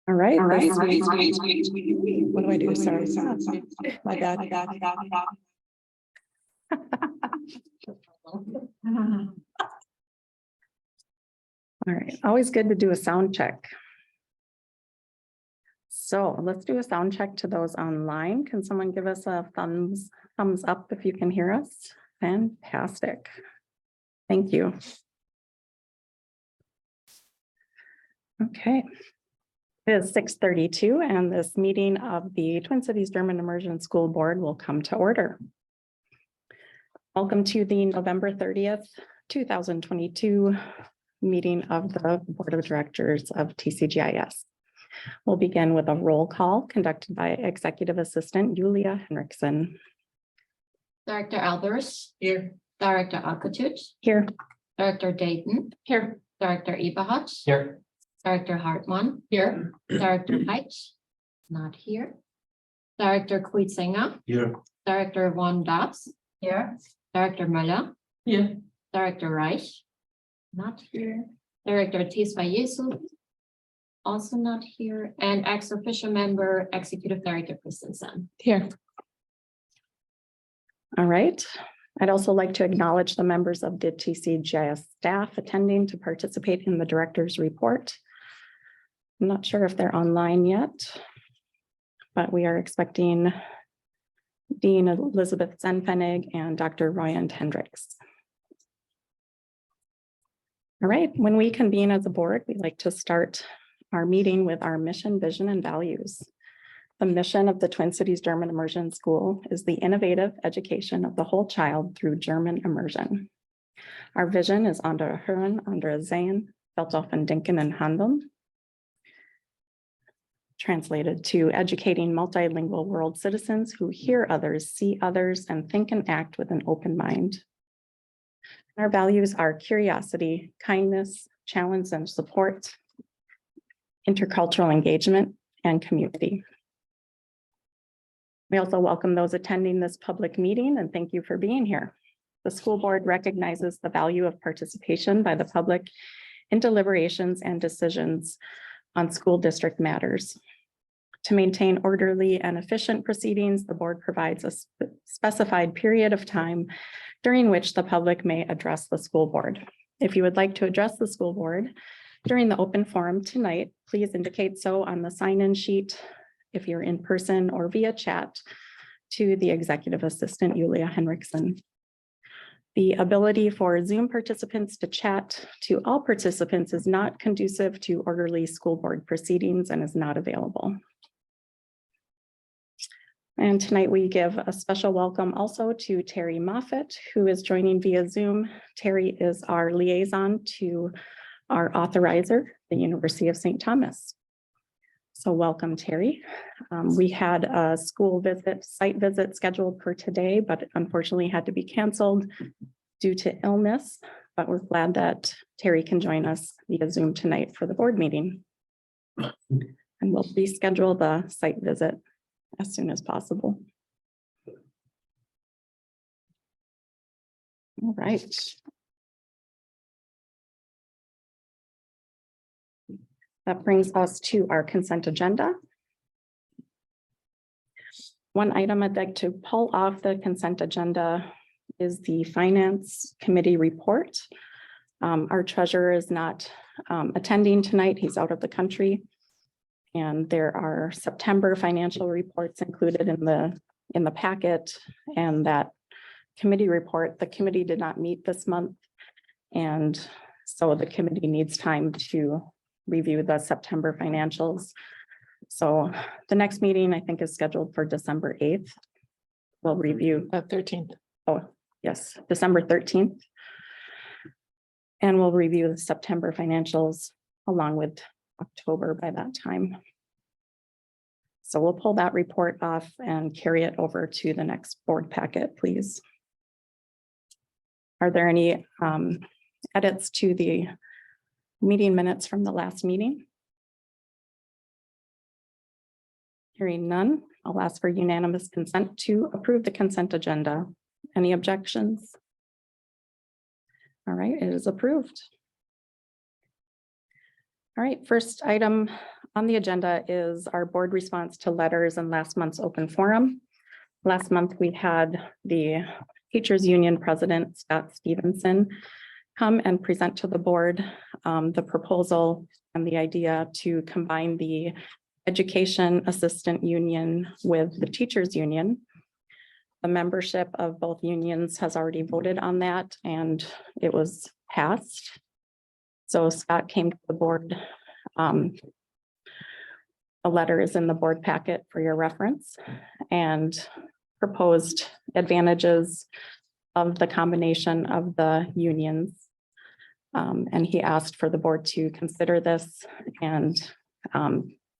All right. All right. What do I do? Sorry. My bad. All right. Always good to do a sound check. So let's do a sound check to those online. Can someone give us a thumbs up if you can hear us? Fantastic. Thank you. Okay. It is 6:32 and this meeting of the Twin Cities German Immersion School Board will come to order. Welcome to the November 30th, 2022 meeting of the Board of Directors of TCGIS. We'll begin with a roll call conducted by Executive Assistant Julia Henriksen. Director Albers. Here. Director Akutut. Here. Director Dayton. Here. Director Eberhardt. Here. Director Hartmann. Here. Director Heit. Not here. Director Kuitzinger. Here. Director Von Dotz. Here. Director Möller. Here. Director Reich. Not here. Director Tisva-Jesu. Also not here. And ex officio member, Executive Director Christensen. Here. All right. I'd also like to acknowledge the members of the TCGIS staff attending to participate in the director's report. I'm not sure if they're online yet, but we are expecting Dean Elizabeth Zenfenig and Dr. Royand Hendricks. All right, when we convene as a board, we like to start our meeting with our mission, vision, and values. The mission of the Twin Cities German Immersion School is the innovative education of the whole child through German immersion. Our vision is andere hören, andere sehen, Weltoffen denken und handeln. Translated to educating multilingual world citizens who hear others, see others, and think and act with an open mind. Our values are curiosity, kindness, challenge and support, intercultural engagement, and community. We also welcome those attending this public meeting and thank you for being here. The school board recognizes the value of participation by the public in deliberations and decisions on school district matters. To maintain orderly and efficient proceedings, the board provides a specified period of time during which the public may address the school board. If you would like to address the school board during the open forum tonight, please indicate so on the sign-in sheet if you're in person or via chat to the Executive Assistant Julia Henriksen. The ability for Zoom participants to chat to all participants is not conducive to orderly school board proceedings and is not available. And tonight we give a special welcome also to Terry Moffitt, who is joining via Zoom. Terry is our liaison to our authorizer, the University of St. Thomas. So welcome, Terry. We had a school visit, site visit scheduled for today, but unfortunately had to be canceled due to illness, but we're glad that Terry can join us via Zoom tonight for the board meeting. And we'll reschedule the site visit as soon as possible. All right. That brings us to our consent agenda. One item I'd like to pull off the consent agenda is the Finance Committee report. Our treasurer is not attending tonight. He's out of the country. And there are September financial reports included in the packet, and that committee report, the committee did not meet this month. And so the committee needs time to review the September financials. So the next meeting I think is scheduled for December 8th. We'll review 13th. Oh, yes, December 13th. And we'll review the September financials along with October by that time. So we'll pull that report off and carry it over to the next board packet, please. Are there any edits to the meeting minutes from the last meeting? Hearing none, I'll ask for unanimous consent to approve the consent agenda. Any objections? All right, it is approved. All right, first item on the agenda is our board response to letters in last month's open forum. Last month, we had the Teachers Union President, Scott Stevenson, come and present to the board the proposal and the idea to combine the Education Assistant Union with the Teachers Union. The membership of both unions has already voted on that and it was passed. So Scott came to the board. A letter is in the board packet for your reference and proposed advantages of the combination of the unions. And he asked for the board to consider this and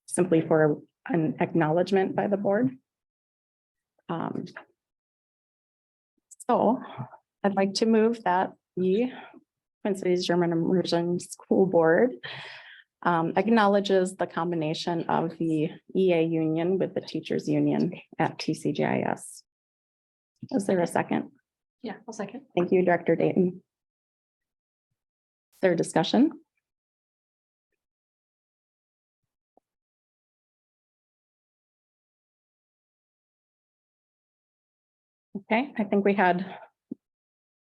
simply for an acknowledgement by the board. So I'd like to move that the Twin Cities German Immersion School Board acknowledges the combination of the EA union with the teachers union at TCGIS. Is there a second? Yeah, I'll second. Thank you, Director Dayton. Is there discussion? Okay, I think we had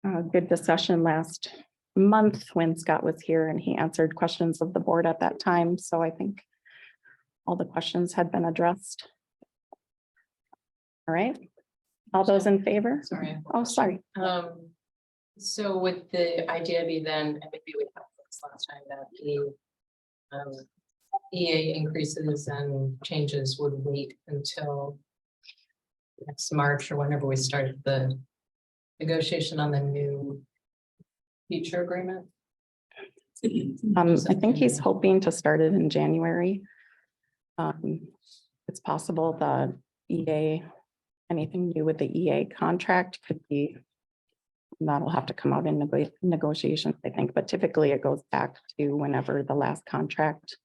a good discussion last month when Scott was here and he answered questions of the board at that time. So I think all the questions had been addressed. All right, all those in favor? Sorry. Oh, sorry. So would the idea be then, and maybe we have this last time, that the EA increases and changes would wait until next March or whenever we start the negotiation on the new teacher agreement? I think he's hoping to start it in January. It's possible the EA, anything new with the EA contract could be, that'll have to come out in negotiations, I think, but typically it goes back to whenever the last contract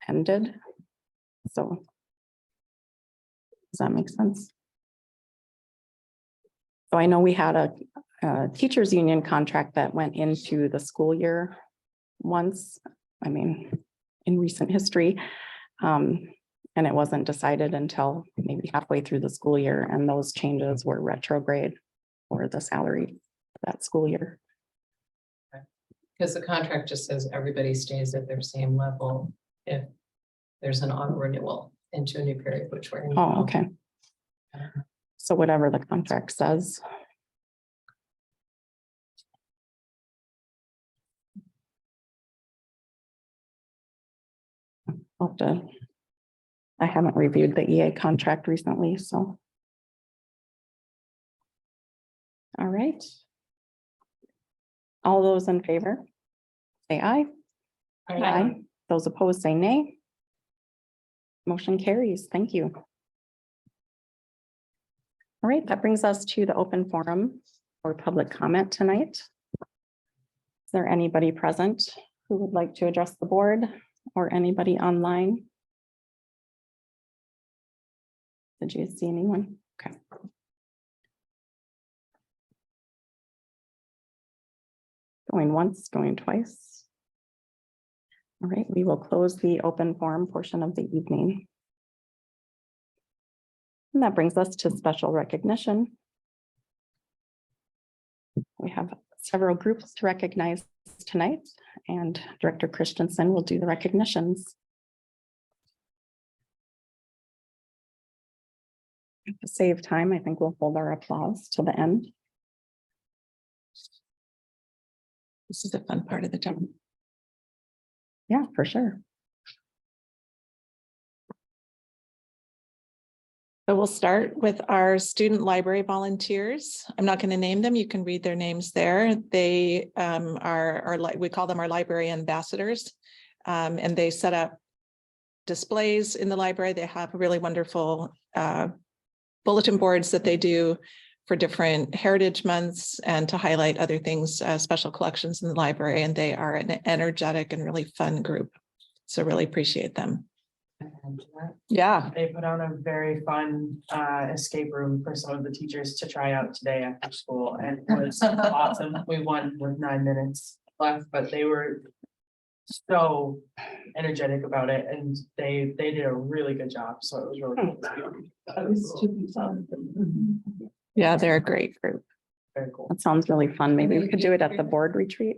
ended. So does that make sense? So I know we had a teachers union contract that went into the school year once, I mean, in recent history. And it wasn't decided until maybe halfway through the school year, and those changes were retrograde for the salary that school year. Because the contract just says everybody stays at their same level if there's an auto renewal into a new period, which we're in. Oh, okay. So whatever the contract says. I haven't reviewed the EA contract recently, so. All right. All those in favor, say aye. Aye. Those opposed, say nay. Motion carries. Thank you. All right, that brings us to the open forum for public comment tonight. Is there anybody present who would like to address the board or anybody online? Did you see anyone? Okay. Going once, going twice. All right, we will close the open forum portion of the evening. And that brings us to special recognition. We have several groups to recognize tonight, and Director Christensen will do the recognitions. To save time, I think we'll hold our applause to the end. This is a fun part of the job. Yeah, for sure. So we'll start with our student library volunteers. I'm not going to name them. You can read their names there. They we call them our library ambassadors, and they set up displays in the library. They have really wonderful bulletin boards that they do for different heritage months and to highlight other things, special collections in the library. And they are an energetic and really fun group. So really appreciate them. Yeah. They put on a very fun escape room for some of the teachers to try out today after school, and it was awesome. We won with 9 minutes left, but they were so energetic about it, and they did a really good job, so it was really cool. Yeah, they're a great group. Very cool. That sounds really fun. Maybe we could do it at the board retreat.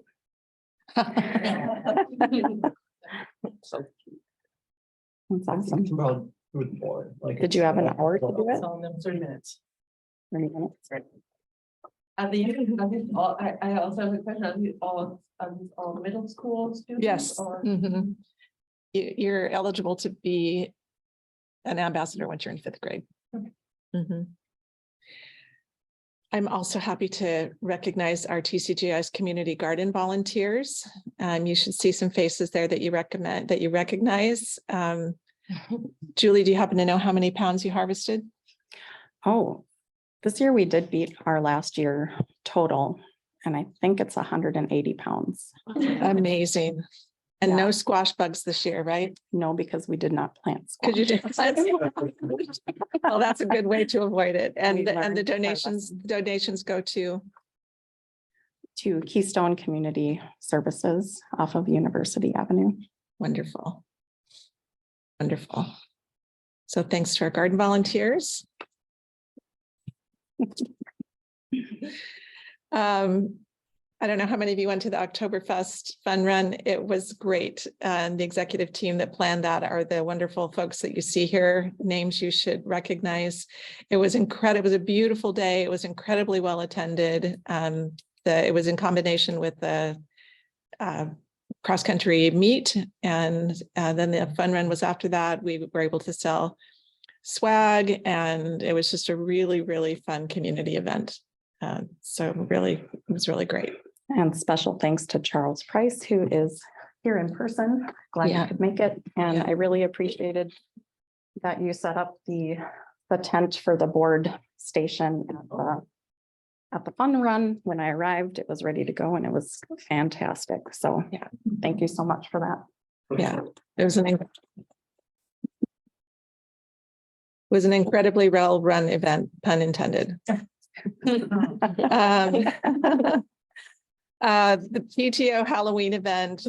That's awesome. About with more. Like Did you have an hour to do it? So, 30 minutes. 30 minutes? Are these all, I also have a question, are these all middle school students? Yes. Or? Mhm. You're eligible to be an ambassador once you're in 5th grade. Mhm. I'm also happy to recognize our TCGIS community garden volunteers. You should see some faces there that you recognize. Julie, do you happen to know how many pounds you harvested? Oh, this year we did beat our last year total, and I think it's 180 pounds. Amazing. And Yeah. no squash bugs this year, right? No, because we did not plant Could you squash. just? Well, that's a good way to avoid it. And We the learned our donations go to, To Keystone Community Services off of University Avenue. wonderful. Wonderful. So thanks to our garden volunteers. I don't know how many of you went to the Oktoberfest fun run. It was great. And the executive team that planned that are the wonderful folks that you see here, names you should recognize. It was incredible. It was a beautiful day. It was incredibly well attended. It was in combination with the cross-country meet. And then the fun run was after that. We were able to sell swag, and it was just a really, really fun community event. So really, it was really great. And special thanks to Charles Price, who is here in person. Glad Yeah. you could make it. And Yeah. I really appreciated that you set up the tent for the board station at the fun run. When I arrived, it was ready to go and it was fantastic. So Yeah. thank you so much for that. Yeah, it was an incredibly well-run event, pun intended. The PTO Halloween event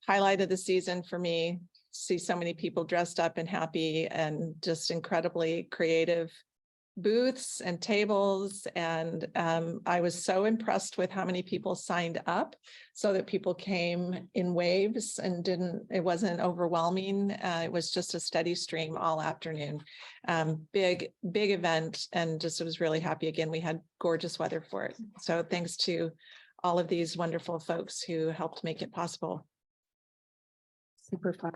highlighted the season for me. See so many people dressed up and happy and just incredibly creative booths and tables. And I was so impressed with how many people signed up so that people came in waves and it wasn't overwhelming. It was just a steady stream all afternoon. Big event, and just was really happy. Again, we had gorgeous weather for it. So thanks to all of these wonderful folks who helped make it possible. Super fun.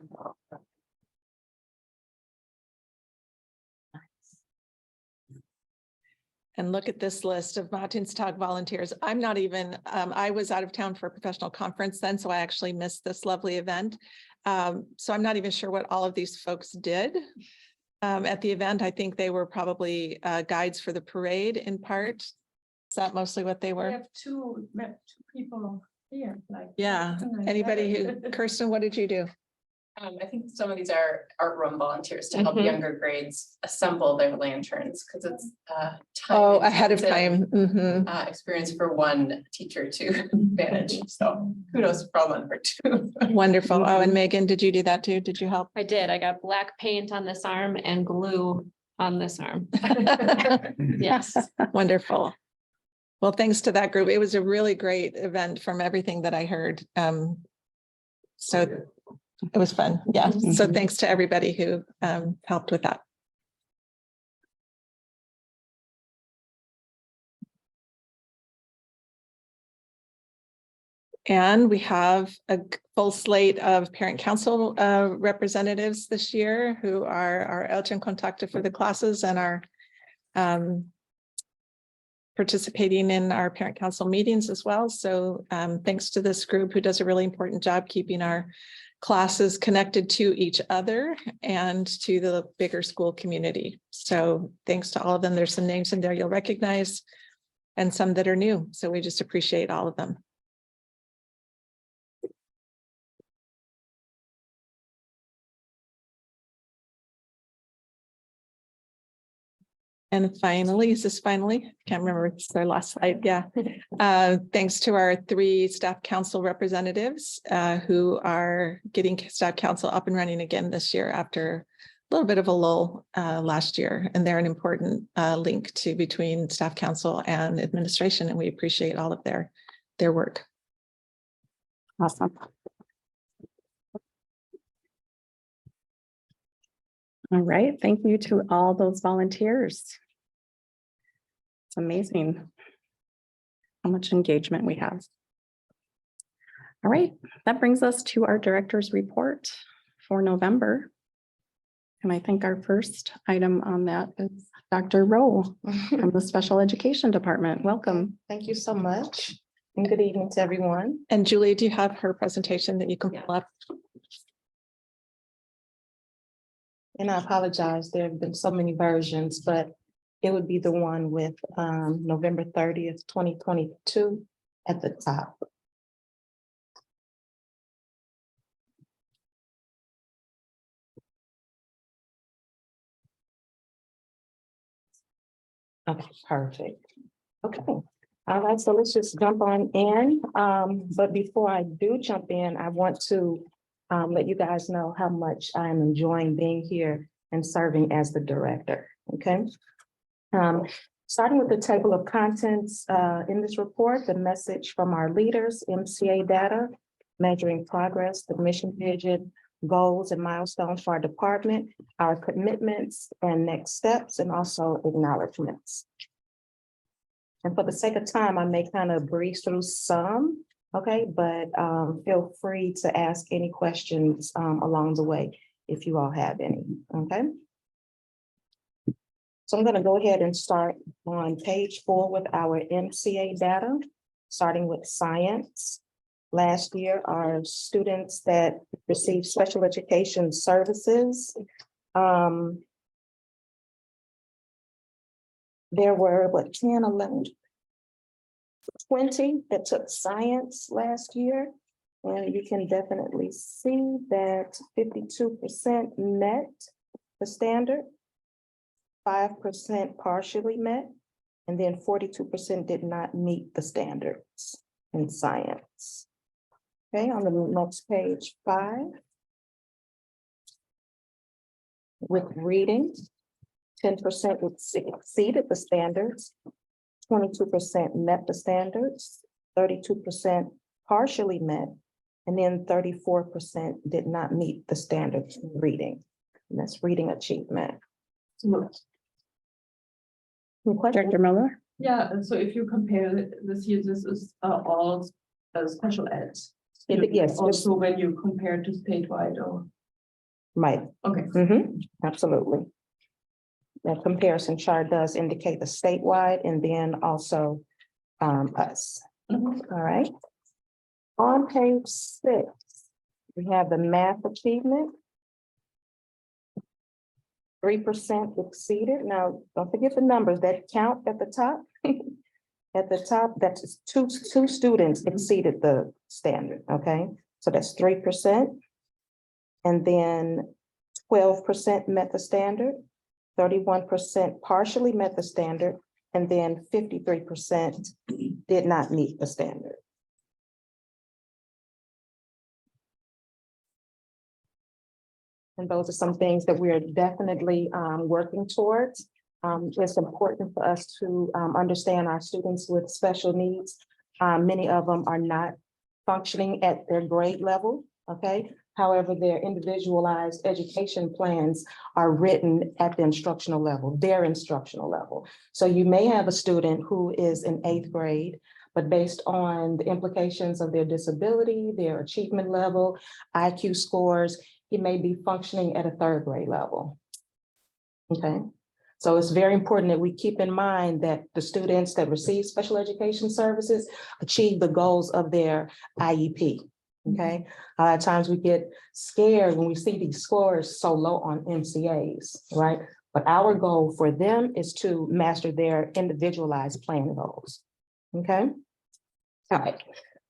And look at this list of Martinstag volunteers. I'm not even, I was out of town for a professional conference then, so I actually missed this lovely event. So I'm not even sure what all of these folks did at the event. I think they were probably guides for the parade in part. Is that mostly what they We were? have two people here, like. Yeah. Anybody who, Kirsten, what did you do? I think some of these are art room volunteers to help younger grades assemble their lanterns, because it's Oh, ahead of time-intensive, time. Mhm. experience for one teacher to manage. So kudos for one for two. Wonderful. Oh, and Megan, did you do that too? Did you help? I did. I got black paint on this arm and glue on this arm. Yes. Wonderful. Well, thanks to that group. It was a really great event from everything that I heard. So it was fun. Yeah. So thanks to everybody who helped with that. And we have a full slate of parent council representatives this year who are our Elternkontakte for the classes and are participating in our parent council meetings as well. So thanks to this group who does a really important job keeping our classes connected to each other and to the bigger school community. So thanks to all of them. There's some names in there you'll recognize and some that are new. So we just appreciate all of them. And finally, is this finally? Can't remember, it's our last slide, yeah. Thanks to our 3 staff council representatives who are getting staff council up and running again this year after a little bit of a lull last year. And they're an important link to between staff council and administration, and we appreciate all of their work. Awesome. All right, thank you to all those volunteers. It's amazing how much engagement we have. All right, that brings us to our director's report for November. And I think our first item on that is Dr. Rowe from the Special Education Department. Welcome. Thank you so much. And good evening to everyone. And Julie, do you have her presentation that you can pull up? And I apologize, there have been so many versions, but it would be the one with November 30th, 2022 at the top. Okay, perfect. Okay. All right, so let's just jump on in. But before I do jump in, I want to let you guys know how much I am enjoying being here and serving as the director, okay? Starting with the table of contents in this report, the message from our leaders, MCA data, measuring progress, the mission vision, goals and milestones for our department, our commitments and next steps, and also acknowledgements. And for the sake of time, I may kind of breeze through some, okay, but feel free to ask any questions along the way if you all have any, okay? So I'm going to go ahead and start on page 4 with our MCA data, starting with science. Last year, our students that received special education services, there were, 10, 11, 20 that took science last year. And you can definitely see that 52% met the standard, 5% partially met, and then 42% did not meet the standards in science. Okay, on the next page 5. With reading, 10% exceeded the standards, 22% met the standards, 32% partially met, and then 34% did not meet the standards in reading. And that's reading achievement. Any questions? Director Mueller? Yeah, and so if you compare this year, this is all special ed. Yes, Also, when you compare to statewide or, right. okay. Absolutely. That comparison chart does indicate the statewide and then also us. All right. On page 6, we have the math achievement. 3% exceeded. Now, don't forget the numbers that count at the top. At the top, that's two students exceeded the standard, okay? So that's 3%. And then 12% met the standard, 31% partially met the standard, and then 53% did not meet the standard. And those are some things that we are definitely working towards. It's important for us to understand our students with special needs. Many of them are not functioning at their grade level, okay? However, their individualized education plans are written at the instructional level, their instructional level. So you may have a student who is in 8th grade, but based on the implications of their disability, their achievement level, IQ scores, he may be functioning at a 3rd grade level. Okay, so it's very important that we keep in mind that the students that receive special education services achieve the goals of their IEP. Okay, a lot of times we get scared when we see these scores so low on MCAs, right? But our goal for them is to master their individualized plan goals. Okay, all right.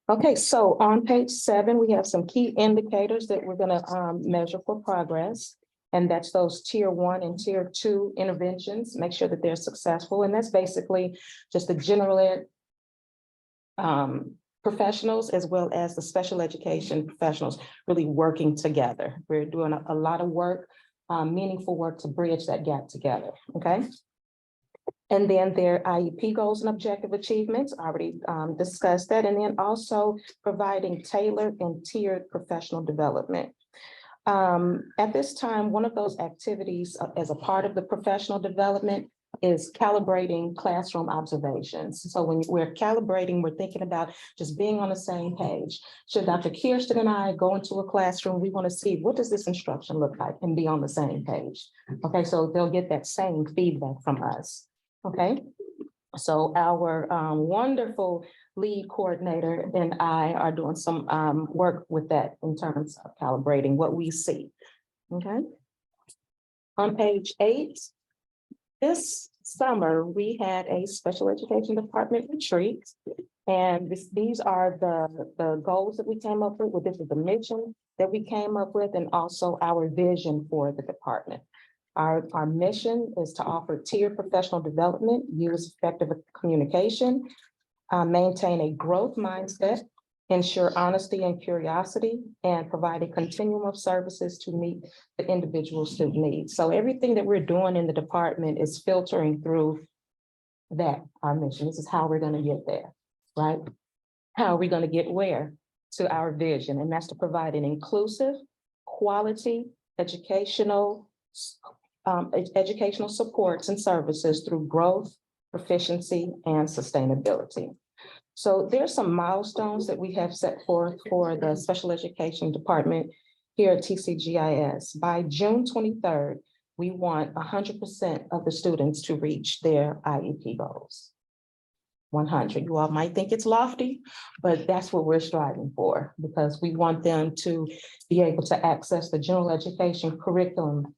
Okay, so on page 7, we have some key indicators that we're going to measure for progress. And that's those tier 1 and tier 2 interventions, make sure that they're successful. And that's basically just the general ed professionals as well as the special education professionals really working together. We're doing a lot of work, meaningful work to bridge that gap together, okay? And then their IEP goals and objective achievements, I already discussed that. And then also providing tailored and tiered professional development. At this time, one of those activities as a part of the professional development is calibrating classroom observations. So when we're calibrating, we're thinking about just being on the same page. Should Dr. Kirsten and I go into a classroom, we want to see what does this instruction look like and be on the same page. Okay, so they'll get that same feedback from us. Okay, so our wonderful lead coordinator and I are doing some work with that in terms of calibrating what we see. Okay. On page 8, this summer, we had a special education department retreat. And these are the goals that we came up with. This is the mission that we came up with and also our vision for the department. Our mission is to offer tiered professional development, use effective communication, maintain a growth mindset, ensure honesty and curiosity, and provide a continuum of services to meet the individual student needs. So everything that we're doing in the department is filtering through that, our mission. This is how we're going to get there, right? How are we going to get where? To our vision, and that's to provide an inclusive, quality, educational supports and services through growth, proficiency, and sustainability. So there's some milestones that we have set forth for the special education department here at TCGIS. By June 23rd, we want 100% of the students to reach their IEP goals. 100. You all might think it's lofty, but that's what we're striving for because we want them to be able to access the general education curriculum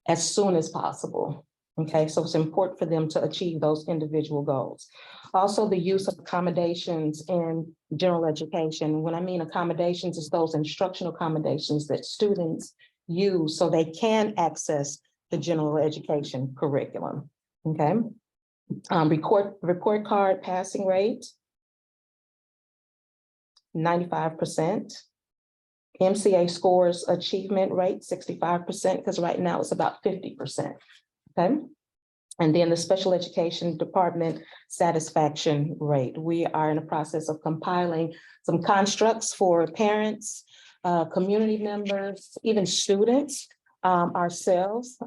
as soon as possible. Okay, so it's important for them to achieve those individual goals. Also, the use of accommodations in general education. When I mean accommodations, it's those instructional accommodations that students use so they can access the general education curriculum. Okay. Report card passing rate, 95%. MCA scores achievement rate, 65%, because right now it's about 50%. Okay. And then the special education department satisfaction rate. We are in the process of compiling some constructs for parents, community members, even students, ourselves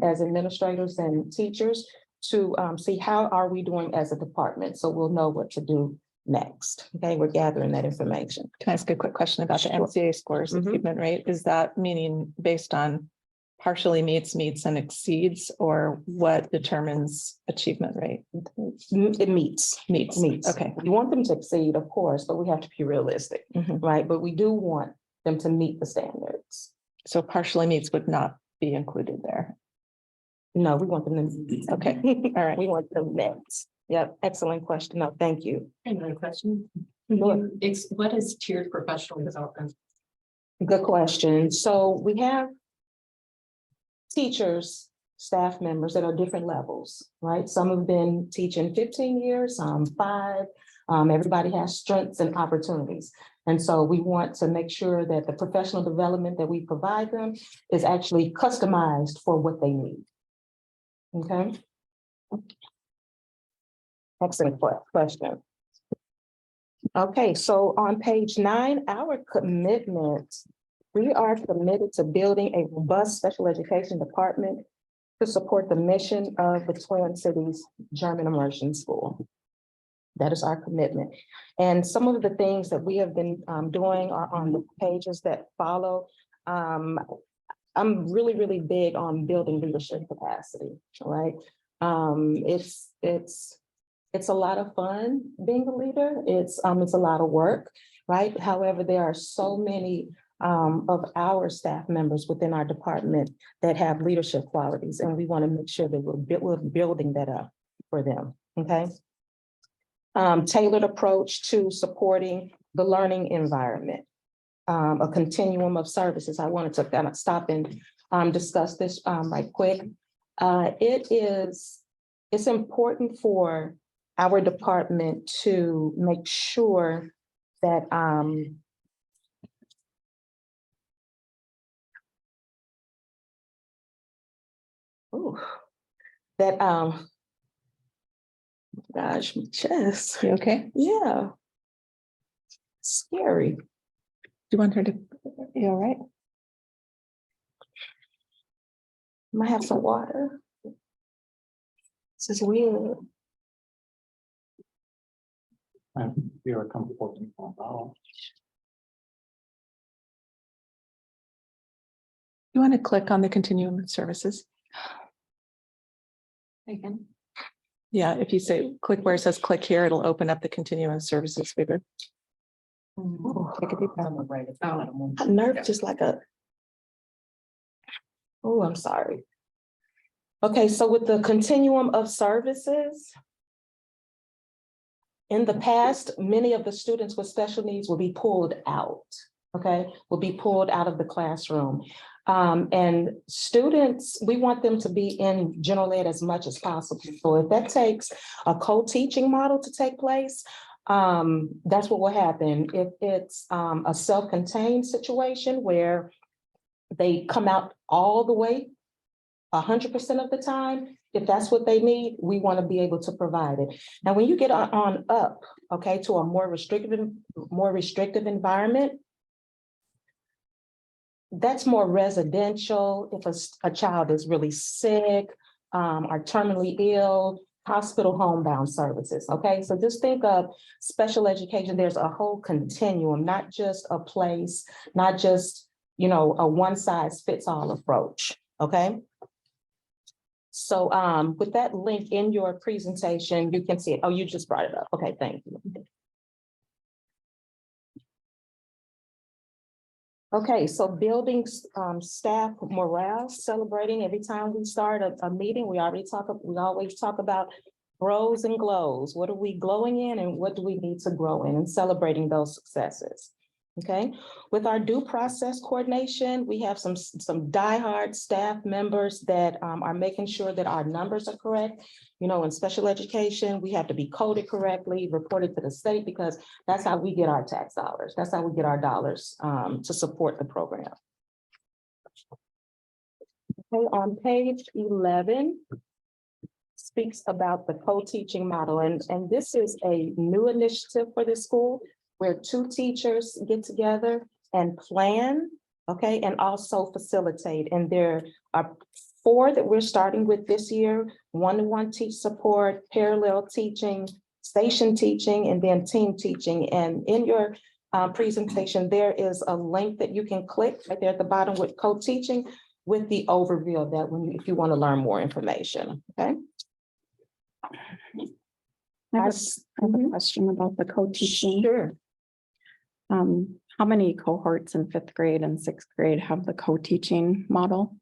as administrators and teachers to see how are we doing as a department. So we'll know what to do next. Okay, we're gathering that information. Can I ask a quick question about the Sure. MCA scores Mhm. achievement rate? Is that meaning based on partially meets, and exceeds, or what determines achievement rate? It meets. Meets. Okay. We want them to exceed, of course, but we have to be realistic, Mhm. right? But we do want them to meet the standards. So partially meets would not be included there. No, we want them to. Okay. All right. We want them next. Yep, excellent question. No, thank you. Another question. Sure. What is tiered professional development? Good question. So we have teachers, staff members that are different levels, right? Some have been teaching 15 years, some 5. Everybody has strengths and opportunities. And so we want to make sure that the professional development that we provide them is actually customized for what they need. Okay. Excellent question. Okay, so on page 9, our commitment, we are committed to building a robust special education department to support the mission of the Twin Cities German Immersion School. That is our commitment. And some of the things that we have been doing are on the pages that follow. I'm really, really big on building leadership capacity, right? It's a lot of fun being a leader. It's a lot of work, right? However, there are so many of our staff members within our department that have leadership qualities, and we want to make sure that we're building that up for them. Okay. Tailored approach to supporting the learning environment. A continuum of services. I wanted to kind of stop and discuss this right quick. It's important for our department to make sure that ooh, that gosh, my chest. You okay? Yeah. Scary. Do you want her to, you all right? Might have some water. This is weird. You're comfortable. You want to click on the continuum of services? Again. Yeah, if you say, click where it says click here, it'll open up the continuum of services wizard. Take a deep breath. On the right at the bottom. My nerve just like a. Oh, I'm sorry. Okay, so with the continuum of services. In the past, many of the students with special needs will be pulled out, okay, will be pulled out of the classroom. And students, we want them to be in general ed as much as possible. So if that takes a co-teaching model to take place, that's what will happen. If it's a self-contained situation where they come out all the way 100% of the time, if that's what they need, we want to be able to provide it. Now, when you get on up, okay, to a more restrictive environment, that's more residential. If a child is really sick, are terminally ill, hospital homebound services, okay? So just think of special education. There's a whole continuum, not just a place, not just, you know, a one-size-fits-all approach, okay? So with that link in your presentation, you can see it. Oh, you just brought it up. Okay, thank you. Okay, so building staff morale, celebrating every time we start a meeting, we always talk about grows and glows. What are we glowing in and what do we need to grow in, and celebrating those successes. Okay, with our due process coordination, we have some diehard staff members that are making sure that our numbers are correct. You know, in special education, we have to be coded correctly, reported to the state, because that's how we get our tax dollars. That's how we get our dollars to support the program. Okay, on page 11, speaks about the co-teaching model. And this is a new initiative for the school, where two teachers get together and plan, okay, and also facilitate. And there are 4 that we're starting with this year: one-to-one teach support, parallel teaching, station teaching, and then team teaching. And in your presentation, there is a link that you can click right there at the bottom with co-teaching, with the overview of that if you want to learn more information, okay? I have a question about the co-teaching. Sure. How many cohorts in 5th grade and 6th grade have the co-teaching model?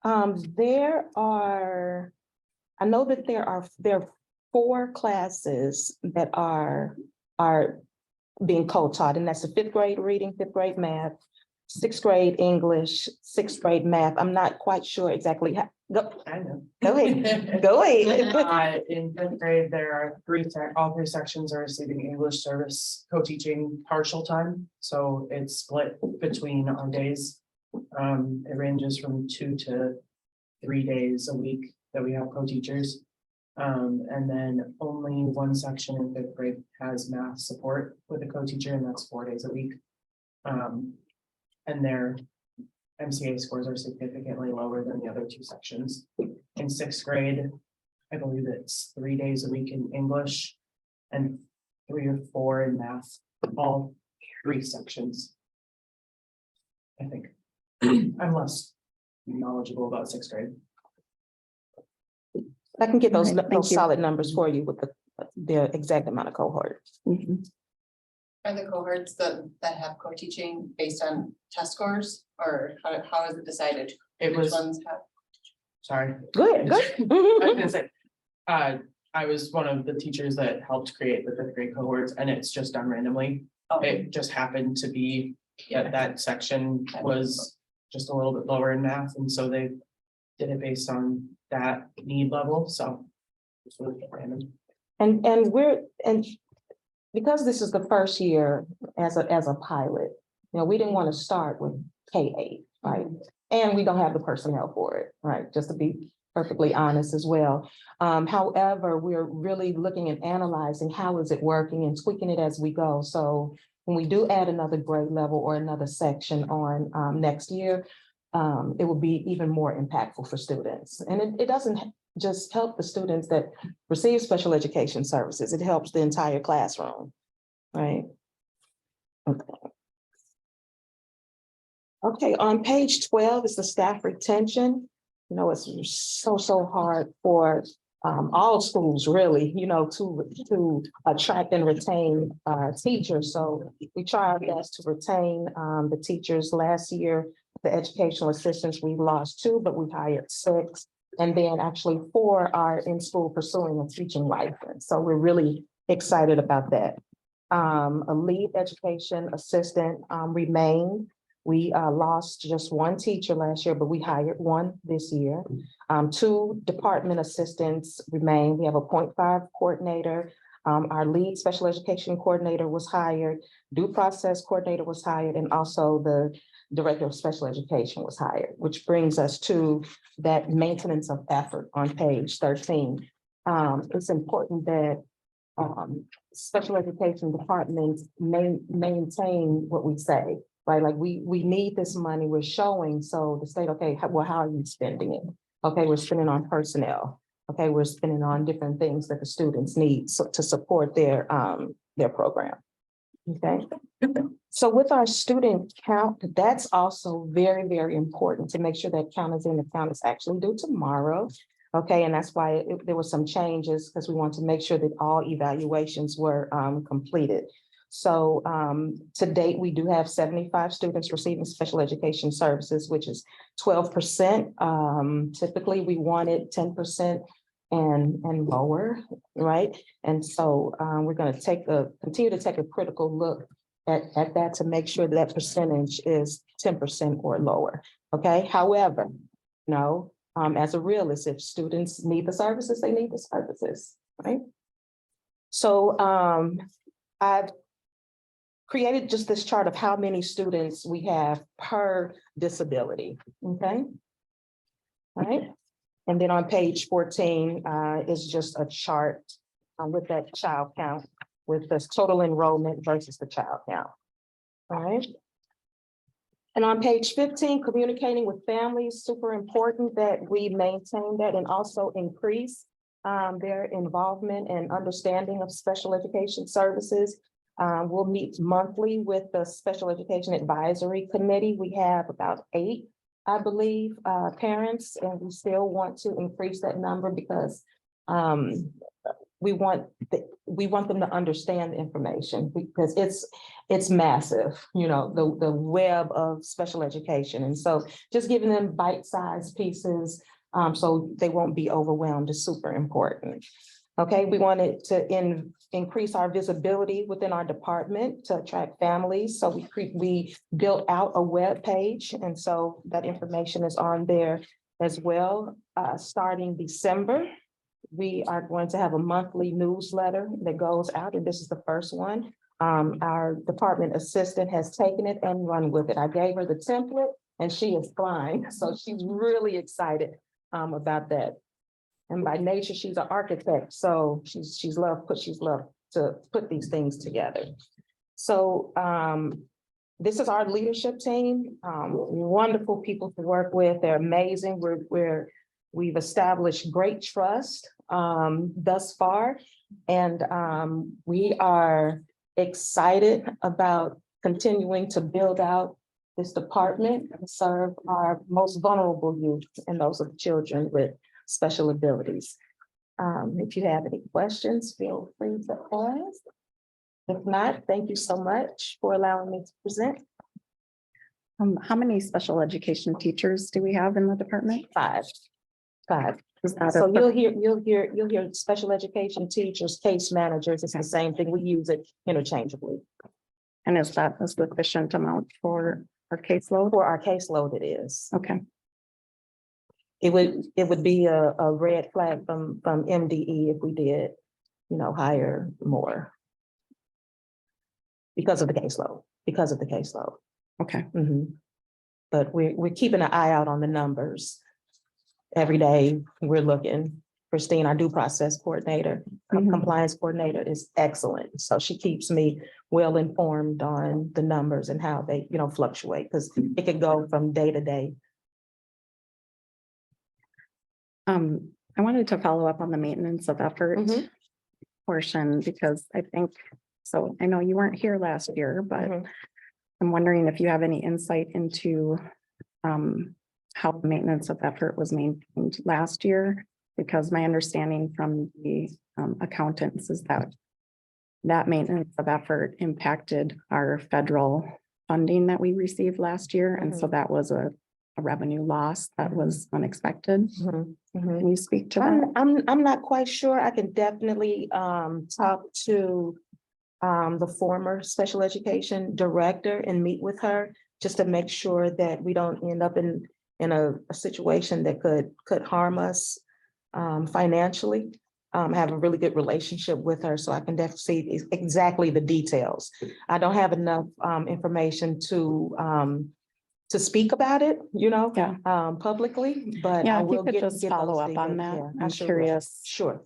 There are 4 classes that are being co-taught, and that's the 5th grade reading, 5th grade math, 6th grade English, 6th grade math. I'm not quite sure exactly how. I know. Go ahead. Go ahead. In 5th grade, there are all 3 sections are receiving English service co-teaching partial time. So it's split between our days. It ranges from 2 to 3 days a week that we have co-teachers. And then only one section in 5th grade has math support with a co-teacher, and that's 4 days a week. And their MCA scores are significantly lower than the other 2 sections. In 6th grade, I believe it's 3 days a week in English and 3 or 4 in math, all 3 sections. I think. I'm less knowledgeable about 6th grade. I can get those All right, thank you. solid numbers for you with the exact amount of cohort. Mhm. Are the cohorts that have co-teaching based on test scores, or how is it decided? It Which was, ones have? Good, sorry. good. I was gonna say, I was one of the teachers that helped create the 5th grade cohorts, and it's just done randomly. Oh, It just happened to be that section was just a little bit lower in math, and so they did it based on that need level, so. It's really random. And because this is the first year as a pilot, we didn't want to start with K-8, right? And we don't have the personnel for it, right? Just to be perfectly honest as well. However, we're really looking and analyzing how is it working and tweaking it as we go. So when we do add another grade level or another section on next year, it will be even more impactful for students. And it doesn't just help the students that receive special education services, it helps the entire classroom, right? Okay, on page 12 is the staff retention. It's so hard for all schools really, to attract and retain teachers. So we try our best to retain the teachers. Last year, the educational assistants, we lost 2, but we hired 6. And then actually 4 are in school pursuing a teaching license. So we're really excited about that. A lead education assistant remained. We lost just 1 teacher last year, but we hired 1 this year. 2 department assistants remain. We have a 0.5 coordinator. Our lead special education coordinator was hired. Due process coordinator was hired, and also the director of special education was hired, which brings us to that maintenance of effort on page 13. It's important that special education departments maintain what we say, right? Like we need this money, we're showing, so the state, okay, well, how are you spending it? Okay, we're spending on personnel. Okay, we're spending on different things that the students need to support their program. Okay. So with our student count, that's also very, very important to make sure that count is in. The count is actually due tomorrow. Okay, and that's why there were some changes, because we want to make sure that all evaluations were completed. So to date, we do have 75 students receiving special education services, which is 12%. Typically, we wanted 10% and lower, right? And so we're going to continue to take a critical look at that to make sure that percentage is 10% or lower. Okay. However, as a realist, if students need the services, they need the services, right? So I've created just this chart of how many students we have per disability. Okay. All right. And then on page 14 is just a chart with that child count, with the total enrollment versus the child count. All right. And on page 15, communicating with families, super important that we maintain that and also increase their involvement and understanding of special education services. We'll meet monthly with the Special Education Advisory Committee. We have about 8, I believe, parents, and we still want to increase that number because we want them to understand the information, because it's massive, the web of special education. And so just giving them bite-sized pieces so they won't be overwhelmed is super important. Okay, we wanted to increase our visibility within our department to attract families. So we built out a web page, and so that information is on there as well. Starting December, we are going to have a monthly newsletter that goes out, and this is the first one. Our department assistant has taken it and run with it. I gave her the template and she is flying. So she's really excited about that. And by nature, she's an architect. So she's loved to put these things together. So this is our leadership team. Wonderful people to work with. They're amazing. We've established great trust thus far. And we are excited about continuing to build out this department and serve our most vulnerable youth and those of children with special abilities. If you have any questions, feel free to ask. If not, thank you so much for allowing me to present. How many special education teachers do we have in the department? 5. Is that So you'll hear special education teachers, case managers. It's the same thing. We use it interchangeably. and is that a sufficient amount for Or caseload? For our caseload, it is. Okay, It would be a red flag from MDE if we did, hire more. Because of the caseload. okay. Mhm. But we're keeping an eye out on the numbers. Every day, we're looking. Christine, our due process coordinator, Mhm. compliance coordinator is excellent. So she keeps me well informed on the numbers and how they, fluctuate, because it could go from day to day. I wanted to follow up on the maintenance of effort Mhm. portion, because I think, so I know you weren't here last year, but Mhm. I'm wondering if you have any insight into how the maintenance of effort was maintained last year, because my understanding from the accountants is that maintenance of effort impacted our federal funding that we received last year, and so that was a revenue loss that was unexpected. Mhm. Mhm. Can you speak to that? I'm not quite sure. I can definitely talk to the former special education director and meet with her just to make sure that we don't end up in a situation that could harm us financially. Have a really good relationship with her, so I can definitely see exactly the details. I don't have enough information to speak about it, Yeah. Publicly, but Yeah, I if you will could get just follow those up on things. that. Yeah, I I'm sure will. curious. Sure.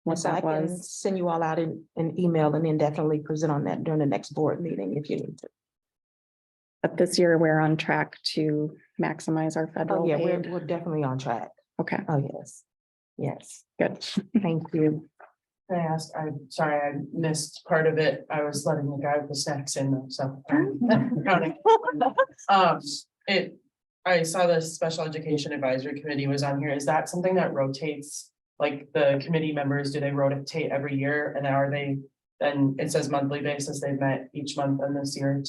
What So I that can was. send you all out an email and then definitely present on that during the next board meeting if you need to. But this year, we're on track to maximize our Oh, federal yeah, aid. we're definitely on track. Okay, Oh, yes. Yes, good. thank you. I asked, I'm sorry, I missed part of it. I was letting the guy with the snacks in, so. Counting. I saw the special education advisory committee was on here. Is that something that rotates? Like the committee members, do they rotate every year, and are they, then it says monthly basis, they've met each month and this year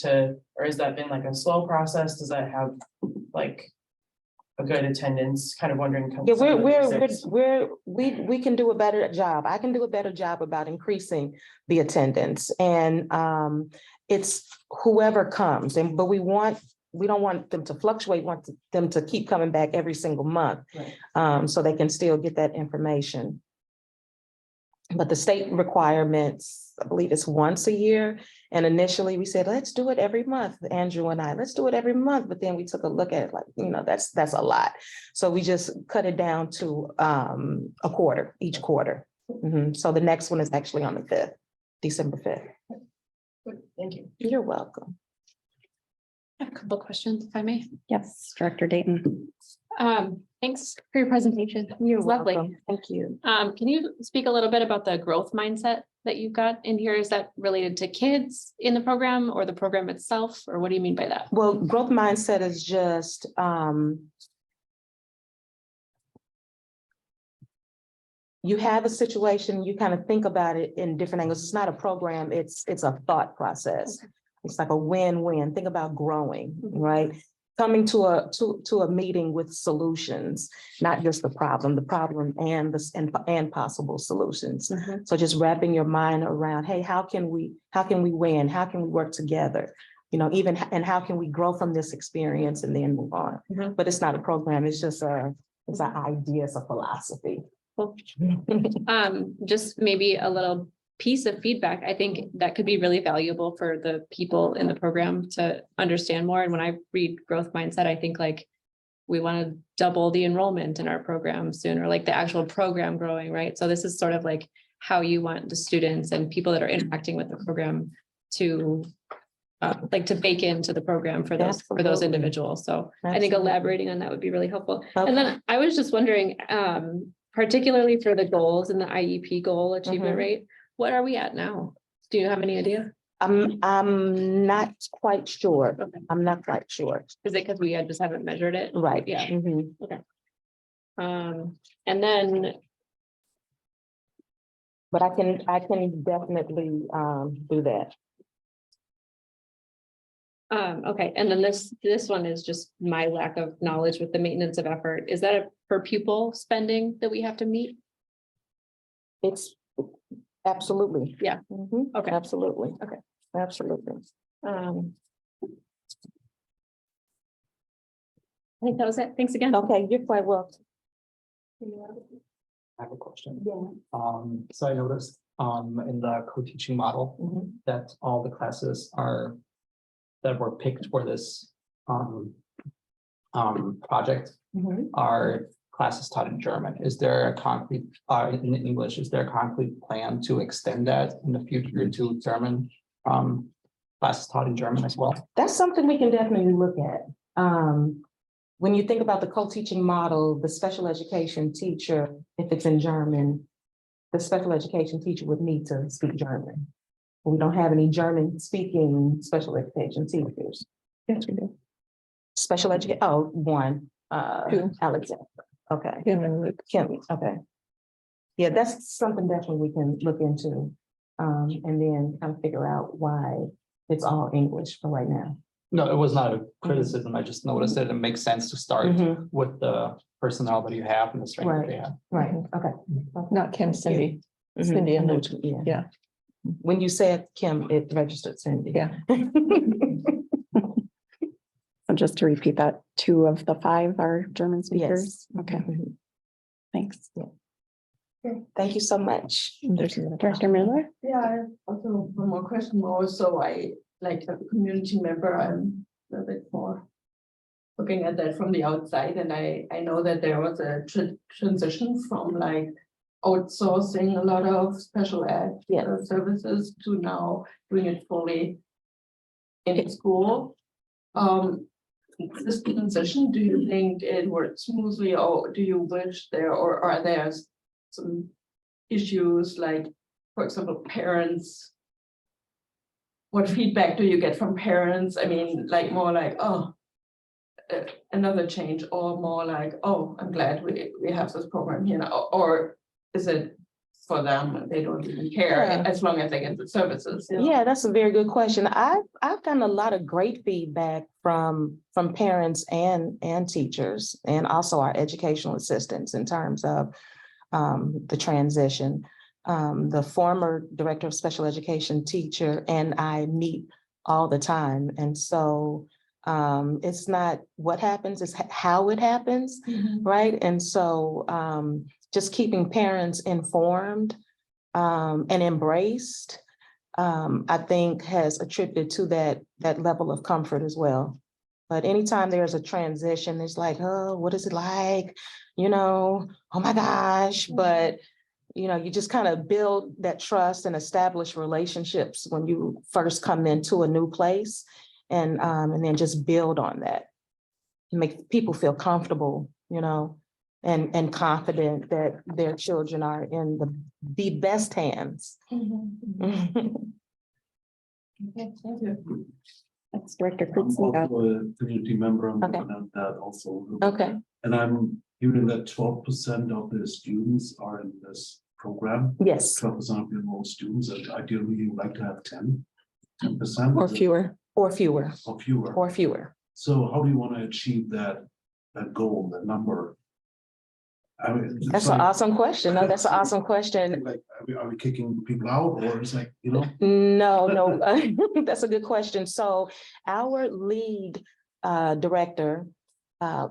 or has that been like a slow process? Does that have like a good attendance? Kind of wondering. Yeah, we can do a better job. I can do a better job about increasing the attendance, and it's whoever comes, but we don't want them to fluctuate, want them to keep coming back every single month. Right. So they can still get that information. But the state requirements, I believe it's once a year. And initially we said, let's do it every month, Andrew and I, let's do it every month. But then we took a look at it like, that's a lot. So we just cut it down to a quarter, each quarter. So the next one is actually on the 5th, December 5th. Thank you. You're welcome. I have a couple of questions, if I may. Yes, Director Dayton. Thanks for your presentation. It was lovely. Welcome. Thank you. Can you speak a little bit about the growth mindset that you've got in here? Is that related to kids in the program or the program itself, or what do you mean by that? Well, growth mindset is just you have a situation, you kind of think about it in different angles. It's not a program, it's a thought process. It's like a win-win. Think about growing, right? Coming to a meeting with solutions, not just the problem and possible solutions. So just wrapping your mind around, hey, how can we win? How can we work together? And how can we grow from this experience and then move on? But it's not a program, it's just it's an idea, it's a philosophy. Just maybe a little piece of feedback. I think that could be really valuable for the people in the program to understand more. And when I read growth mindset, I think like we want to double the enrollment in our program soon, or like the actual program growing, right? So this is sort of like how you want the students and people that are interacting with the program to to bake into the program for those Absolutely. individuals. So I think Absolutely. elaborating on that would be really helpful. Okay. And then I was just wondering, particularly for the goals and the IEP goal achievement rate, what are we at now? Do you have any idea? I'm not quite sure. Okay. I'm not quite sure. Is it because we just haven't measured it? Right. Yeah. Mhm. And then, But I can definitely do that. okay, and then this one is just my lack of knowledge with the maintenance of effort. Is that a per pupil spending that we have to meet? It's absolutely. Yeah. Mhm. Okay. Absolutely. Okay. Absolutely. Um, I think that was it. Thanks again. Okay, you're quite welcome. I have a question. Yeah. So I noticed, in the co-teaching model, Mhm. that all the classes that were picked for this, project Mhm. are classes taught in German. Is there a concrete, in English, is there a concrete plan to extend that in the future to German, classes taught in German as well? That's something we can definitely look at. When you think about the co-teaching model, the special education teacher, if it's in German, the special education teacher would need to speak German. We don't have any German speaking special education teachers. Yes, we do. Special education, oh, one, Two. Alexander, okay. Kim and Luke. Kim, okay. Yeah, that's something definitely we can look into, and then kind of figure out why it's all English for right now. No, it was not a criticism. I just noticed that it makes sense to start Mhm. with the personnel that you have and the strength that they have. Right, okay. Not Kim, Cindy. Mhm. Cindy and Luke. Yeah. Yeah. When you said Kim, it registered Cindy. Yeah. So just to repeat that, 2 of the 5 are German speakers. Yes. Okay, Mhm. thanks. Thank you so much. There's another Director Miller? Yeah, I have also one more question more. So I, like as a community member, I'm a little bit more looking at that from the outside, and I know that there was a transition from like outsourcing a lot of special ed Yeah. services to now doing it fully in school. This transition, do you think it worked smoothly, or do you wish there, or are there some issues like, for example, parents? What feedback do you get from parents? I mean, like more like, oh, another change, or more like, oh, I'm glad we have this program here now, or is it for them, they don't even care Yeah. as long as they get the services? Yeah, that's a very good question. I've gotten a lot of great feedback from parents and teachers, and also our educational assistants in terms of the transition. The former director of special education teacher and I meet all the time, and so it's not what happens, it's how it happens, right? And so just keeping parents informed and embraced, I think has attributed to that level of comfort as well. But anytime there's a transition, it's like, oh, what is it like? Oh my gosh. But, you just kind of build that trust and establish relationships when you first come into a new place, and then just build on that. Make people feel comfortable, and confident that their children are in the best hands. Okay, thank you. That's Director I'm Kritzenbach. also a community member. I'm Okay. looking at that also. Okay. And I'm hearing that 12% of the students are in this program. Yes, 12% of the enrolled students, and ideally you would like to have 10%. Or fewer. or fewer, Or fewer. or fewer. So how do you want to achieve that goal, that number? I mean, it's That's like- an awesome question. No, that's an awesome question. Like, are we kicking people out, or it's like, No, that's a good question. So our lead director,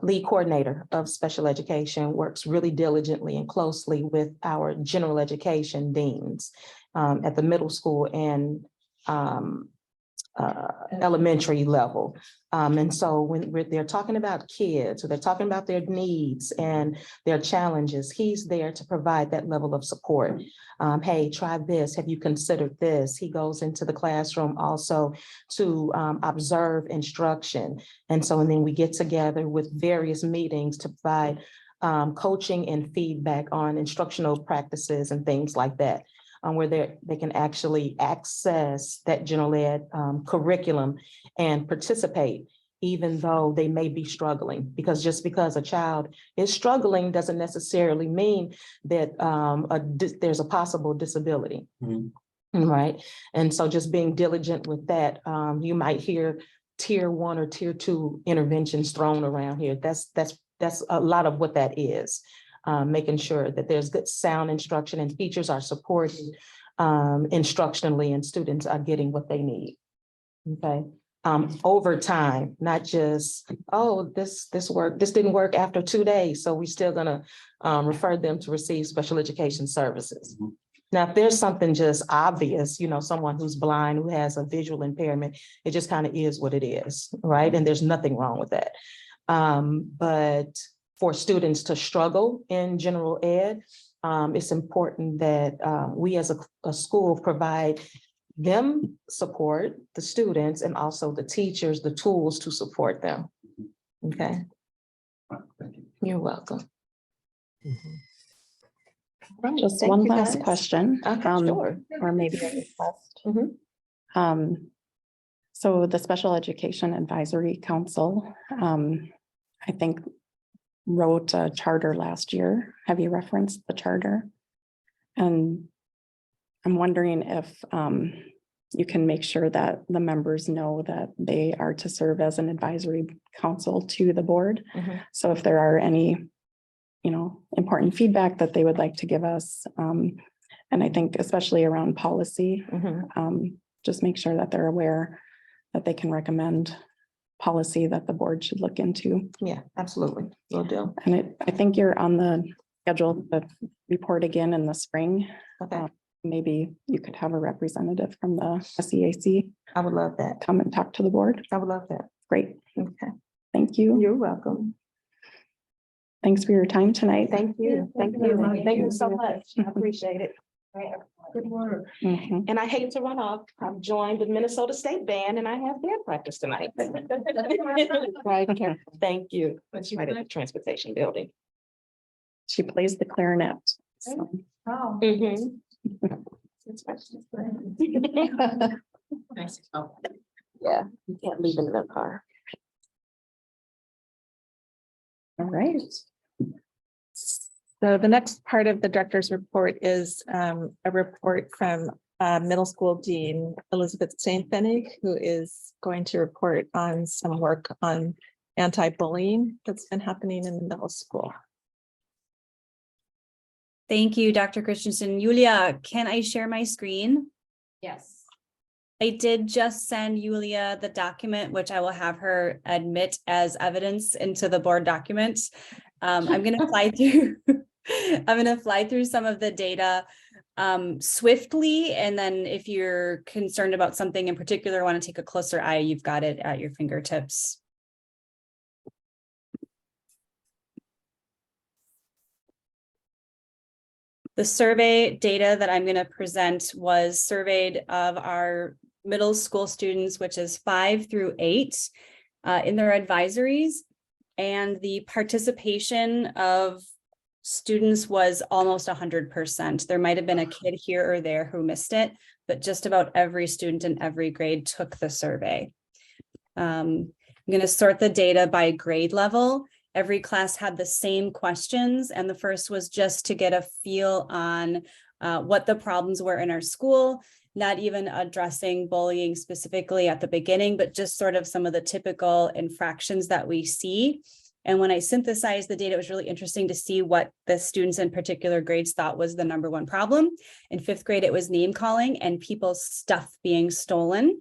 lead coordinator of special education works really diligently and closely with our general education deans at the middle school and elementary level. And so when they're talking about kids, or they're talking about their needs and their challenges, he's there to provide that level of support. Hey, try this. Have you considered this? He goes into the classroom also to observe instruction. And then we get together with various meetings to provide coaching and feedback on instructional practices and things like that. Where they can actually access that general ed curriculum and participate, even though they may be struggling. Because just because a child is struggling doesn't necessarily mean that there's a possible disability. Mhm. Right. And so just being diligent with that, you might hear tier 1 or tier 2 interventions thrown around here. That's a lot of what that is. Making sure that there's good sound instruction and teachers are supported instructionally, and students are getting what they need. Okay, over time, not just, oh, this didn't work after 2 days, so we're still gonna refer them to receive special education services. Mhm. Now, if there's something just obvious, someone who's blind, who has a visual impairment, it just kind of is what it is, right? And there's nothing wrong with that. But for students to struggle in general ed, it's important that we as a school provide them support, the students, and also the teachers, the tools to support them. Okay, Thank you. you're welcome. Just Thank one you, last guys. question, Sure. or maybe a request. Mhm. So the Special Education Advisory Council, I think wrote a charter last year. Have you referenced the charter? And I'm wondering if you can make sure that the members know that they are to serve as an advisory council to the board. Mhm. So if there are any, important feedback that they would like to give us, and I think especially around policy, Mhm. just make sure that they're aware that they can recommend policy that the board should look into. Yeah, absolutely, will do. And I think you're on the schedule to report again in the spring. Okay, Maybe you could have a representative from the SEAC I would love that. come and talk to the board. I would love that. Great. Okay, Thank you. you're welcome. Thanks for your time tonight. Thank you. Thank you. Thank you so much. I appreciate it. Good work. Mhm. And I hate to run off. I've joined the Minnesota State Band and I have band practice tonight. Thank you. That's right at the transportation building. She plays the clarinet. So, Oh. Mhm. Nice. Oh. Yeah, you can't leave in the car. all right. So the next part of the director's report is a report from middle school dean Elizabeth St. Pfennig, who is going to report on some work on anti-bullying that's been happening in the middle school. Thank you, Dr. Christensen. Yulia, can I share my screen? Yes. I did just send Yulia the document, which I will have her admit as evidence into the board documents. I'm going to fly through. I'm going to fly through some of the data swiftly. And then if you're concerned about something in particular, want to take a closer eye, you've got it at your fingertips. The survey data that I'm going to present was surveyed of our middle school students, which is 5 through 8 in their advisories. And the participation of students was almost 100%. There might have been a kid here or there who missed it, but just about every student in every grade took the survey. I'm going to sort the data by grade level. Every class had the same questions, and the first was just to get a feel on what the problems were in our school, not even addressing bullying specifically at the beginning, but just sort of some of the typical infractions that we see. And when I synthesized the data, it was really interesting to see what the students in particular grades thought was the #1 problem. In 5th grade, it was name calling and people's stuff being stolen.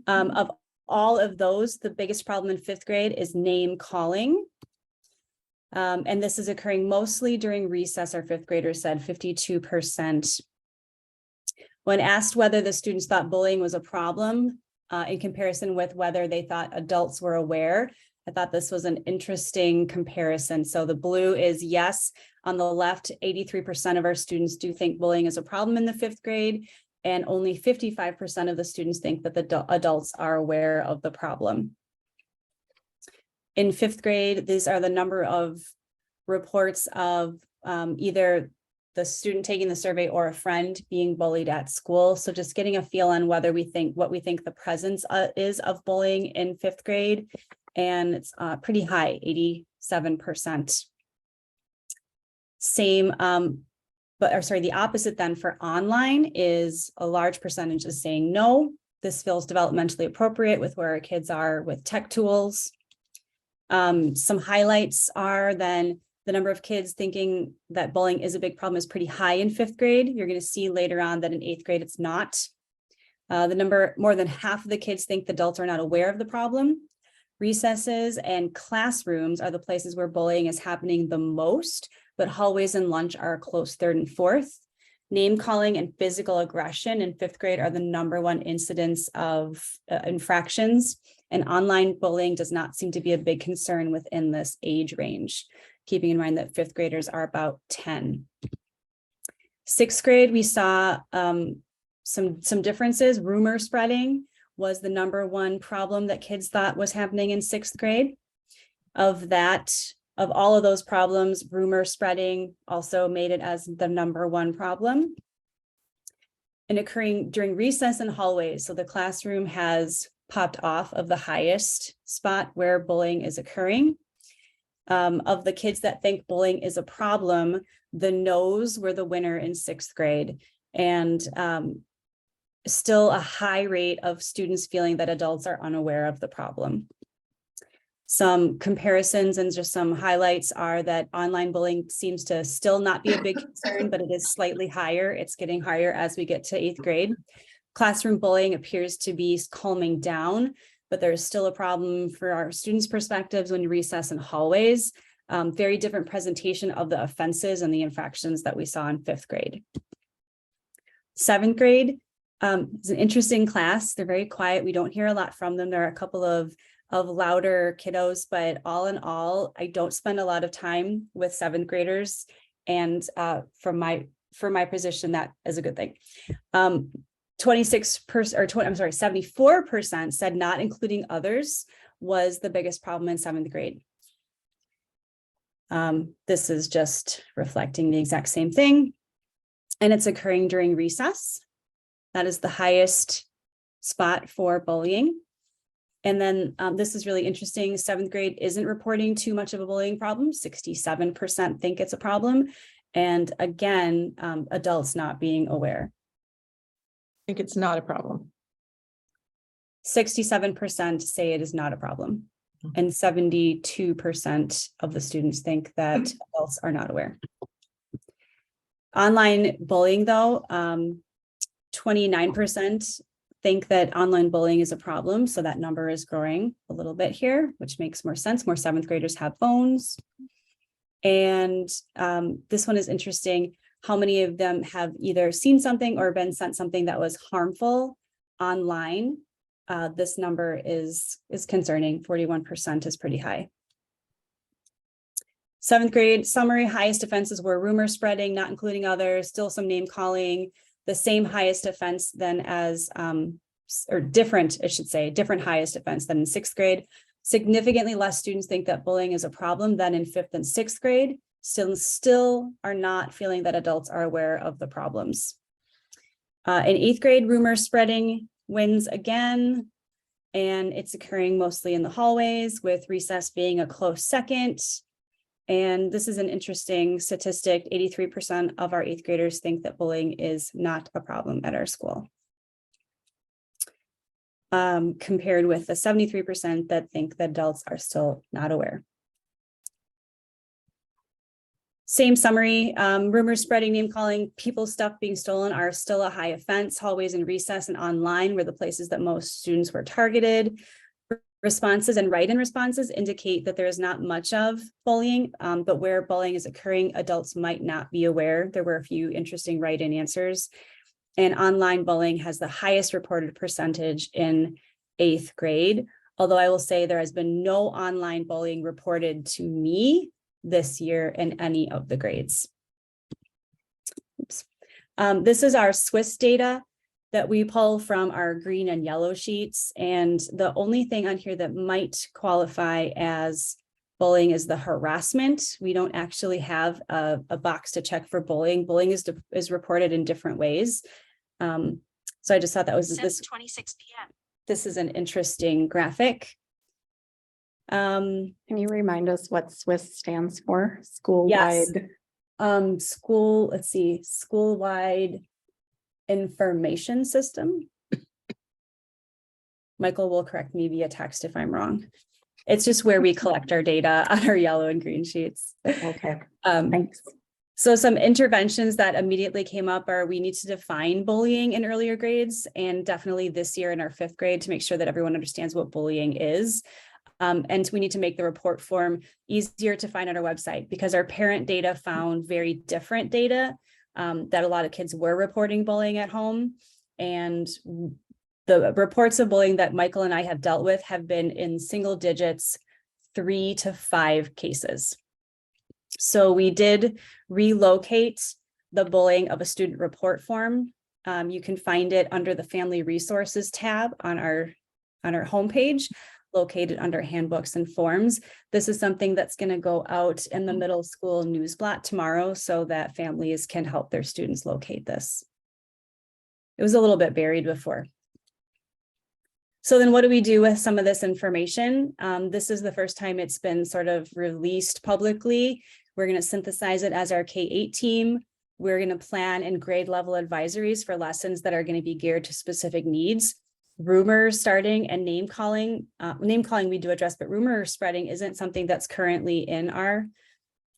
Of all of those, the biggest problem in 5th grade is name calling. And this is occurring mostly during recess, our 5th graders said 52%. When asked whether the students thought bullying was a problem in comparison with whether they thought adults were aware, I thought this was an interesting comparison. So the blue is yes. On the left, 83% of our students do think bullying is a problem in the 5th grade, and only 55% of the students think that the adults are aware of the problem. In 5th grade, these are the number of reports of either the student taking the survey or a friend being bullied at school. So just getting a feel on whether what we think the presence is of bullying in 5th grade. And it's pretty high, 87%. Same, the opposite then for online is a large percentage is saying no, this feels developmentally appropriate with where our kids are with tech tools. Some highlights are then the number of kids thinking that bullying is a big problem is pretty high in 5th grade. You're going to see later on that in 8th grade, it's not. More than half of the kids think the adults are not aware of the problem. Recesses and classrooms are the places where bullying is happening the most, but hallways and lunch are a close third and fourth. Name calling and physical aggression in 5th grade are the #1 incidents of infractions, and online bullying does not seem to be a big concern within this age range, keeping in mind that 5th graders are about 10. 6th grade, we saw some differences. Rumor spreading was the #1 problem that kids thought was happening in 6th grade. Of all of those problems, rumor spreading also made it as the #1 problem. And occurring during recess and hallways. So the classroom has popped off of the highest spot where bullying is occurring. Of the kids that think bullying is a problem, the no's were the winner in 6th grade. And still a high rate of students feeling that adults are unaware of the problem. Some comparisons and just some highlights are that online bullying seems to still not be a big concern, but it is slightly higher. It's getting higher as we get to 8th grade. Classroom bullying appears to be calming down, but there's still a problem for our students' perspectives when you recess in hallways. Very different presentation of the offenses and the infractions that we saw in 5th grade. 7th grade is an interesting class. They're very quiet. We don't hear a lot from them. There are a couple of louder kiddos, but all in all, I don't spend a lot of time with 7th graders. And for my position, that is a good thing. 74% said not including others was the biggest problem in 7th grade. This is just reflecting the exact same thing. And it's occurring during recess. That is the highest spot for bullying. And then this is really interesting. 7th grade isn't reporting too much of a bullying problem. 67% think it's a problem. And again, adults not being aware. I think it's not a problem. 67% say it is not a problem. And 72% of the students think that adults are not aware. Online bullying, though, 29% think that online bullying is a problem. So that number is growing a little bit here, which makes more sense. More 7th graders have phones. And this one is interesting. How many of them have either seen something or been sent something that was harmful online? This number is concerning. 41% is pretty high. 7th grade summary, highest offenses were rumor spreading, not including others, still some name calling, the same highest offense then as, or different, I should say, different highest offense than in 6th grade. Significantly less students think that bullying is a problem than in 5th and 6th grade. Still are not feeling that adults are aware of the problems. In 8th grade, rumor spreading wins again, and it's occurring mostly in the hallways, with recess being a close second. And this is an interesting statistic. 83% of our 8th graders think that bullying is not a problem at our school. Compared with the 73% that think that adults are still not aware. Same summary, rumors spreading, name calling, people, stuff being stolen are still a high offense. Hallways and recess and online were the places that most students were targeted. Responses and write-in responses indicate that there is not much of bullying, but where bullying is occurring, adults might not be aware. There were a few interesting write-in answers. And online bullying has the highest reported percentage in 8th grade. Although I will say there has been no online bullying reported to me this year in any of the grades. Oops. This is our Swiss data that we pull from our green and yellow sheets. And the only thing on here that might qualify as bullying is the harassment. We don't actually have a box to check for bullying. Bullying is reported in different ways. So I just thought that was this 26 p.m. This is an interesting graphic. Can you remind us what Swiss stands for? School-wide. Yes. Let's see, school-wide information system. Michael will correct me via text if I'm wrong. It's just where we collect our data on our yellow and green sheets. Okay, thanks. So some interventions that immediately came up are we need to define bullying in earlier grades, and definitely this year in our 5th grade to make sure that everyone understands what bullying is. And we need to make the report form easier to find on our website, because our parent data found very different data, that a lot of kids were reporting bullying at home. And the reports of bullying that Michael and I have dealt with have been in single digits, 3 to 5 cases. So we did relocate the bullying of a student report form. You can find it under the Family Resources tab on our homepage, located under handbooks and forms. This is something that's going to go out in the middle school newsblot tomorrow so that families can help their students locate this. It was a little bit buried before. So then what do we do with some of this information? This is the first time it's been sort of released publicly. We're going to synthesize it as our K-8 team. We're going to plan and grade level advisories for lessons that are going to be geared to specific needs. Rumor starting and name calling we do address, but rumor spreading isn't something that's currently in our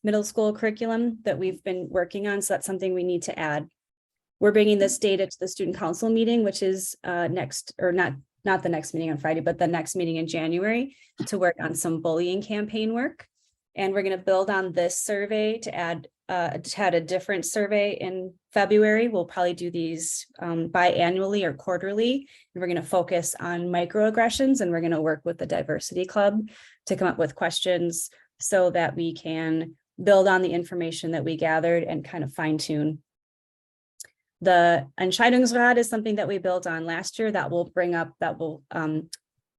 middle school curriculum that we've been working on. So that's something we need to add. We're bringing this data to the student council meeting, which is next, or not the next meeting on Friday, but the next meeting in January, to work on some bullying campaign work. And we're going to build on this survey to add a different survey in February. We'll probably do these biannually or quarterly. And we're going to focus on microaggressions, and we're going to work with the Diversity Club to come up with questions so that we can build on the information that we gathered and kind of fine tune. The Entscheidungsrat is something that we built on last year that will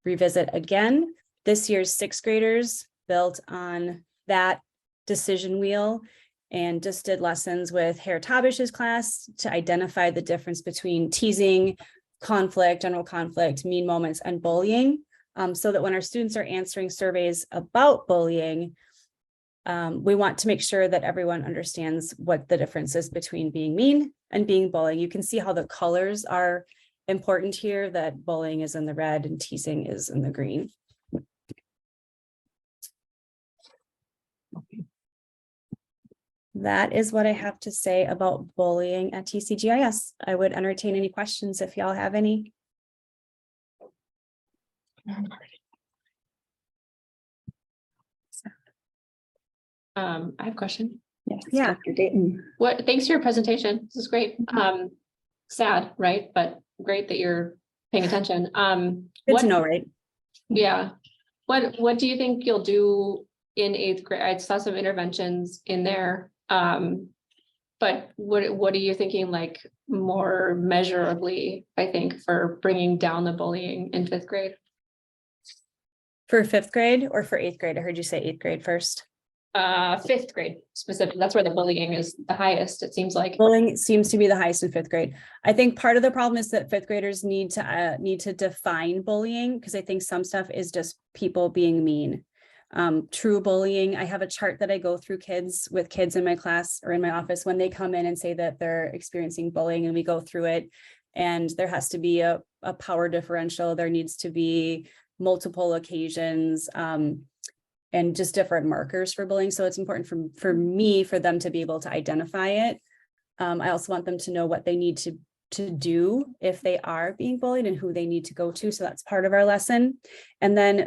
revisit again. This year's 6th graders built on that decision wheel and just did lessons with Herr Tabish's class to identify the difference between teasing, conflict, general conflict, mean moments, and bullying, so that when our students are answering surveys about bullying, we want to make sure that everyone understands what the difference is between being mean and being bullying. You can see how the colors are important here, that bullying is in the red and teasing is in the green. That is what I have to say about bullying at TCGIS. I would entertain any questions if y'all have any. I have a question. Yes, Yeah. Dr. Dayton. Thanks for your presentation. This is great. Sad, right? But great that you're paying attention. Good to know, right? Yeah. What do you think you'll do in 8th grade? I saw some interventions in there. But what are you thinking, like, more measurably, I think, for bringing down the bullying in 5th grade? For 5th grade or for 8th grade? I heard you say 8th grade first. 5th grade specifically. That's where the bullying is the highest, it seems like. Bullying seems to be the highest in 5th grade. I think part of the problem is that 5th graders need to define bullying, because I think some stuff is just people being mean. True bullying, I have a chart that I go through with kids in my class or in my office when they come in and say that they're experiencing bullying, and we go through it, and there has to be a power differential. There needs to be multiple occasions, and just different markers for bullying. So it's important for them to be able to identify it. I also want them to know what they need to do if they are being bullied and who they need to go to. So that's part of our lesson. And then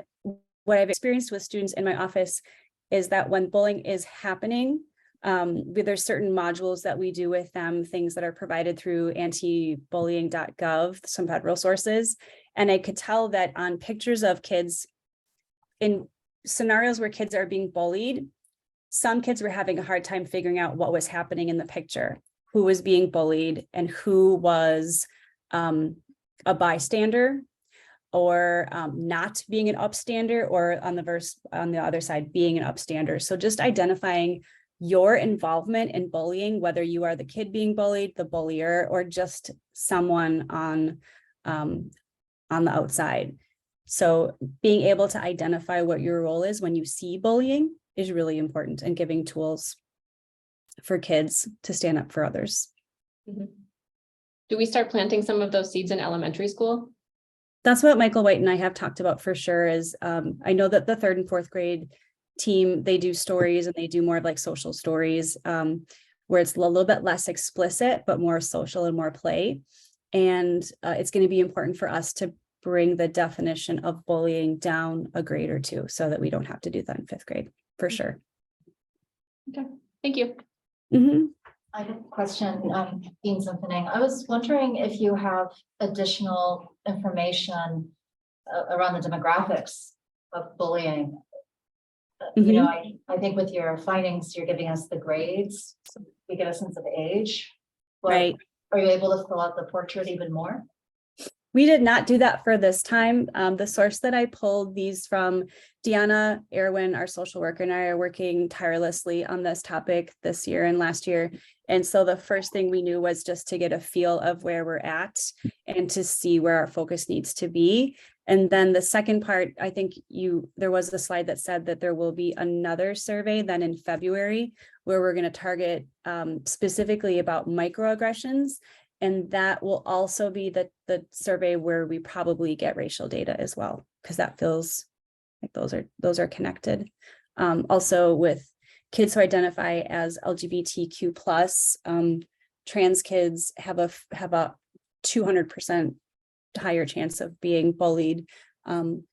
what I've experienced with students in my office is that when bullying is happening, there's certain modules that we do with them, things that are provided through antibullying.gov, some federal sources. And I could tell that on pictures of kids in scenarios where kids are being bullied, some kids were having a hard time figuring out what was happening in the picture, who was being bullied and who was a bystander, or not being an upstander, or on the other side, being an upstander. So just identifying your involvement in bullying, whether you are the kid being bullied, the bullier, or just someone on the outside. So being able to identify what your role is when you see bullying is really important, and giving tools for kids to stand up for others. Mm-hmm. Do we start planting some of those seeds in elementary school? That's what Michael White and I have talked about for sure. Is I know that the 3rd and 4th grade team, they do stories, and they do more of like social stories. where it's a little bit less explicit, but more social and more play. And it's going to be important for us to bring the definition of bullying down a grade or two so that we don't have to do that in 5th grade, for sure. Thank you. Mhm. I have a question, Dean Symphony. I was wondering if you have additional information around the demographics of bullying. You know, I think with your findings, you're giving us the grades, so we get a sense of age. But Right. are you able to fill out the portrait even more? We did not do that for this time. The source that I pulled these from, Deanna Erwin, our social worker, and I are working tirelessly on this topic this year and last year. And so the first thing we knew was just to get a feel of where we're at and to see where our focus needs to be. And then the second part, I think there was a slide that said that there will be another survey then in February where we're going to target specifically about microaggressions. And that will also be the survey where we probably get racial data as well, because that feels like those are connected. Also with kids who identify as LGBTQ plus, trans kids have a 200% higher chance of being bullied than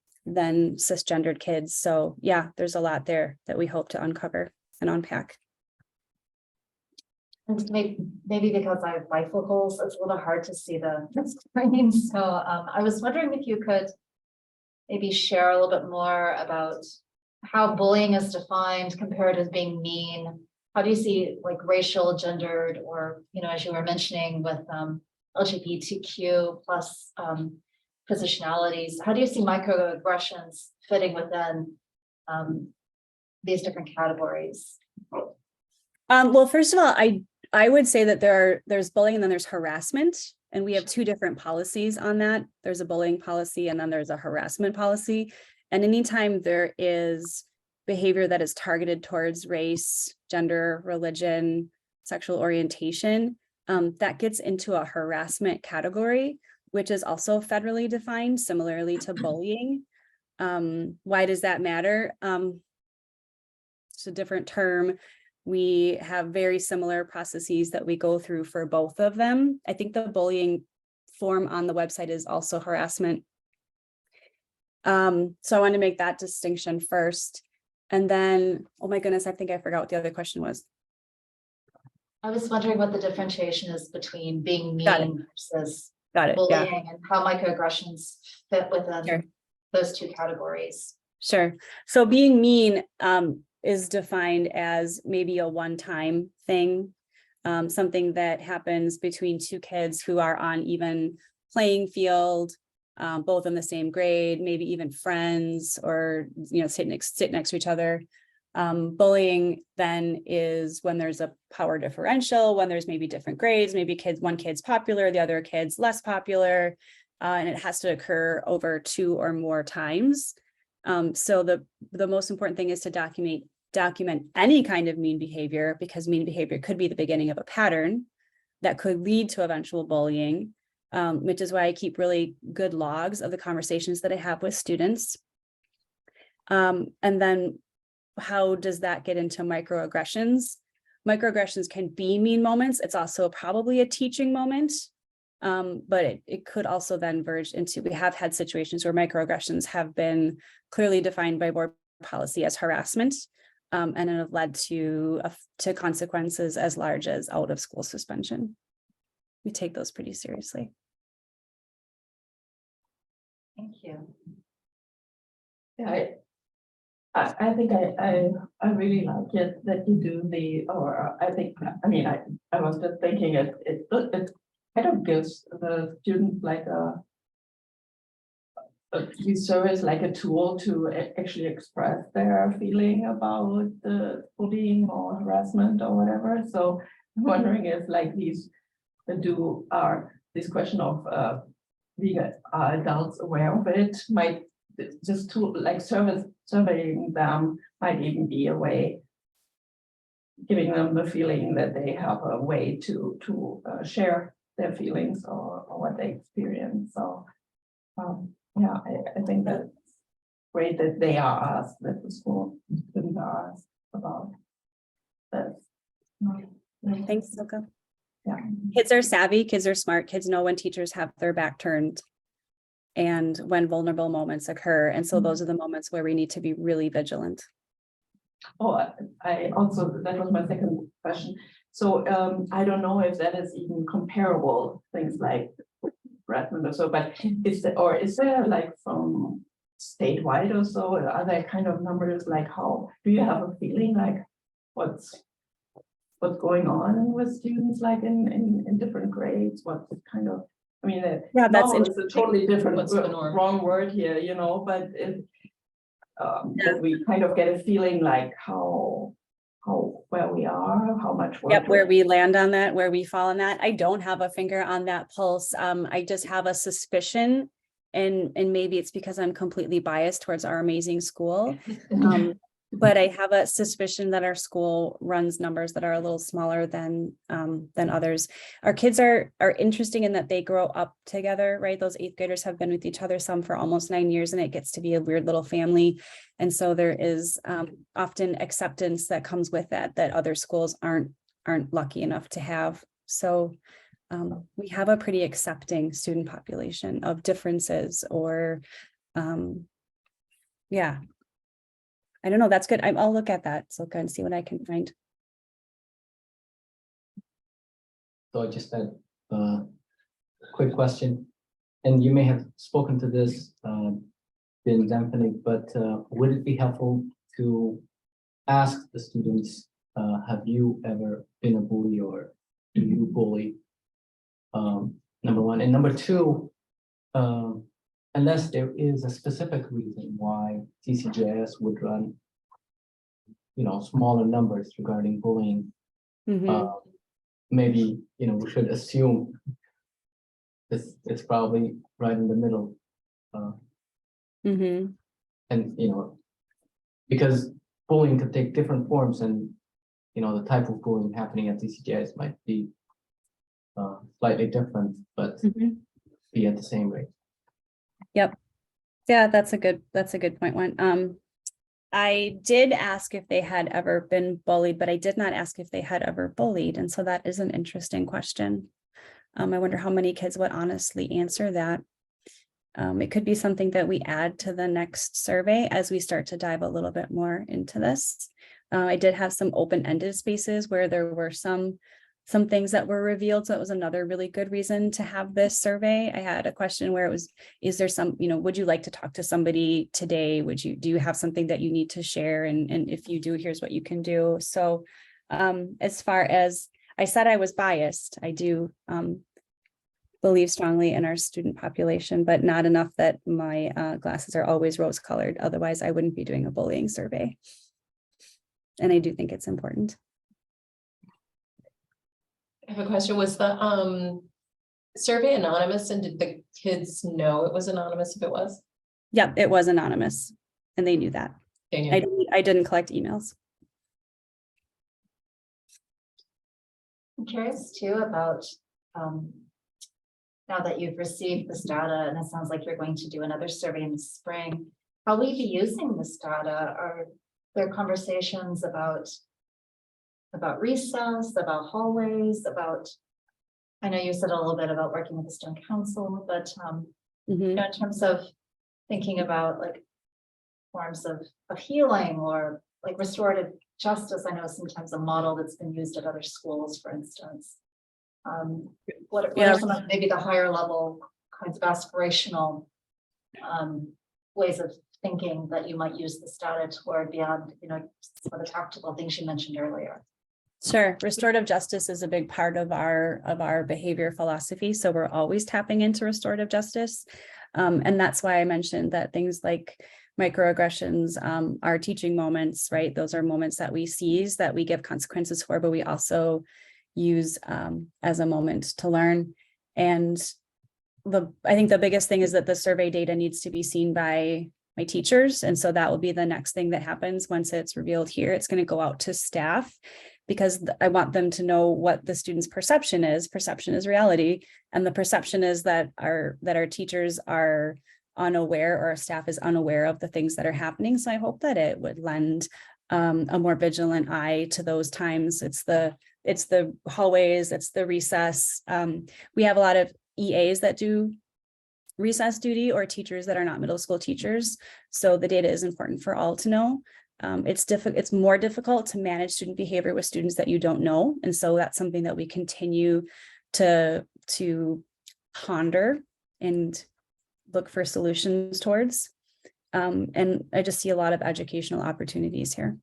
cisgendered kids. So yeah, there's a lot there that we hope to uncover and unpack. And maybe because I have bifocals, it's a little hard to see the screen. So I was wondering if you could maybe share a little bit more about how bullying is defined compared to being mean. How do you see like racial, gendered, or, you know, as you were mentioning with LGBTQ plus positionalities, how do you see microaggressions fitting within these different categories? Well, first of all, I would say that there's bullying and then there's harassment, and we have two different policies on that. There's a bullying policy and then there's a harassment policy. And anytime there is behavior that is targeted towards race, gender, religion, sexual orientation, that gets into a harassment category, which is also federally defined similarly to bullying. Why does that matter? It's a different term. We have very similar processes that we go through for both of them. I think the bullying form on the website is also harassment. So I want to make that distinction first. And then, oh my goodness, I think I forgot what the other question was. I was wondering what the differentiation is between being mean versus bullying, and how microaggressions fit within those two categories. Sure. So being mean is defined as maybe a one-time thing, something that happens between two kids who are on even playing field, both in the same grade, maybe even friends, or sit next to each other. Bullying then is when there's a power differential, when there's maybe different grades, maybe one kid's popular, the other kid's less popular, and it has to occur over 2 or more times. So the most important thing is to document any kind of mean behavior, because mean behavior could be the beginning of a pattern that could lead to eventual bullying, which is why I keep really good logs of the conversations that I have with students. And then how does that get into microaggressions? Microaggressions can be mean moments. It's also probably a teaching moment. But it could also then verge into, we have had situations where microaggressions have been clearly defined by board policy as harassment, and it have led to consequences as large as out of school suspension. We take those pretty seriously. Thank you. Yeah, I think I really like it that you do I was just thinking it kind of gives the student like we serve as like a tool to actually express their feeling about the bullying or harassment or whatever. So I'm wondering if like this question of being adults aware of it might just to like surveying them might even be a way, giving them the feeling that they have a way to share their feelings or what they experience. So yeah, I think that's great that they are asked, that the school students are asked about this. Thanks, Silka. Yeah. Kids are savvy, kids are smart, kids know when teachers have their back turned and when vulnerable moments occur. And so those are the moments where we need to be really vigilant. Oh, I also, that was my second question. So I don't know if that is even comparable, things like Redmond or so, but is there like from statewide or so, are there kind of numbers like how, do you have a feeling like what's going on with students like in different grades, what kind of, I mean, Yeah, that's normal is a totally different, What's the norm? wrong word here, but it, that we kind of get a feeling like how, where we are, how much work. Yep, where we land on that, where we fall on that. I don't have a finger on that pulse. I just have a suspicion. And maybe it's because I'm completely biased towards our amazing school. But I have a suspicion that our school runs numbers that are a little smaller than others. Our kids are interesting in that they grow up together, right? Those 8th graders have been with each other, some for almost 9 years, and it gets to be a weird little family. And so there is often acceptance that comes with that other schools aren't lucky enough to have. So we have a pretty accepting student population of differences or yeah. I don't know. That's good. I'll look at that. So kind of see what I can find. So I just had a quick question, and you may have spoken to this in Anthony, but would it be helpful to ask the students, have you ever been a bully or do you bully? Number one, and number two, unless there is a specific reason why TCGIS would run, smaller numbers regarding bullying, maybe, we should assume it's probably right in the middle. And, because bullying could take different forms and, the type of bullying happening at TCGIS might be slightly different, but be at the same rate. Yep. Yeah, that's a good point. I did ask if they had ever been bullied, but I did not ask if they had ever bullied. And so that is an interesting question. I wonder how many kids would honestly answer that. It could be something that we add to the next survey as we start to dive a little bit more into this. I did have some open-ended spaces where there were some things that were revealed. So it was another really good reason to have this survey. I had a question where it was, is there some, would you like to talk to somebody today? Do you have something that you need to share? And if you do, here's what you can do. So as far as I said, I was biased. I do believe strongly in our student population, but not enough that my glasses are always rose colored. Otherwise, I wouldn't be doing a bullying survey. And I do think it's important. I have a question. Was the survey anonymous, and did the kids know it was anonymous if it was? Yep, it was anonymous and they knew that. I didn't collect emails. I'm curious too about, now that you've received this data, and it sounds like you're going to do another survey in the spring, how will you be using this data? Are there conversations about recess, about hallways, I know you said a little bit about working with the student council, but in terms of thinking about like forms of healing or like restorative justice, I know sometimes a model that's been used at other schools, for instance. What are some of maybe the higher level kinds of aspirational ways of thinking that you might use this data toward beyond, some of the tactical things you mentioned earlier? Sure. Restorative justice is a big part of our behavior philosophy. So we're always tapping into restorative justice. And that's why I mentioned that things like microaggressions are teaching moments, right? Those are moments that we seize, that we give consequences for, but we also use as a moment to learn. And I think the biggest thing is that the survey data needs to be seen by my teachers. And so that will be the next thing that happens once it's revealed here. It's going to go out to staff, because I want them to know what the student's perception is. Perception is reality. And the perception is that our teachers are unaware, or our staff is unaware of the things that are happening. So I hope that it would lend a more vigilant eye to those times. It's the it's the hallways, it's the recess. We have a lot of EAs that do recess duty or teachers that are not middle school teachers. So the data is important for all to know. It's more difficult to manage student behavior with students that you don't know. And so that's something that we continue to ponder and look for solutions towards. And I just see a lot of educational opportunities here.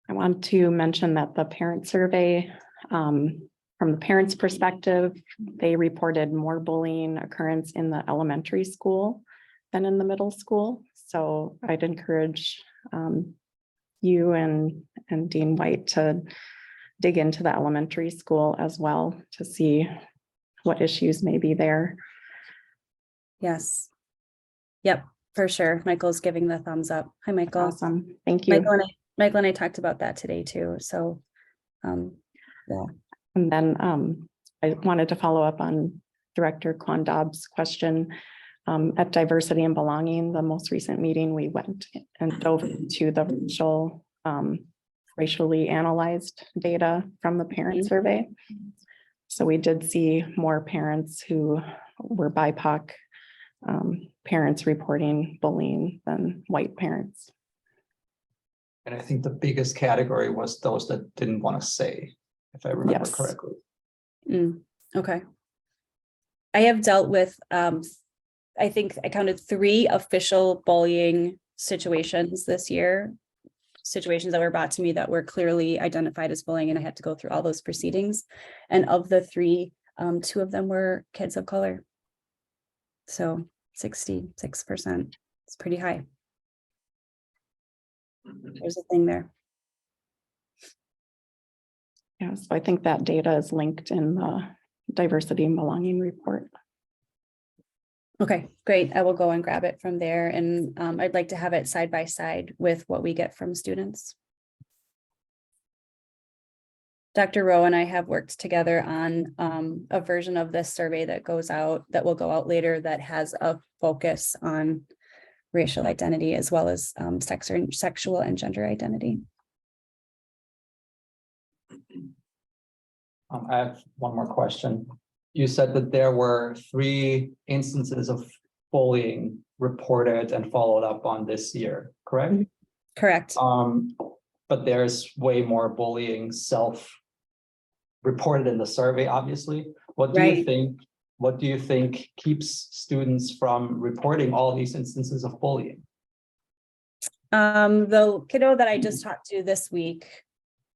I want to mention that the parent survey, from the parents' perspective, they reported more bullying occurrence in the elementary school than in the middle school. So I'd encourage you and Dean White to dig into the elementary school as well to see what issues may be there. Yes. Yep, for sure. Michael's giving the thumbs up. Hi, Michael. Awesome. Thank you. Michael and I talked about that today too. So, yeah. And then I wanted to follow up on Director Kwandab's question. At Diversity and Belonging, the most recent meeting, we went and dove into the racially analyzed data from the parent survey. So we did see more parents who were BIPOC parents reporting bullying than white parents. And I think the biggest category was those that didn't want to say, if I remember Yes. correctly. Okay. I have dealt with, I think I counted 3 official bullying situations this year. Situations that were brought to me that were clearly identified as bullying, and I had to go through all those proceedings. And of the 3, 2 of them were kids of color. So 66%, it's pretty high. There's a thing there. Yeah, so I think that data is linked in the Diversity and Belonging report. Okay, great. I will go and grab it from there. And I'd like to have it side by side with what we get from students. Dr. Rowe and I have worked together on a version of this survey that will go out later, that has a focus on racial identity as well as sexual and gender identity. I have one more question. You said that there were 3 instances of bullying reported and followed up on this year, correct? Correct. But there's way more bullying self-reported in the survey, obviously. What do you think keeps students from reporting all these instances of bullying? The kiddo that I just talked to this week,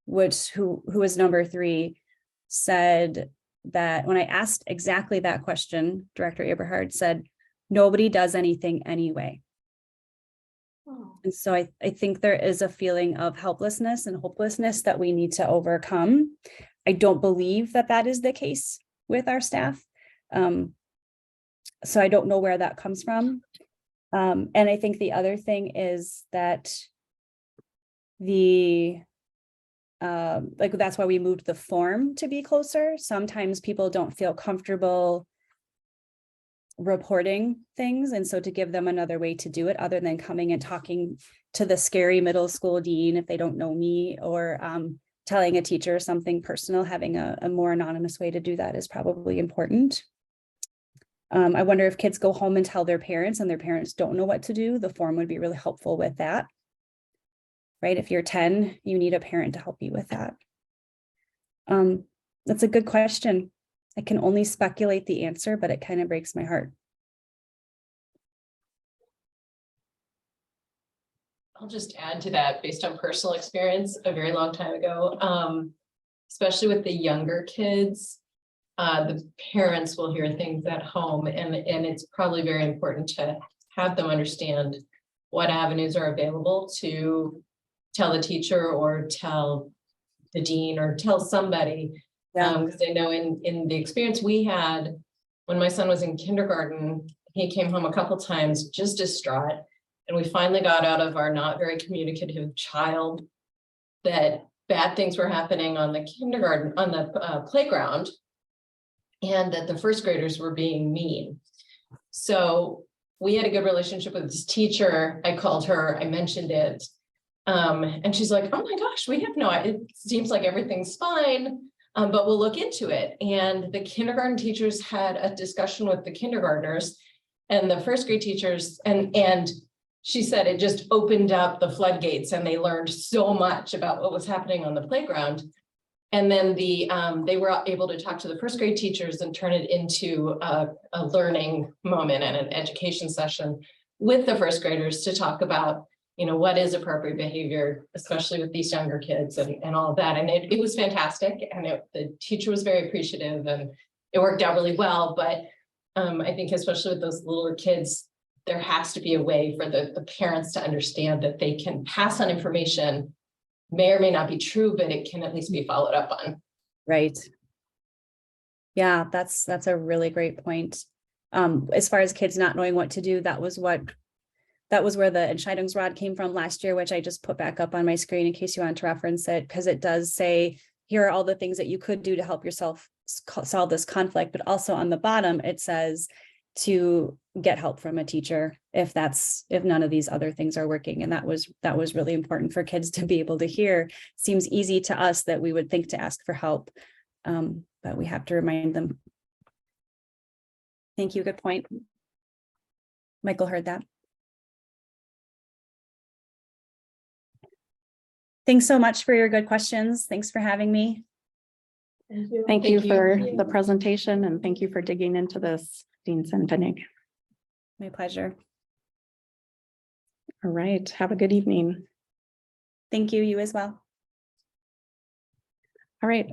who was number 3, said that when I asked exactly that question, Director Eberhard said, nobody does anything anyway. And so I think there is a feeling of helplessness and hopelessness that we need to overcome. I don't believe that that is the case with our staff. So I don't know where that comes from. And I think the other thing is that that's why we moved the form to be closer. Sometimes people don't feel comfortable reporting things. And so to give them another way to do it other than coming and talking to the scary middle school dean if they don't know me, or telling a teacher something personal, having a more anonymous way to do that is probably important. I wonder if kids go home and tell their parents and their parents don't know what to do, the form would be really helpful with that. Right? If you're 10, you need a parent to help you with that. That's a good question. I can only speculate the answer, but it kind of breaks my heart. I'll just add to that based on personal experience a very long time ago, especially with the younger kids. The parents will hear things at home, and it's probably very important to have them understand what avenues are available to tell the teacher or tell the dean or tell somebody. Because I know in the experience we had when my son was in kindergarten, he came home a couple times just distraught. And we finally got out of our not very communicative child that bad things were happening on the kindergarten, on the playground, and that the first graders were being mean. So we had a good relationship with this teacher. I called her, I mentioned it. And she's like, oh my gosh, we have no, it seems like everything's fine, but we'll look into it. And the kindergarten teachers had a discussion with the kindergartners and the first grade teachers, and she said it just opened up the floodgates and they learned so much about what was happening on the playground. And then they were able to talk to the first grade teachers and turn it into a learning moment and an education session with the first graders to talk about, what is appropriate behavior, especially with these younger kids and all of that. And it was fantastic. And the teacher was very appreciative and it worked out really well. But I think especially with those littler kids, there has to be a way for the parents to understand that they can pass on information, may or may not be true, but it can at least be followed up on. Right. Yeah, that's a really great point. As far as kids not knowing what to do, that was where the Entscheidungsrat came from last year, which I just put back up on my screen in case you want to reference it, because it does say, here are all the things that you could do to help yourself solve this conflict. But also on the bottom, it says to get help from a teacher if none of these other things are working. And that was really important for kids to be able to hear. Seems easy to us that we would think to ask for help, but we have to remind them. Thank you. Good point. Michael heard that. Thanks so much for your good questions. Thanks for having me. Thank you for the presentation and thank you for digging into this, Dean Sentenig. My pleasure. All right, have a good evening. Thank you, you as well. All right,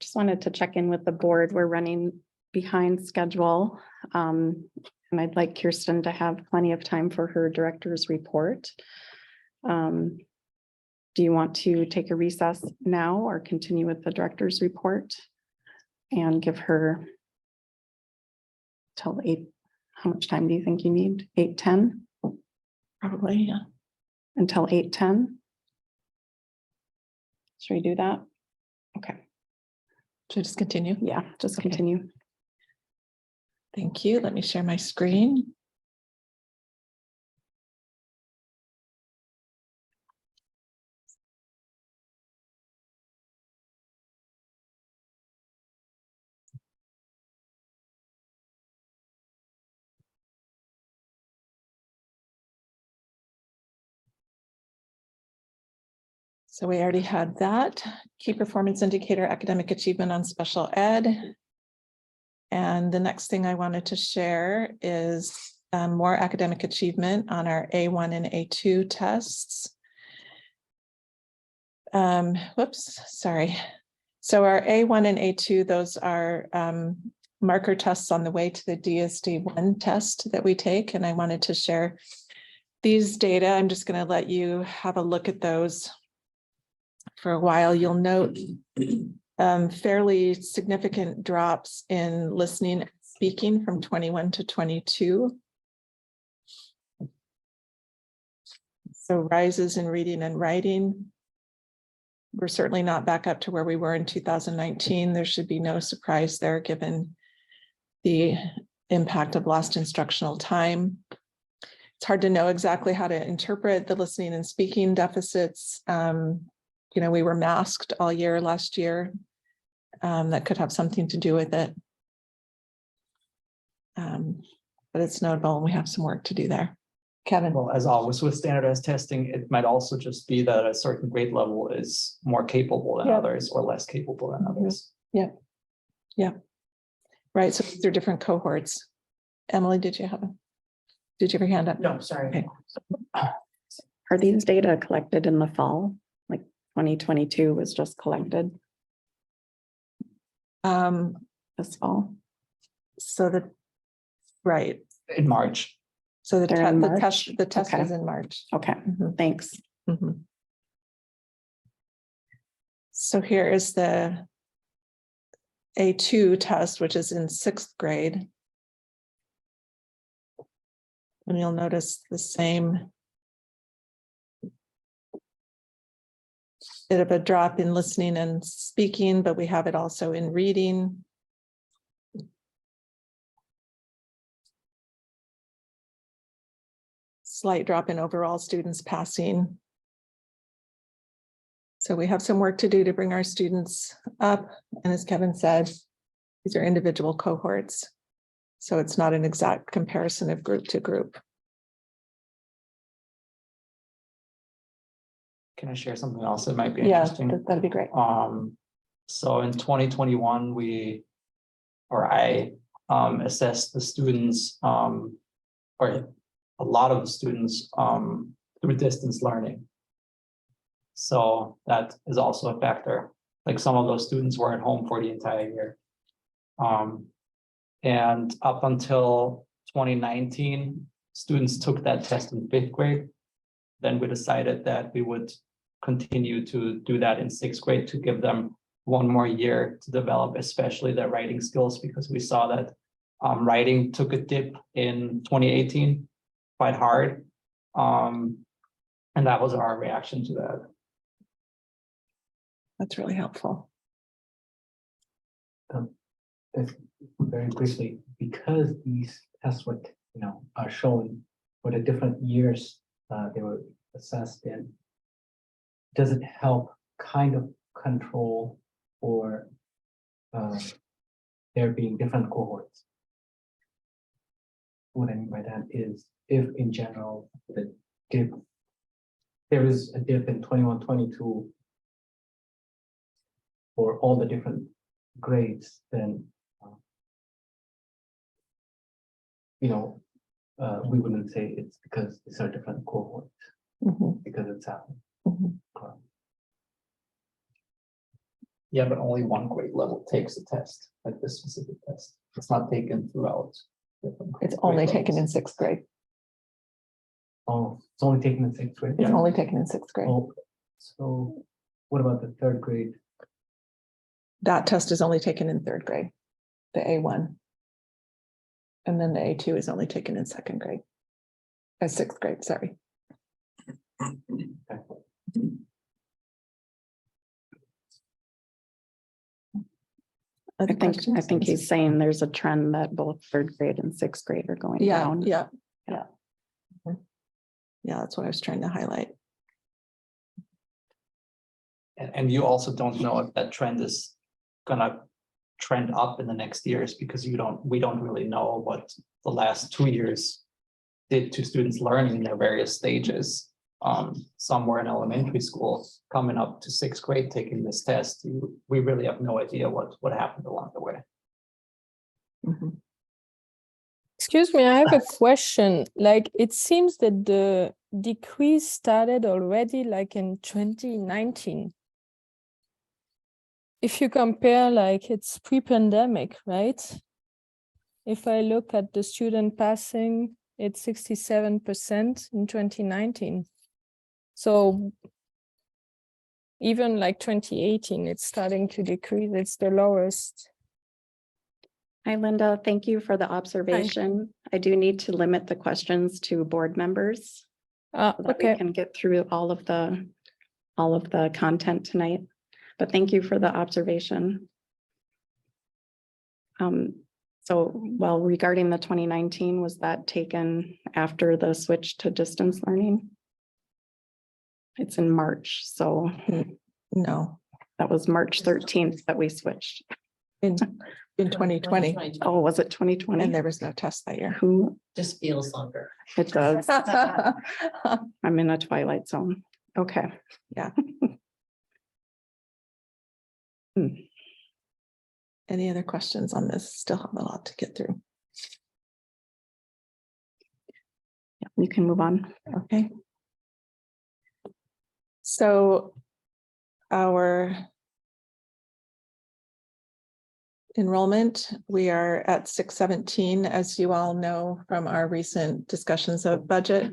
just wanted to check in with the board. We're running behind schedule. And I'd like Kirsten to have plenty of time for her director's report. Do you want to take a recess now or continue with the director's report and give her till 8? How much time do you think you need? 8:10? Probably, yeah. Until 8:10? Should we do that? Okay. Should I just continue? Yeah, just Okay. continue. Thank you. Let me share my screen. So we already had that. Key performance indicator, academic achievement on special ed. And the next thing I wanted to share is more academic achievement on our A1 and A2 tests. Whoops, sorry. So our A1 and A2, those are marker tests on the way to the DSD1 test that we take. And I wanted to share these data. I'm just going to let you have a look at those for a while. You'll note fairly significant drops in listening and speaking from 21 to 22. So rises in reading and writing. We're certainly not back up to where we were in 2019. There should be no surprise there given the impact of lost instructional time. It's hard to know exactly how to interpret the listening and speaking deficits. We were masked all year last year. That could have something to do with it. But it's notable and we have some work to do there. Kevin. Well, as always with standardized testing, it might also just be that a certain grade level is more capable than others or less capable than others. Yeah. Right. So these are different cohorts. Emily, did you have your hand up? No, sorry. Okay. Are these data collected in the fall? Like 2022 was just collected this fall? Right. In March. So the They're in test Okay. is in March. Okay, thanks. Mhm. So here is the A2 test, which is in 6th grade. And you'll notice the same bit of a drop in listening and speaking, but we have it also in reading. slight drop in overall students passing. So we have some work to do to bring our students up. And as Kevin said, these are individual cohorts. So it's not an exact comparison of group to group. Can I share something else that might be Yeah, interesting? that'd be great. So in 2021, I assessed the students, or a lot of the students, through distance learning. So that is also a factor. Like some of those students were at home for the entire year. And up until 2019, students took that test in 5th grade. Then we decided that we would continue to do that in 6th grade to give them one more year to develop, especially their writing skills, because we saw that writing took a dip in 2018 quite hard. And that was our reaction to that. That's really helpful. Very briefly, because these tests were, are shown for the different years they were assessed in, does it help kind of control for there being different cohorts? What I mean by that is, if in general the dip, there is a dip in 21, 22 for all the different grades, then we wouldn't say it's because these are different cohorts, because it's happening. Yeah, but only one grade level takes a test, like this specific test. It's not taken throughout. It's only taken in 6th grade. Oh, it's only taken in 6th grade. It's only taken in 6th grade. Oh, so what about the 3rd grade? That test is only taken in 3rd grade, the A1. And then the A2 is only taken in 2nd grade. 6th grade, sorry. I think he's saying there's a trend that both 3rd grade and 6th grade are going down. Yeah, that's what I was trying to highlight. And you also don't know if that trend is gonna trend up in the next years, because we don't really know what the last 2 years did to students learning in their various stages. Some were in elementary school, coming up to 6th grade, taking this test. We really have no idea what happened along the way. Excuse me, I have a question. Like, it seems that the decrease started already like in 2019. If you compare, like, it's pre-pandemic, right? If I look at the student passing, it's 67% in 2019. So even like 2018, it's starting to decrease. It's the lowest. Hi, Linda. Thank you for the observation. I do need to limit the questions to board members. So that we can get through all of the content tonight. But thank you for the observation. So, well, regarding the 2019, was that taken after the switch to distance learning? It's in March, so. No. That was March 13th that we switched. In 2020. Oh, was it 2020? And there was no test that year. Who? Just feels longer. It does. I'm in a twilight zone. Okay. Yeah. Any other questions on this? Still have a lot to get through. Yeah, you can move on. Okay. So our enrollment, we are at 617, as you all know from our recent discussions of budget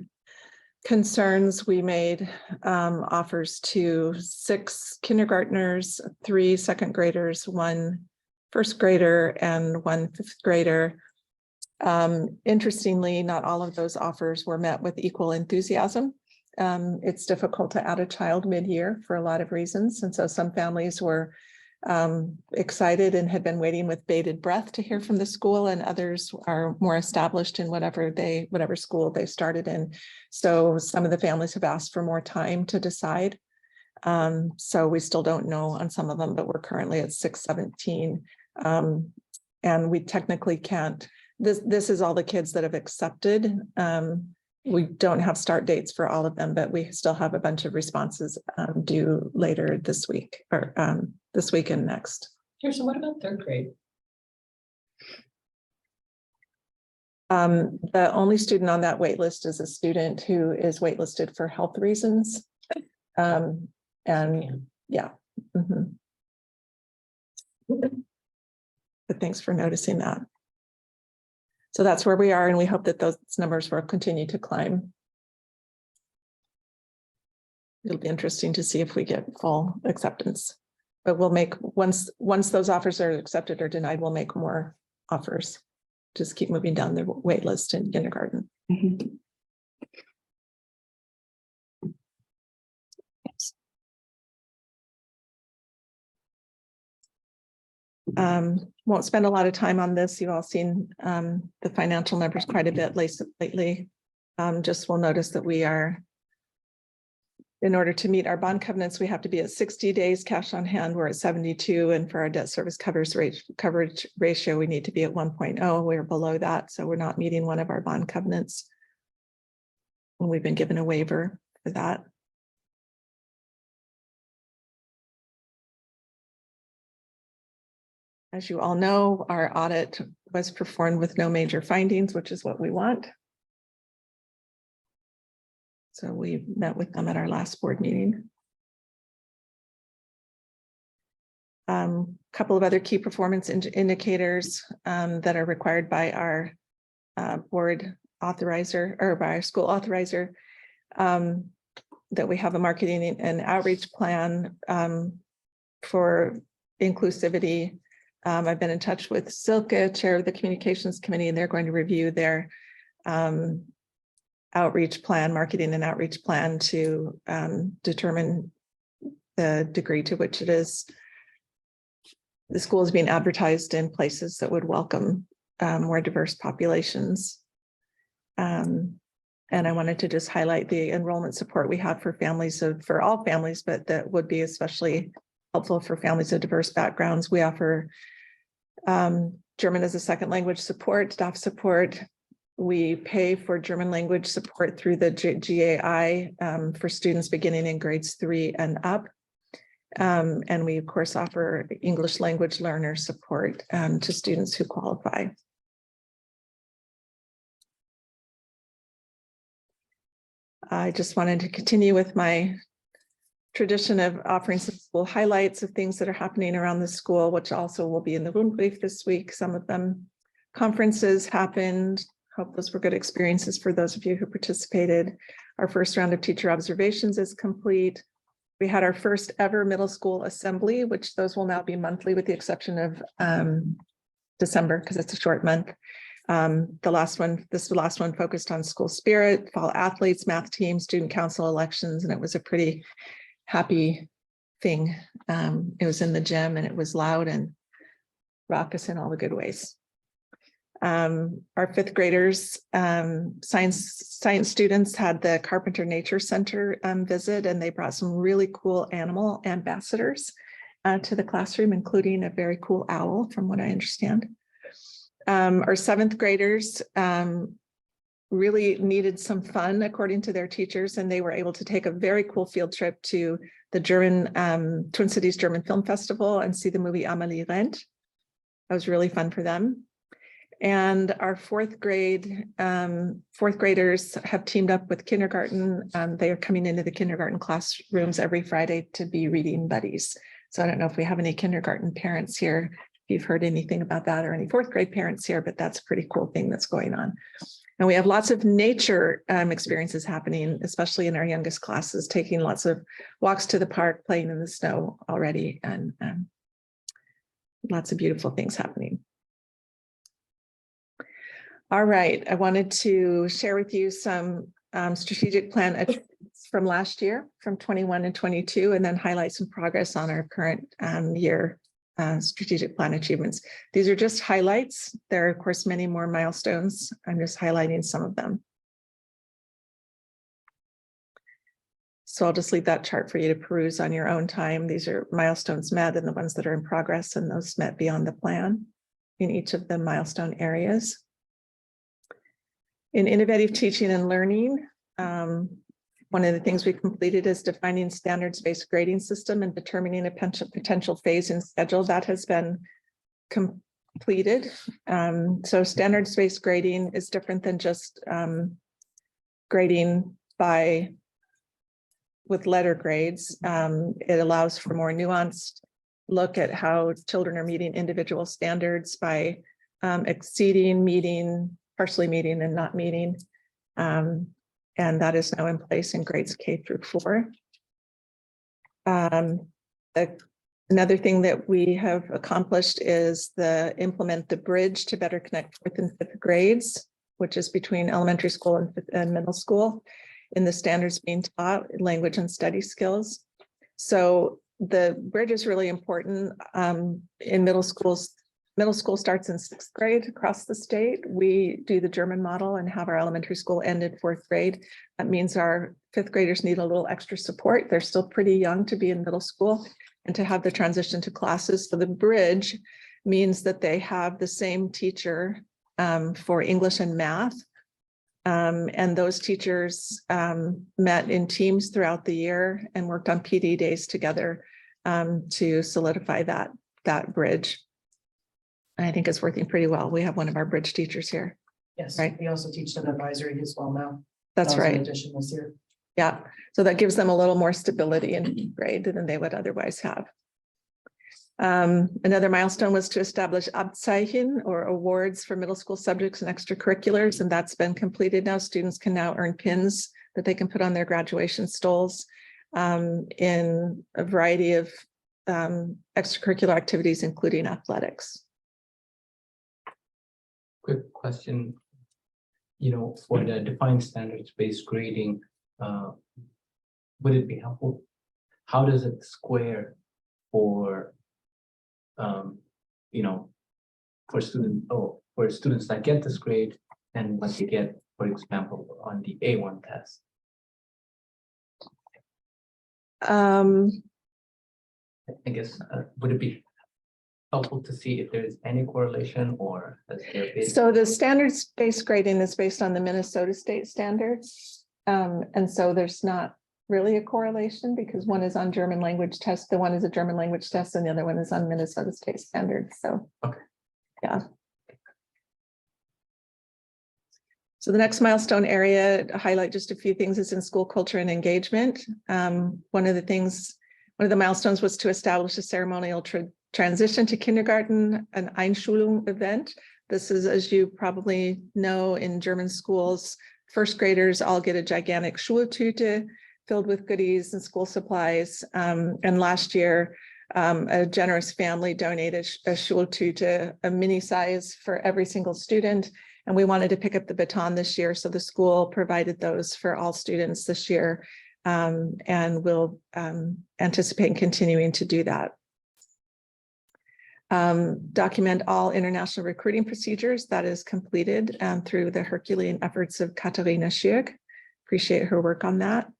concerns. We made offers to 6 kindergartners, 3 2nd graders, 1 1st grader, and 1 5th grader. Interestingly, not all of those offers were met with equal enthusiasm. It's difficult to add a child mid-year for a lot of reasons. And so some families were excited and had been waiting with bated breath to hear from the school, and others are more established in whatever school they started in. So some of the families have asked for more time to decide. So we still don't know on some of them, but we're currently at 617. And we technically can't, this is all the kids that have accepted. We don't have start dates for all of them, but we still have a bunch of responses due later this week or this week and next. So what about third grade? The only student on that wait list is a student who is waitlisted for health reasons. And yeah. Mhm. But thanks for noticing that. So that's where we are, and we hope that those numbers will continue to climb. It'll be interesting to see if we get full acceptance. But we'll make, once those offers are accepted or denied, we'll make more offers. Just keep moving down the wait list in kindergarten. Mhm. Won't spend a lot of time on this. You've all seen the financial numbers quite a bit lately. Just will notice that we are, in order to meet our bond covenants, we have to be at 60 days cash on hand. We're at 72, and for our debt service coverage ratio, we need to be at 1.0. We're below that, so we're not meeting one of our bond covenants. And we've been given a waiver for that. As you all know, our audit was performed with no major findings, which is what we want. So we met with them at our last board meeting. Couple of other key performance indicators that are required by our board authorizer or by our school authorizer. That we have a marketing and outreach plan for inclusivity. I've been in touch with Silke, chair of the communications committee, and they're going to review their outreach plan, marketing and outreach plan to determine the degree to which it is the school is being advertised in places that would welcome more diverse populations. And I wanted to just highlight the enrollment support we have for families for all families, but that would be especially helpful for families of diverse backgrounds. We offer German as a second language support, staff support. We pay for German language support through the GAI for students beginning in grades 3 and up. And we of course offer English language learner support to students who qualify. I just wanted to continue with my tradition of offering some school highlights of things that are happening around the school, which also will be in the Rundbrief this week. Some of them conferences happened. Hope those were good experiences for those of you who participated. Our first round of teacher observations is complete. We had our first ever middle school assembly, which those will now be monthly with the exception of December because it's a short month. This last one focused on school spirit, fall athletes, math team, student council elections, and it was a pretty happy thing. It was in the gym and it was loud and raucous in all the good ways. Our fifth graders, science students had the Carpenter Nature Center visit, and they brought some really cool animal ambassadors to the classroom, including a very cool owl, from what I understand. Our seventh graders really needed some fun, according to their teachers, and they were able to take a very cool field trip to the German Twin Cities German Film Festival and see the movie Amelie Rent. That was really fun for them. And our fourth graders have teamed up with kindergarten. They are coming into the kindergarten classrooms every Friday to be reading buddies. So I don't know if we have any kindergarten parents here, if you've heard anything about that, or any fourth grade parents here, but that's a pretty cool thing that's going on. And we have lots of nature experiences happening, especially in our youngest classes, taking lots of walks to the park, playing in the snow already, and lots of beautiful things happening. All right, I wanted to share with you some strategic plan achievements from last year, from 21 and 22, and then highlight some progress on our current year strategic plan achievements. These are just highlights. There are, of course, many more milestones. I'm just highlighting some of them. So I'll just leave that chart for you to peruse on your own time. These are milestones met and the ones that are in progress and those met beyond the plan in each of the milestone areas. In innovative teaching and learning, one of the things we completed is defining standards-based grading system and determining a potential phase and schedule that has been completed. So standards-based grading is different than just grading with letter grades. It allows for more nuanced look at how children are meeting individual standards by exceeding, meeting, partially meeting, and not meeting. And that is now in place in grades K through 4. Another thing that we have accomplished is implement the bridge to better connect 4th and 5th grades, which is between elementary school and middle school, in the standards being taught, language and study skills. So the bridge is really important in middle schools. Middle school starts in 6th grade across the state. We do the German model and have our elementary school end in 4th grade. That means our 5th graders need a little extra support. They're still pretty young to be in middle school and to have the transition to classes. So the bridge means that they have the same teacher for English and math. And those teachers met in teams throughout the year and worked on PD days together to solidify that bridge. And I think it's working pretty well. We have one of our bridge teachers here. Yes, right. We also teach them advisory as well now. That's That was in right. addition this year. Yeah, so that gives them a little more stability in grade than they would otherwise have. Another milestone was to establish Abzeichen or awards for middle school subjects and extracurriculars, and that's been completed now. Students can now earn pins that they can put on their graduation stoles in a variety of extracurricular activities, including athletics. Quick question. For the defined standards-based grading, would it be helpful? How does it square for, for students that get this grade and what they get, for example, on the A1 test? I guess, would it be helpful to see if there's any correlation or has there been? So the standards-based grading is based on the Minnesota state standards. And so there's not really a correlation because one is on German language test, the one is a German language test, and the other one is on Minnesota state standards. So, okay. Yeah. So the next milestone area, to highlight just a few things, is in school culture and engagement. One of the milestones was to establish a ceremonial transition to kindergarten, an Einschulung event. This is, as you probably know, in German schools, first graders all get a gigantic Schultüte filled with goodies and school supplies. And last year, a generous family donated a Schultüte, a mini size for every single student. And we wanted to pick up the baton this year. So the school provided those for all students this year. And we'll anticipate continuing to do that. Document all international recruiting procedures. That is completed through the Herculean efforts of Katharina Schirk. Appreciate her work on that.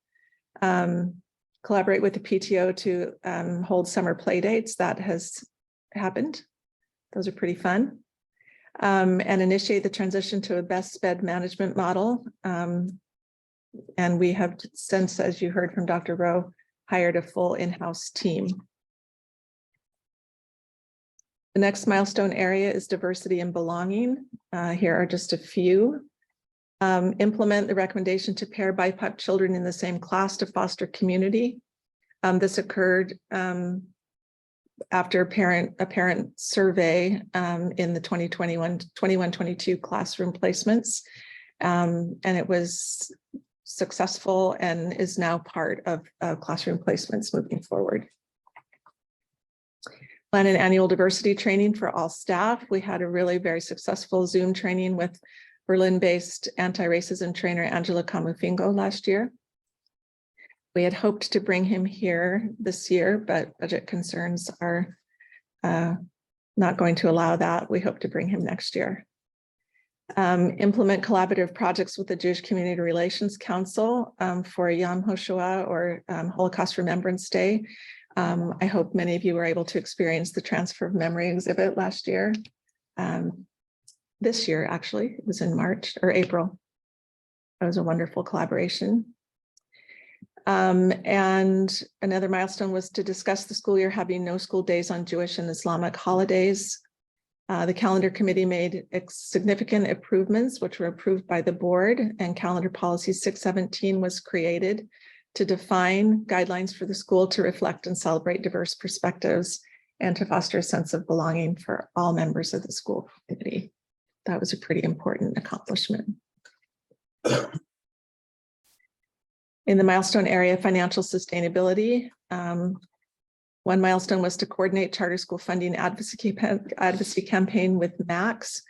Collaborate with the PTO to hold summer play dates. That has happened. Those are pretty fun. And initiate the transition to a best sped management model. And we have since, as you heard from Dr. Rowe, hired a full in-house team. The next milestone area is diversity and belonging. Here are just a few. Implement the recommendation to pair BIPOC children in the same class to foster community. This occurred after a parent survey in the 2021-22 classroom placements. And it was successful and is now part of classroom placements moving forward. Plan an annual diversity training for all staff. We had a really very successful Zoom training with Berlin-based anti-racism trainer Angela Camufingo last year. We had hoped to bring him here this year, but budget concerns are not going to allow that. We hope to bring him next year. Implement collaborative projects with the Jewish Community Relations Council for Yom HaShoah or Holocaust Remembrance Day. I hope many of you were able to experience the Transfer of Memory exhibit last year. This year, actually, it was in March or April. It was a wonderful collaboration. And another milestone was to discuss the school year having no school days on Jewish and Islamic holidays. The calendar committee made significant improvements, which were approved by the board, and calendar policy 617 was created to define guidelines for the school to reflect and celebrate diverse perspectives and to foster a sense of belonging for all members of the school community. That was a pretty important accomplishment. In the milestone area, financial sustainability, one milestone was to coordinate charter school funding advocacy campaign with Max.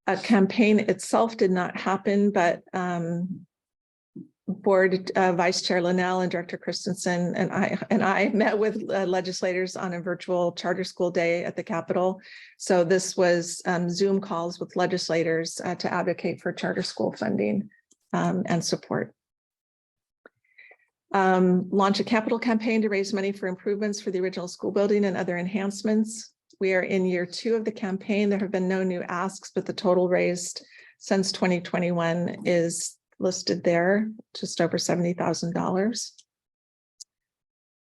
A campaign itself did not happen, but board Vice Chair Linnell and Director Christensen and I met with legislators on a virtual charter school day at the Capitol. So this was Zoom calls with legislators to advocate for charter school funding and support. Launch a capital campaign to raise money for improvements for the original school building and other enhancements. We are in year 2 of the campaign. There have been no new asks, but the total raised since 2021 is listed there, just over $70,000.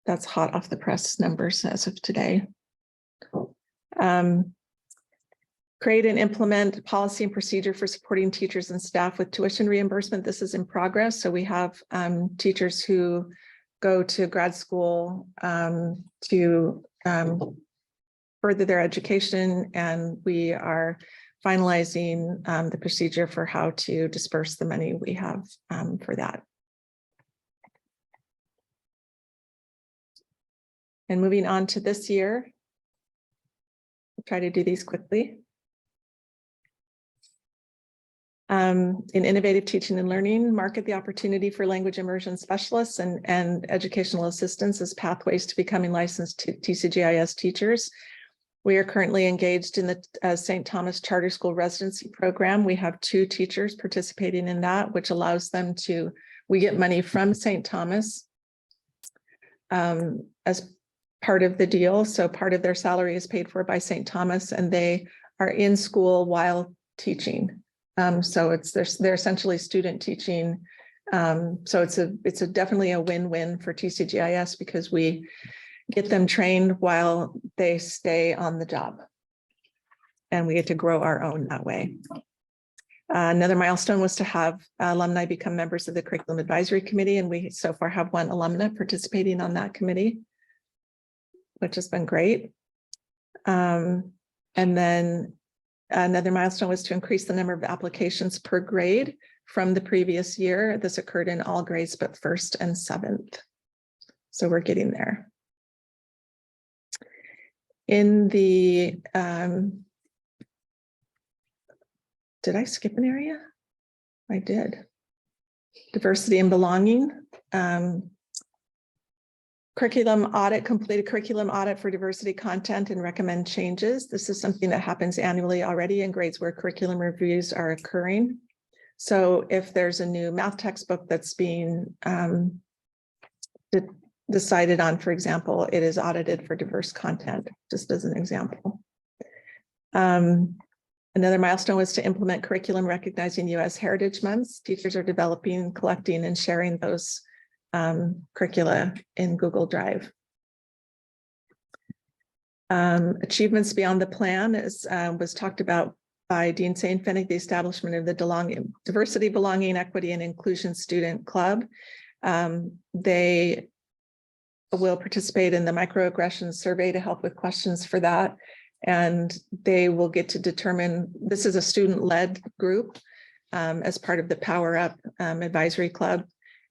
That's hot off the press numbers as of today. Create and implement policy and procedure for supporting teachers and staff with tuition reimbursement. This is in progress. So we have teachers who go to grad school to further their education, and we are finalizing the procedure for how to disperse the money we have for that. And moving on to this year, I'll try to do these quickly. In innovative teaching and learning, market the opportunity for language immersion specialists and educational assistants as pathways to becoming licensed TCGIS teachers. We are currently engaged in the St. Thomas Charter School residency program. We have 2 teachers participating in that, which allows them to, we get money from St. Thomas as part of the deal. So part of their salary is paid for by St. Thomas, and they are in school while teaching. So they're essentially student teaching. So it's definitely a win-win for TCGIS because we get them trained while they stay on the job. And we get to grow our own that way. Another milestone was to have alumni become members of the Curriculum Advisory Committee, and we so far have 1 alumna participating on that committee, which has been great. And then another milestone was to increase the number of applications per grade from the previous year. This occurred in all grades but 1st and 7th. So we're getting there. In the, did I skip an area? I did. Diversity and belonging. Curriculum audit, complete a curriculum audit for diversity content and recommend changes. This is something that happens annually already in grades where curriculum reviews are occurring. So if there's a new math textbook that's being decided on, for example, it is audited for diverse content, just as an example. Another milestone was to implement curriculum recognizing U.S. Heritage Months. Teachers are developing, collecting, and sharing those curricula in Google Drive. Achievements beyond the plan was talked about by Dean Sainfenig, the establishment of the Diversity, Belonging, Equity, and Inclusion Student Club. They will participate in the microaggressions survey to help with questions for that. And they will get to determine, this is a student-led group as part of the Power Up Advisory Club.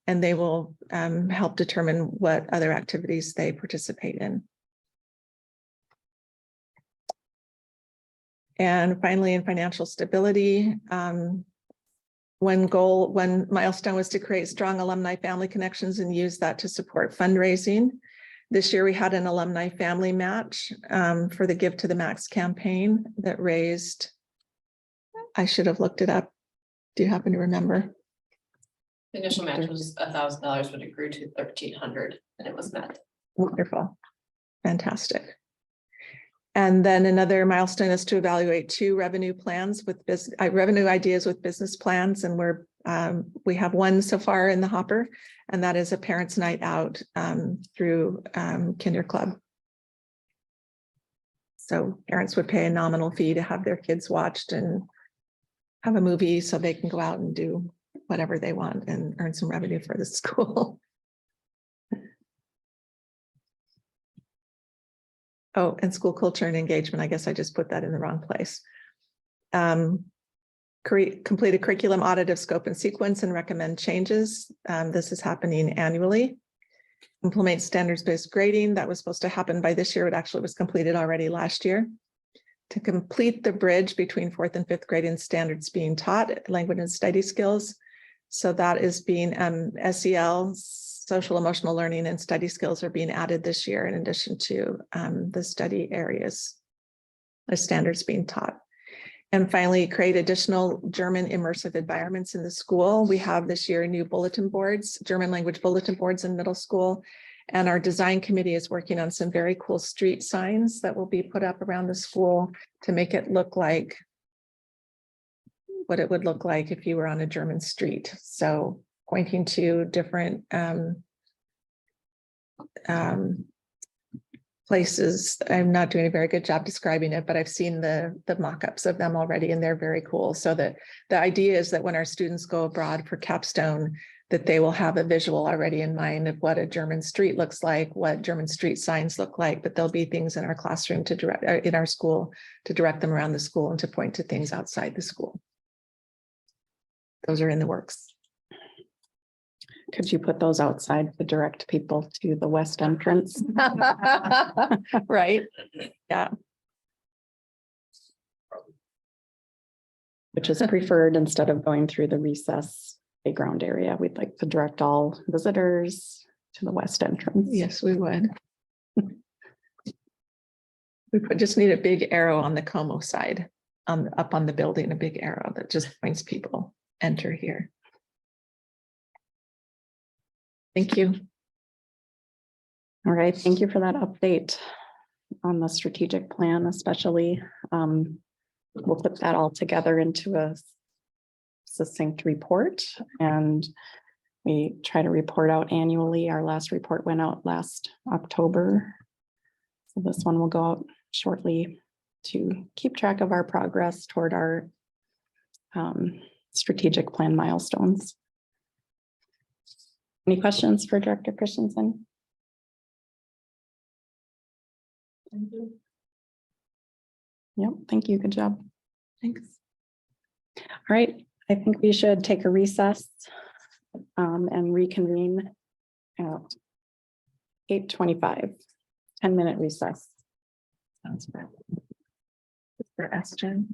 And they will help determine what other activities they participate in. And finally, in financial stability, one milestone was to create strong alumni family connections and use that to support fundraising. This year we had an alumni family match for the Give to the Max campaign that raised, I should have looked it up. Do you happen to remember? The initial match was $1,000, but it grew to 1,300 and it was met. Wonderful. Fantastic. And then another milestone is to evaluate 2 revenue plans with revenue ideas with business plans. And we have one so far in the hopper, and that is a parents' night out through Kinder Club. So parents would pay a nominal fee to have their kids watched and have a movie so they can go out and do whatever they want and earn some revenue for the school. Oh, and school culture and engagement. I guess I just put that in the wrong place. Complete a curriculum audit of scope and sequence and recommend changes. This is happening annually. Implement standards-based grading. That was supposed to happen by this year. It actually was completed already last year. To complete the bridge between 4th and 5th grade in standards being taught, language and study skills. So that is being SEL, social emotional learning and study skills are being added this year in addition to the study areas, the standards being taught. And finally, create additional German immersive environments in the school. We have this year new bulletin boards, German language bulletin boards in middle school. And our design committee is working on some very cool street signs that will be put up around the school to make it look like what it would look like if you were on a German street. So pointing to different places. I'm not doing a very good job describing it, but I've seen the mock-ups of them already, and they're very cool. So that the idea is that when our students go abroad for capstone, that they will have a visual already in mind of what a German street looks like, what German street signs look like, but there'll be things in our classroom to direct, in our school, to direct them around the school and to point to things outside the school. Those are in the works. Could you put those outside to direct people to the west entrance? Right. Yeah. Which is preferred instead of going through the recess playground area. We'd like to direct all visitors to the west entrance. Yes, we would. Just need a big arrow on the Como side, up on the building, a big arrow that just points people, enter here. Thank you. All right, thank you for that update on the strategic plan, especially. We'll put that all together into a succinct report, and we try to report out annually. Our last report went out last October. So this one will go out shortly to keep track of our progress toward our strategic plan milestones. Any questions for Director Christensen? Yep, thank you. Good job. Thanks. All right, I think we should take a recess and reconvene at 8:25, 10-minute recess. Sounds good. For Jen.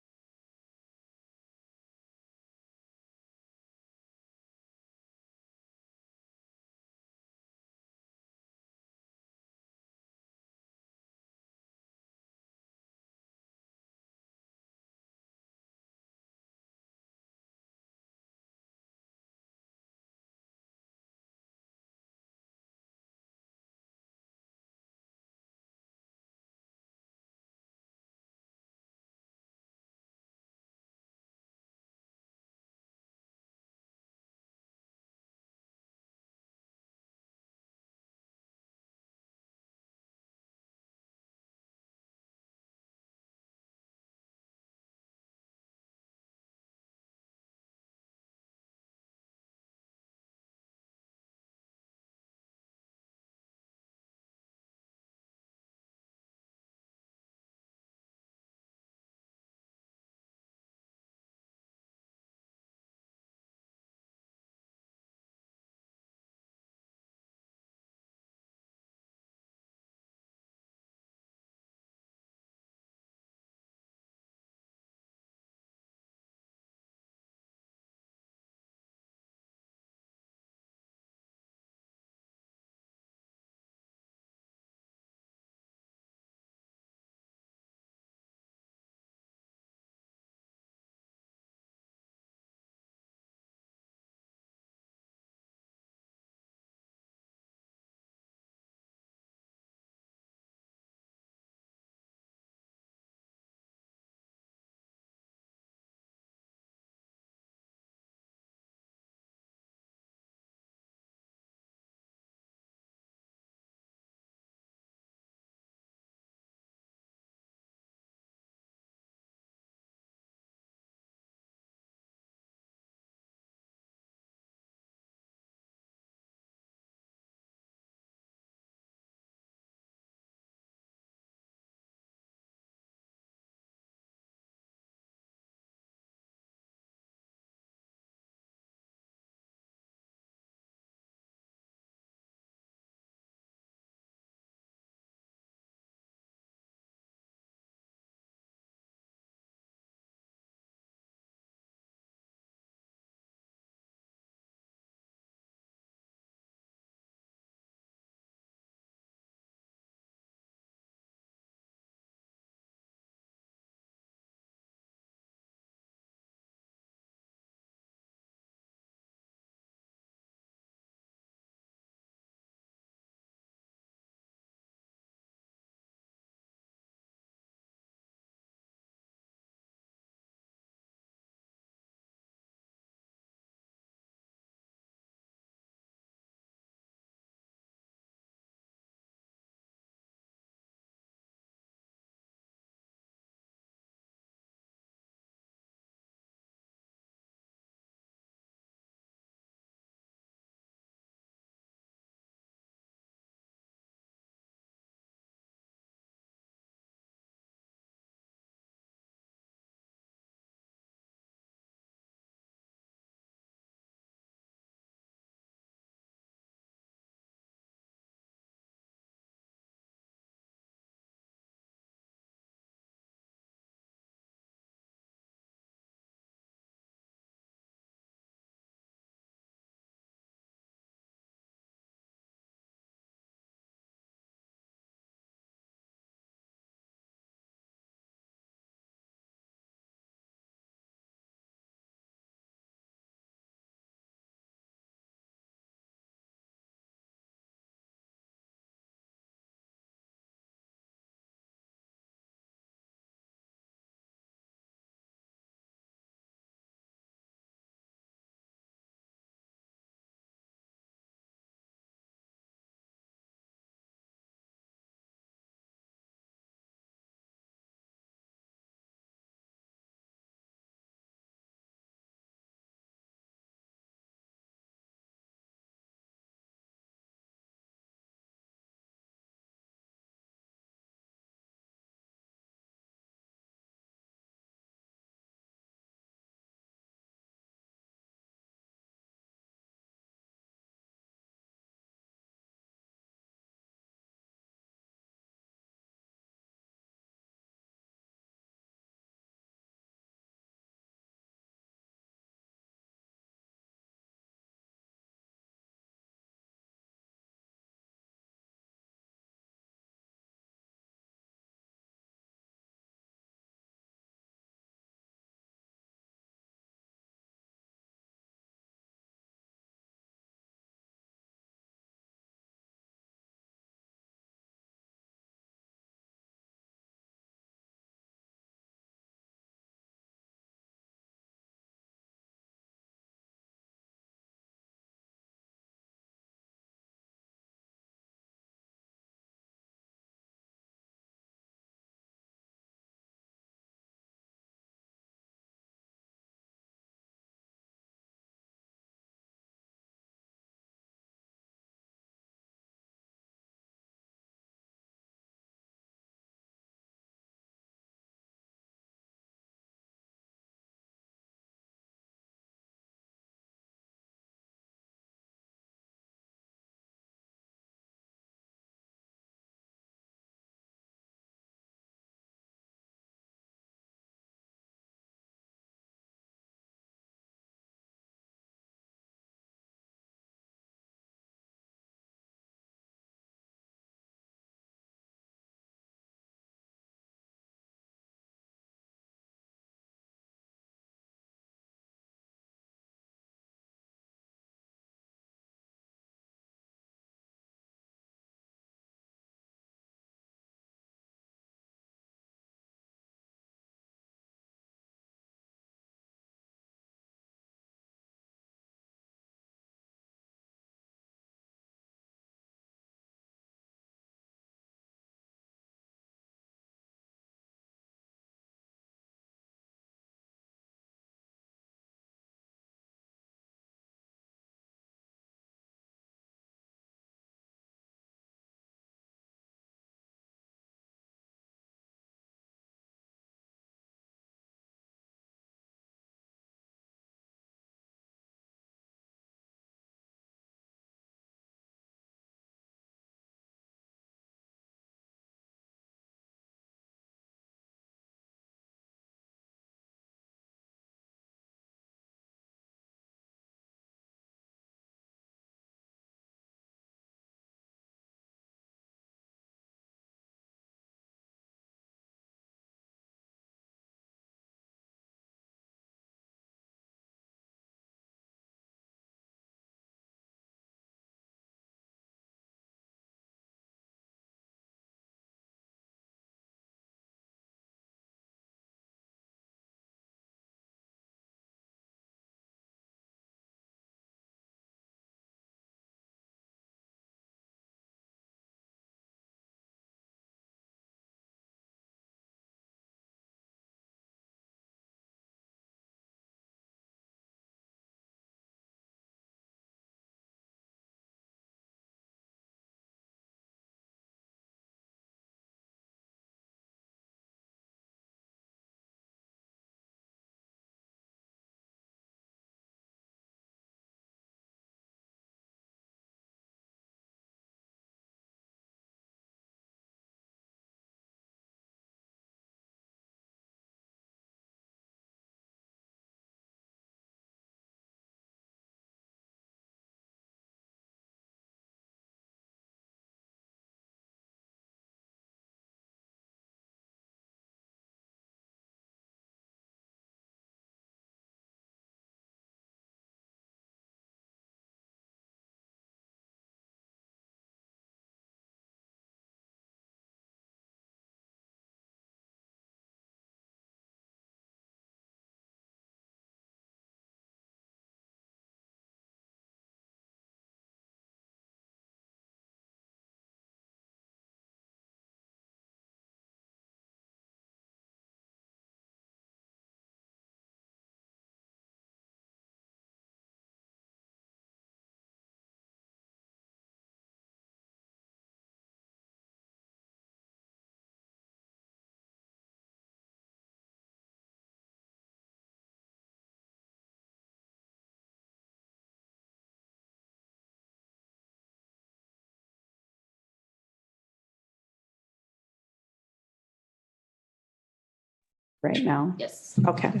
right now? Yes. Okay.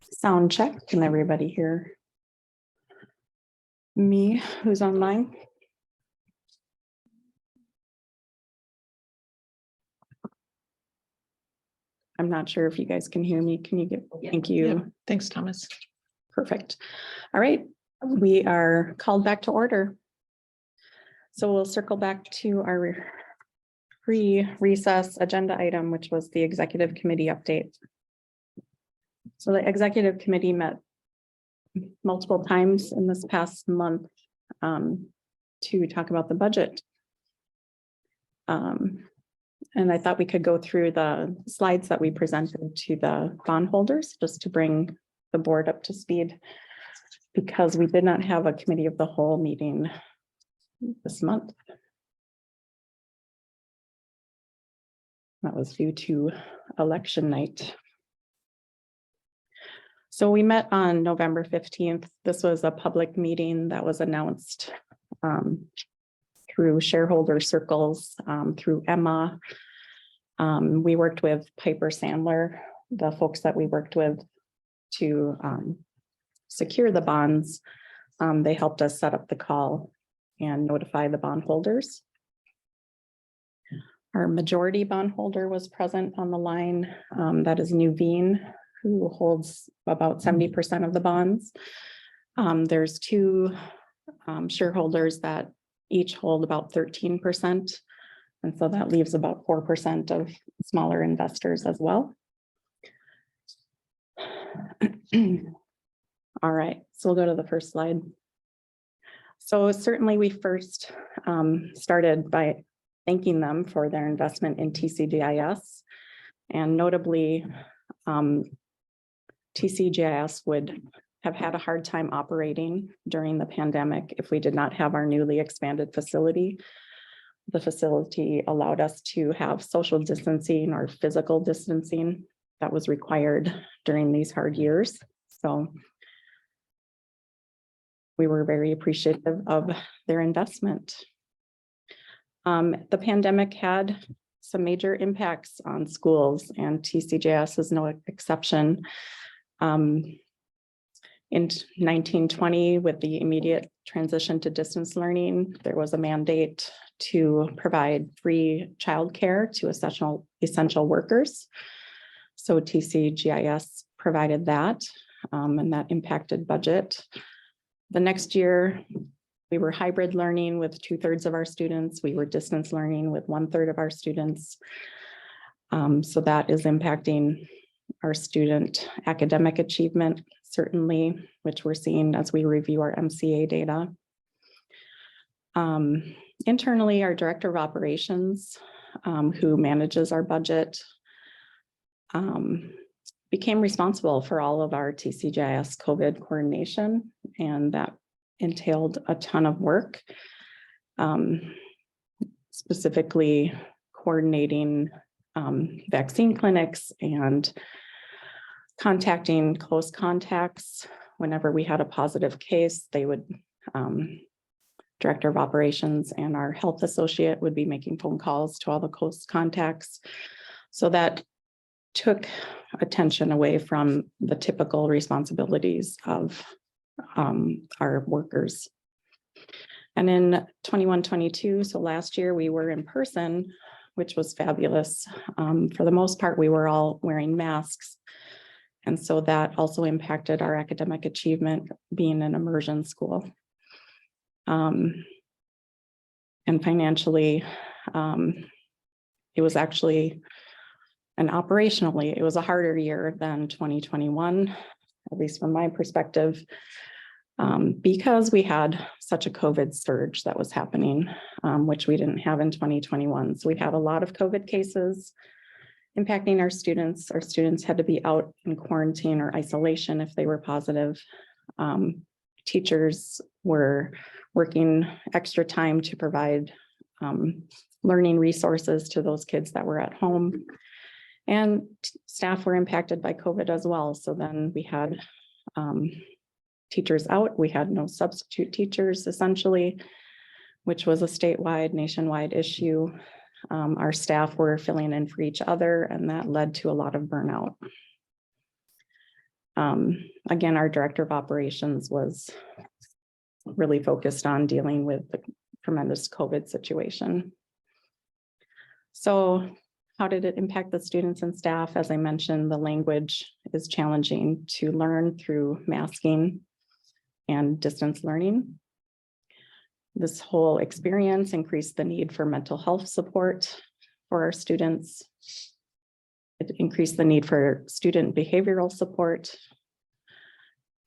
Sound check. Can everybody hear me who's online? I'm not sure if you guys can hear me. Can you get, thank you. Yeah, thanks, Thomas. Perfect. All right, we are called back to order. So we'll circle back to our pre-recess agenda item, which was the executive committee update. So the executive committee met multiple times in this past month to talk about the budget. And I thought we could go through the slides that we presented to the bondholders just to bring the board up to speed, because we did not have a committee of the whole meeting this month. That was due to election night. So we met on November 15th. This was a public meeting that was announced through shareholder circles, through Emma. We worked with Piper Sandler, the folks that we worked with to secure the bonds. They helped us set up the call and notify the bondholders. Our majority bondholder was present on the line. That is Nuveen, who holds about 70% of the bonds. There's two shareholders that each hold about 13%. And so that leaves about 4% of smaller investors as well. All right, so we'll go to the first slide. So certainly we first started by thanking them for their investment in TCGIS. And notably, TCGIS would have had a hard time operating during the pandemic if we did not have our newly expanded facility. The facility allowed us to have social distancing or physical distancing that was required during these hard years. So we were very appreciative of their investment. The pandemic had some major impacts on schools, and TCGIS is no exception. In 1920, with the immediate transition to distance learning, there was a mandate to provide free childcare to essential workers. So TCGIS provided that, and that impacted budget. The next year, we were hybrid learning with 2/3 of our students. We were distance learning with 1/3 of our students. So that is impacting our student academic achievement, certainly, which we're seeing as we review our MCA data. Internally, our director of operations, who manages our budget, became responsible for all of our TCGIS COVID coordination, and that entailed a ton of work, specifically coordinating vaccine clinics and contacting close contacts. Whenever we had a positive case, they would, director of operations and our health associate would be making phone calls to all the close contacts. So that took attention away from the typical responsibilities of our workers. And in 21-22, so last year we were in person, which was fabulous. For the most part, we were all wearing masks. And so that also impacted our academic achievement, being an immersion school. And financially, it was actually, and operationally, it was a harder year than 2021, at least from my perspective, because we had such a COVID surge that was happening, which we didn't have in 2021. So we had a lot of COVID cases impacting our students. Our students had to be out in quarantine or isolation if they were positive. Teachers were working extra time to provide learning resources to those kids that were at home. And staff were impacted by COVID as well. So then we had teachers out. We had no substitute teachers, essentially, which was a statewide, nationwide issue. Our staff were filling in for each other, and that led to a lot of burnout. Again, our director of operations was really focused on dealing with the tremendous COVID situation. So how did it impact the students and staff? As I mentioned, the language is challenging to learn through masking and distance learning. This whole experience increased the need for mental health support for our students. It increased the need for student behavioral support.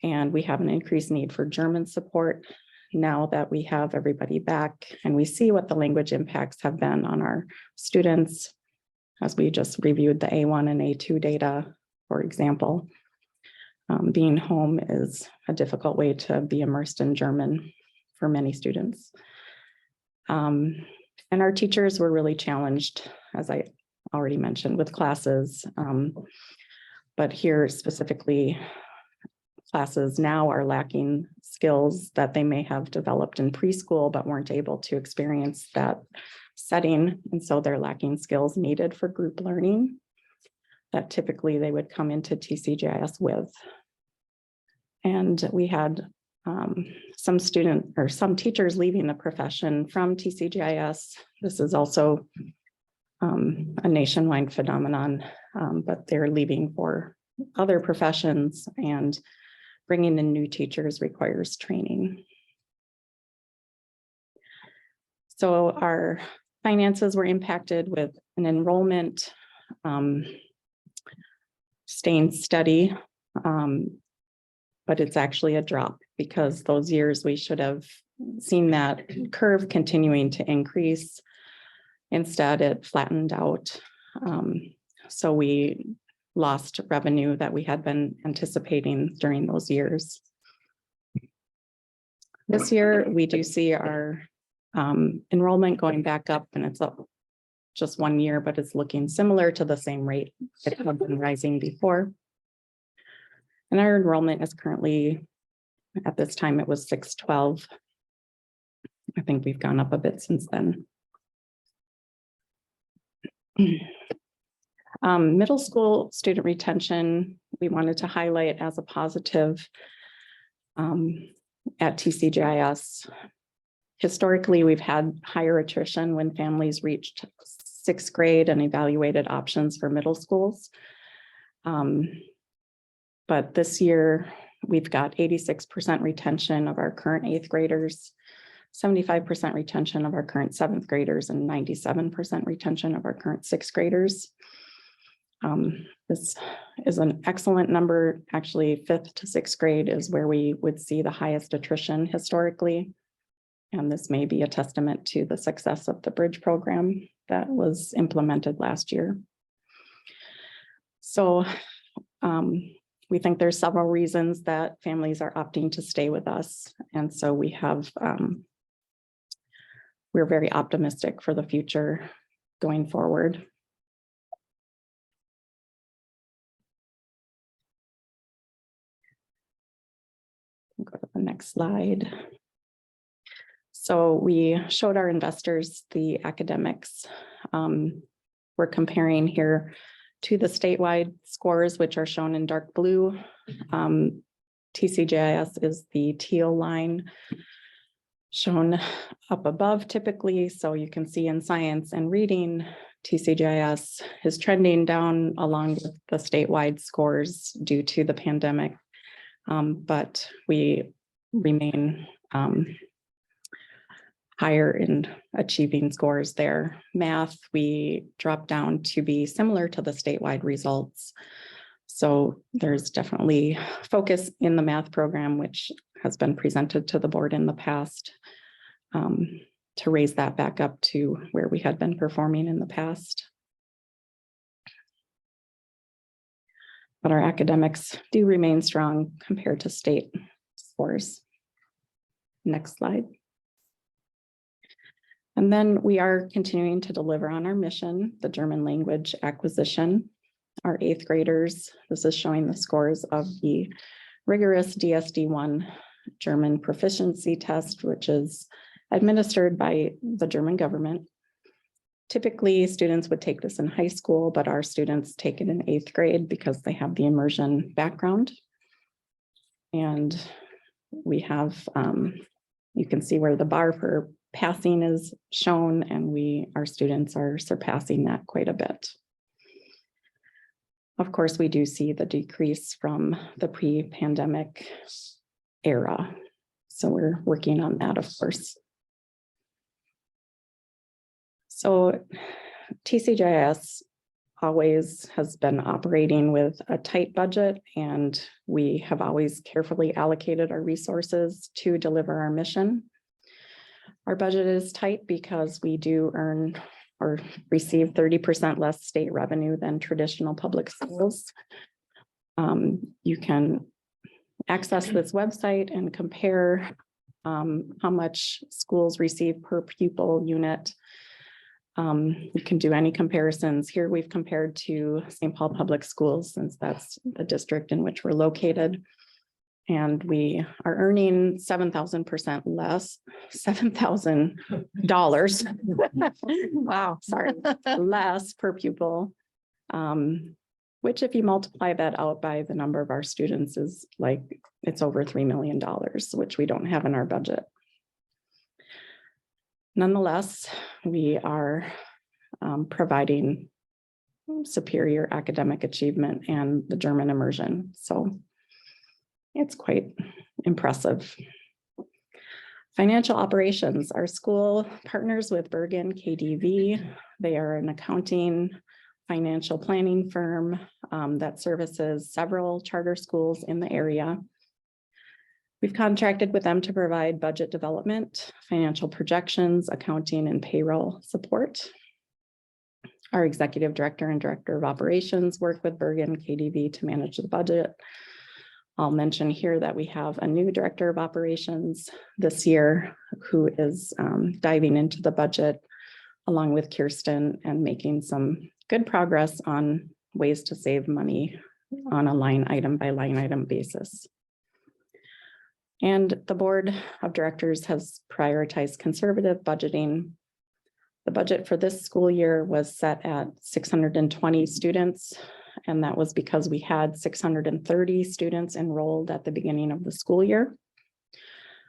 And we have an increased need for German support now that we have everybody back, and we see what the language impacts have been on our students, as we just reviewed the A1 and A2 data, for example. Being home is a difficult way to be immersed in German for many students. And our teachers were really challenged, as I already mentioned, with classes. But here specifically, classes now are lacking skills that they may have developed in preschool, but weren't able to experience that setting. And so they're lacking skills needed for group learning that typically they would come into TCGIS with. And we had some teachers leaving the profession from TCGIS. This is also a nationwide phenomenon, but they're leaving for other professions, and bringing in new teachers requires training. So our finances were impacted with an enrollment staying steady, but it's actually a drop because those years we should have seen that curve continuing to increase. Instead, it flattened out. So we lost revenue that we had been anticipating during those years. This year, we do see our enrollment going back up, and it's up just 1 year, but it's looking similar to the same rate it had been rising before. And our enrollment is currently, at this time, it was 612. I think we've gone up a bit since then. Middle school student retention, we wanted to highlight as a positive at TCGIS. Historically, we've had higher attrition when families reached 6th grade and evaluated options for middle schools. But this year, we've got 86% retention of our current 8th graders, 75% retention of our current 7th graders, and 97% retention of our current 6th graders. This is an excellent number. Actually, 5th to 6th grade is where we would see the highest attrition historically. And this may be a testament to the success of the bridge program that was implemented last year. So we think there's several reasons that families are opting to stay with us. And so we have, we're very optimistic for the future going forward. Go to the next slide. So we showed our investors the academics. We're comparing here to the statewide scores, which are shown in dark blue. TCGIS is the teal line shown up above typically. So you can see in science and reading, TCGIS is trending down along with the statewide scores due to the pandemic. But we remain higher in achieving scores there. Math, we dropped down to be similar to the statewide results. So there's definitely focus in the math program, which has been presented to the board in the past, to raise that back up to where we had been performing in the past. But our academics do remain strong compared to state scores. Next slide. And then we are continuing to deliver on our mission, the German language acquisition. Our 8th graders, this is showing the scores of the rigorous DSD-1 German proficiency test, which is administered by the German government Typically, students would take this in high school, but our students take it in 8th grade because they have the immersion background. And we have, you can see where the bar for passing is shown, and our students are surpassing that quite a bit. Of course, we do see the decrease from the pre-pandemic era. So we're working on that, of course. So TCGIS always has been operating with a tight budget, and we have always carefully allocated our resources to deliver our mission. Our budget is tight because we do earn or receive 30% less state revenue than traditional public schools. You can access this website and compare how much schools receive per pupil unit. You can do any comparisons. Here we've compared to St. Paul Public Schools, since that's the district in which we're located. And we are earning 7,000% less, $7,000. Wow, sorry, less per pupil. Which if you multiply that out by the number of our students is like, it's over $3 million, which we don't have in our budget. Nonetheless, we are providing superior academic achievement and the German immersion. So it's quite impressive. Financial operations. Our school partners with Bergen KDV. They are an accounting financial planning firm that services several charter schools in the area. We've contracted with them to provide budget development, financial projections, accounting, and payroll support. Our executive director and director of operations work with Bergen KDV to manage the budget. I'll mention here that we have a new director of operations this year who is diving into the budget along with Kirsten and making some good progress on ways to save money on a line item by line item basis. And the board of directors has prioritized conservative budgeting. The budget for this school year was set at 620 students, and that was because we had 630 students enrolled at the beginning of the school year.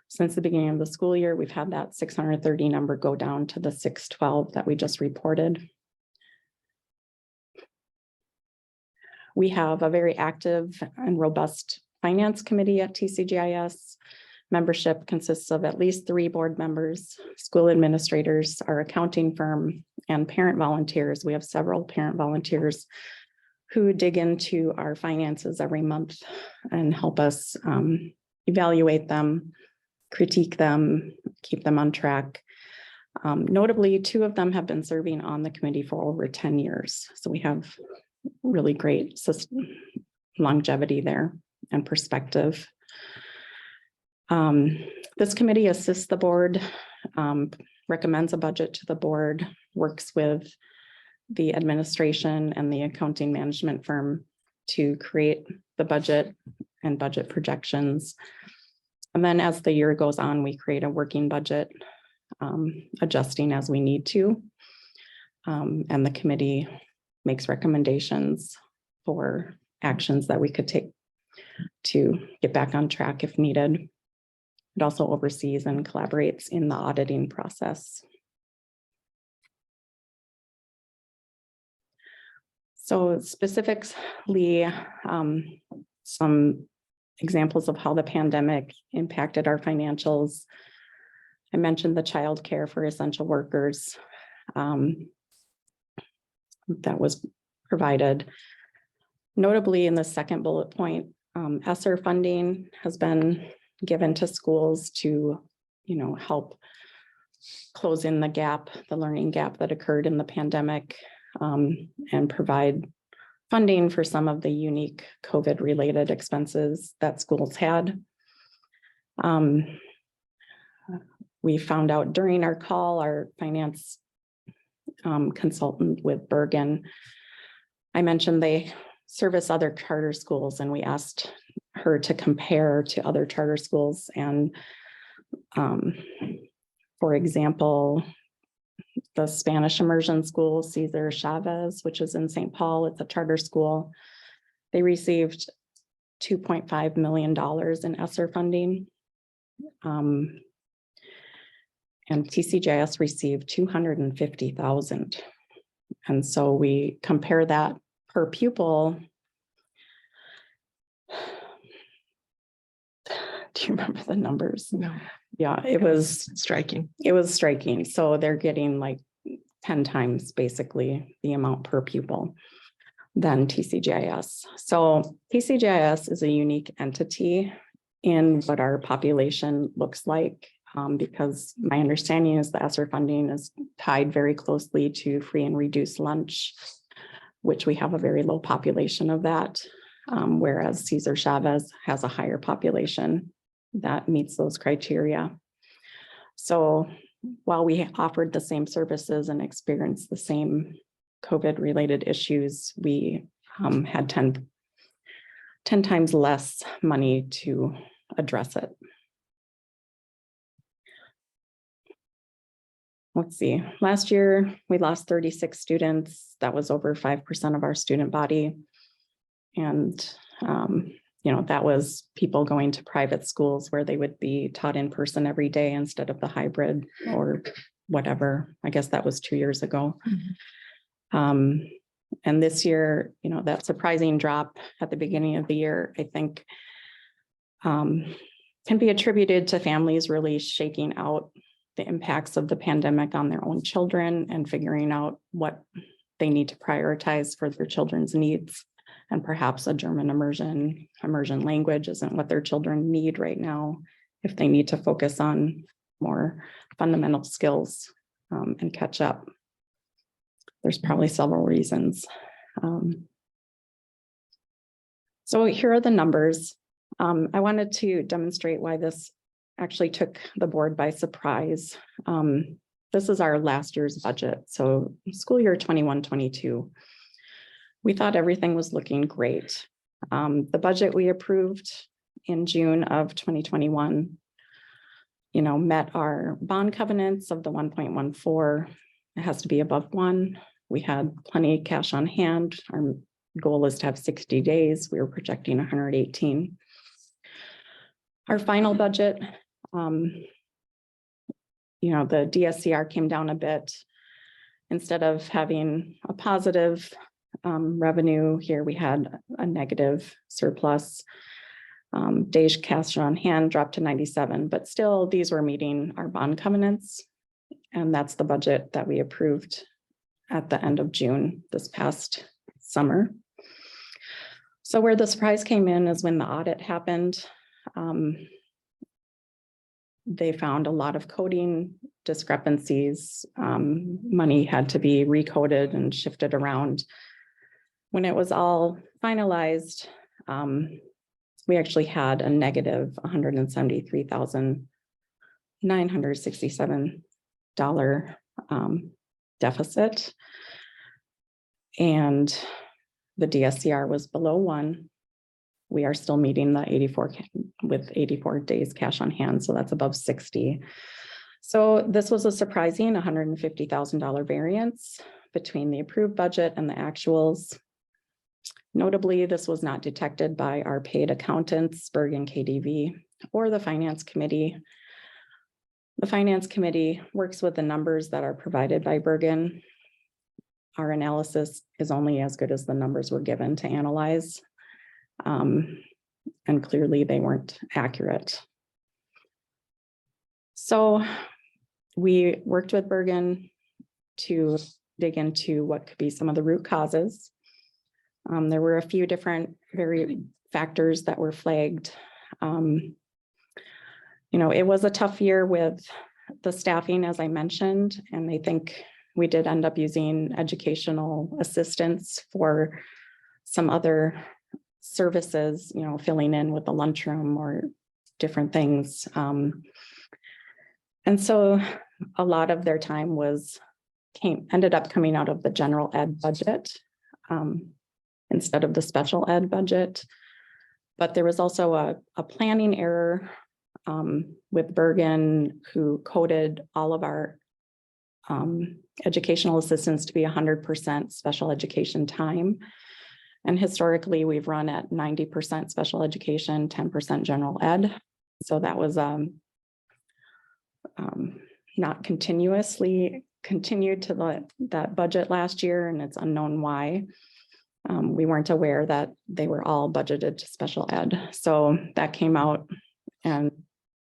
Since the beginning of the school year, we've had that 630 number go down to the 612 that we just reported. We have a very active and robust finance committee at TCGIS. Membership consists of at least 3 board members, school administrators, our accounting firm, and parent volunteers. We have several parent volunteers who dig into our finances every month and help us evaluate them, critique them, keep them on track. Notably, 2 of them have been serving on the committee for over 10 years. So we have really great longevity there and perspective. This committee assists the board, recommends a budget to the board, works with the administration and the accounting management firm to create the budget and budget projections. And then as the year goes on, we create a working budget, adjusting as we need to. And the committee makes recommendations for actions that we could take to get back on track if needed. It also oversees and collaborates in the auditing process. So specifically, some examples of how the pandemic impacted our financials. I mentioned the child care for essential workers that was provided. Notably, in the second bullet point, ESSER funding has been given to schools to, help close in the gap, the learning gap that occurred in the pandemic, and provide funding for some of the unique COVID-related expenses that schools had. We found out during our call, our finance consultant with Bergen, I mentioned they service other charter schools, and we asked her to compare to other charter schools. And for example, the Spanish immersion school, Cesar Chavez, which is in St. Paul. It's a charter school. They received $2.5 million in ESSER funding. And TCGIS received 250,000. And so we compare that per pupil. Do you remember the numbers? No. Yeah, it was striking. It was striking. So they're getting like 10 times basically the amount per pupil than TCGIS. So TCGIS is a unique entity in what our population looks like, because my understanding is the ESSER funding is tied very closely to free and reduced lunch, which we have a very low population of that, whereas Cesar Chavez has a higher population that meets those criteria. So while we offered the same services and experienced the same COVID-related issues, we had 10 times less money to address it. Let's see, last year we lost 36 students. That was over 5% of our student body. And that was people going to private schools where they would be taught in person every day instead of the hybrid or whatever. I guess that was 2 years ago. And this year, that surprising drop at the beginning of the year, I think can be attributed to families really shaking out the impacts of the pandemic on their own children and figuring out what they need to prioritize for their children's needs. And perhaps a German immersion language isn't what their children need right now if they need to focus on more fundamental skills and catch up. There's probably several reasons. So here are the numbers. I wanted to demonstrate why this actually took the board by surprise. This is our last year's budget. So school year 21-22. We thought everything was looking great. The budget we approved in June of 2021, met our bond covenants of the 1.14. It has to be above 1. We had plenty of cash on hand. Our goal is to have 60 days. We were projecting 118. Our final budget, the DSCR came down a bit. Instead of having a positive revenue here, we had a negative surplus. Days cash on hand dropped to 97, but still these were meeting our bond covenants. And that's the budget that we approved at the end of June this past summer. So where the surprise came in is when the audit happened. They found a lot of coding discrepancies. Money had to be recoded and shifted around. When it was all finalized, we actually had a negative $173,967 deficit. And the DSCR was below 1. We are still meeting the 84 days cash on hand. So that's above 60. So this was a surprising $150,000 variance between the approved budget and the actuals. Notably, this was not detected by our paid accountants, Bergen KDV, or the finance committee. The finance committee works with the numbers that are provided by Bergen. Our analysis is only as good as the numbers were given to analyze. And clearly they weren't accurate. So we worked with Bergen to dig into what could be some of the root causes. There were a few different factors that were flagged. It was a tough year with the staffing, as I mentioned, and I think we did end up using educational assistants for some other services, filling in with the lunchroom or different things. And so a lot of their time ended up coming out of the general ed budget instead of the special ed budget. But there was also a planning error with Bergen, who coded all of our educational assistants to be 100% special education time. And historically, we've run at 90% special education, 10% general ed. So that was not continuously continued to that budget last year, and it's unknown why. We weren't aware that they were all budgeted to special ed. So that came out and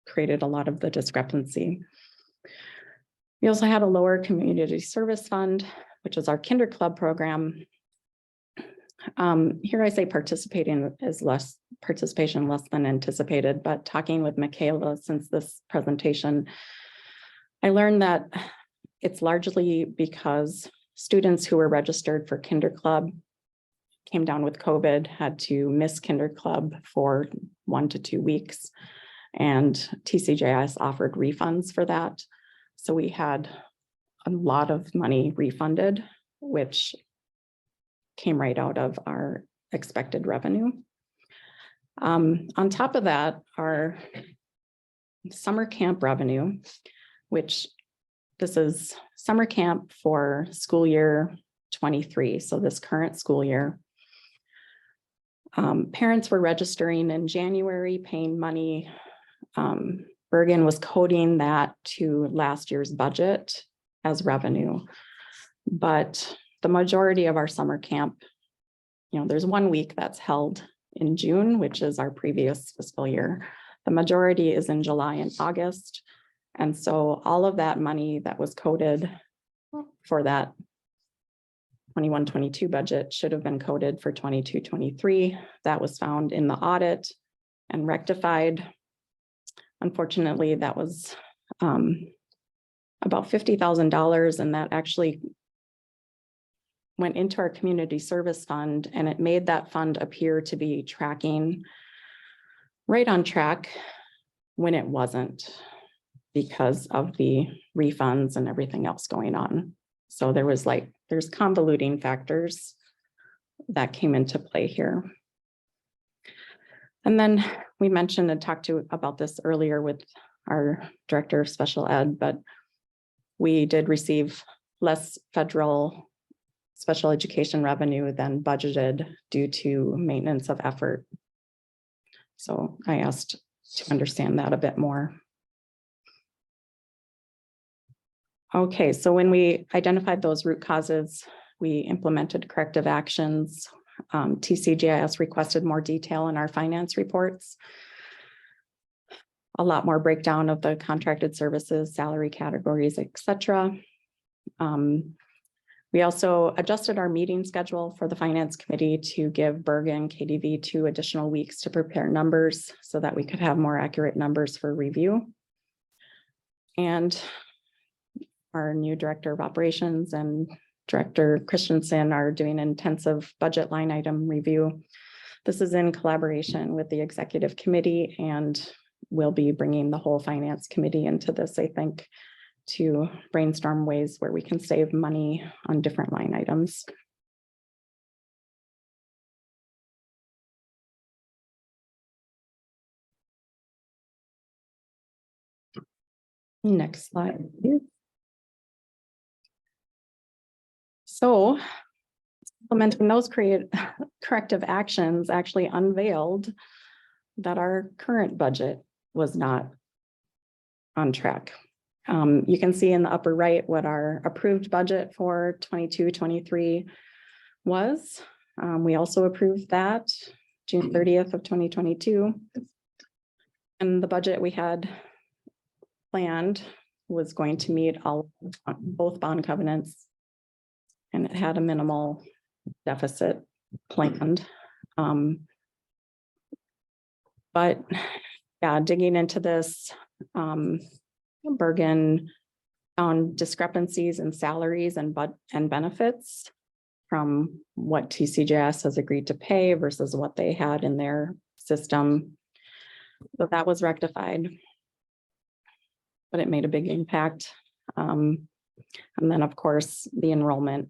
created a lot of the discrepancy. We also had a lower community service fund, which is our Kinder Club program. Here I say participating is participation less than anticipated, but talking with Michaela since this presentation, I learned that it's largely because students who were registered for Kinder Club came down with COVID, had to miss Kinder Club for 1 to 2 weeks, and TCGIS offered refunds for that. So we had a lot of money refunded, which came right out of our expected revenue. On top of that, our summer camp revenue, which this is summer camp for school year 23, so this current school year. Parents were registering in January, paying money. Bergen was coding that to last year's budget as revenue. But the majority of our summer camp, there's 1 week that's held in June, which is our previous fiscal year. The majority is in July and August. And so all of that money that was coded for that 21-22 budget should have been coded for 22-23. That was found in the audit and rectified. Unfortunately, that was about $50,000, and that actually went into our community service fund, and it made that fund appear to be tracking right on track when it wasn't, because of the refunds and everything else going on. So there's convoluting factors that came into play here. And then we mentioned and talked about this earlier with our director of special ed, but we did receive less federal special education revenue than budgeted due to maintenance of effort. So I asked to understand that a bit more. Okay, so when we identified those root causes, we implemented corrective actions. TCGIS requested more detail in our finance reports, a lot more breakdown of the contracted services, salary categories, etc. We also adjusted our meeting schedule for the finance committee to give Bergen KDV 2 additional weeks to prepare numbers so that we could have more accurate numbers for review. And our new director of operations and Director Christensen are doing an intensive budget line item review. This is in collaboration with the executive committee, and we'll be bringing the whole finance committee into this, I think, to brainstorm ways where we can save money on different line items. Next slide, please. So implementing those corrective actions actually unveiled that our current budget was not on track. You can see in the upper right what our approved budget for 22-23 was. We also approved that June 30th of 2022. And the budget we had planned was going to meet both bond covenants, and it had a minimal deficit planned. But yeah, digging into this, Bergen found discrepancies in salaries and benefits from what TCGIS has agreed to pay versus what they had in their system. So that was rectified, but it made a big impact. And then, of course, the enrollment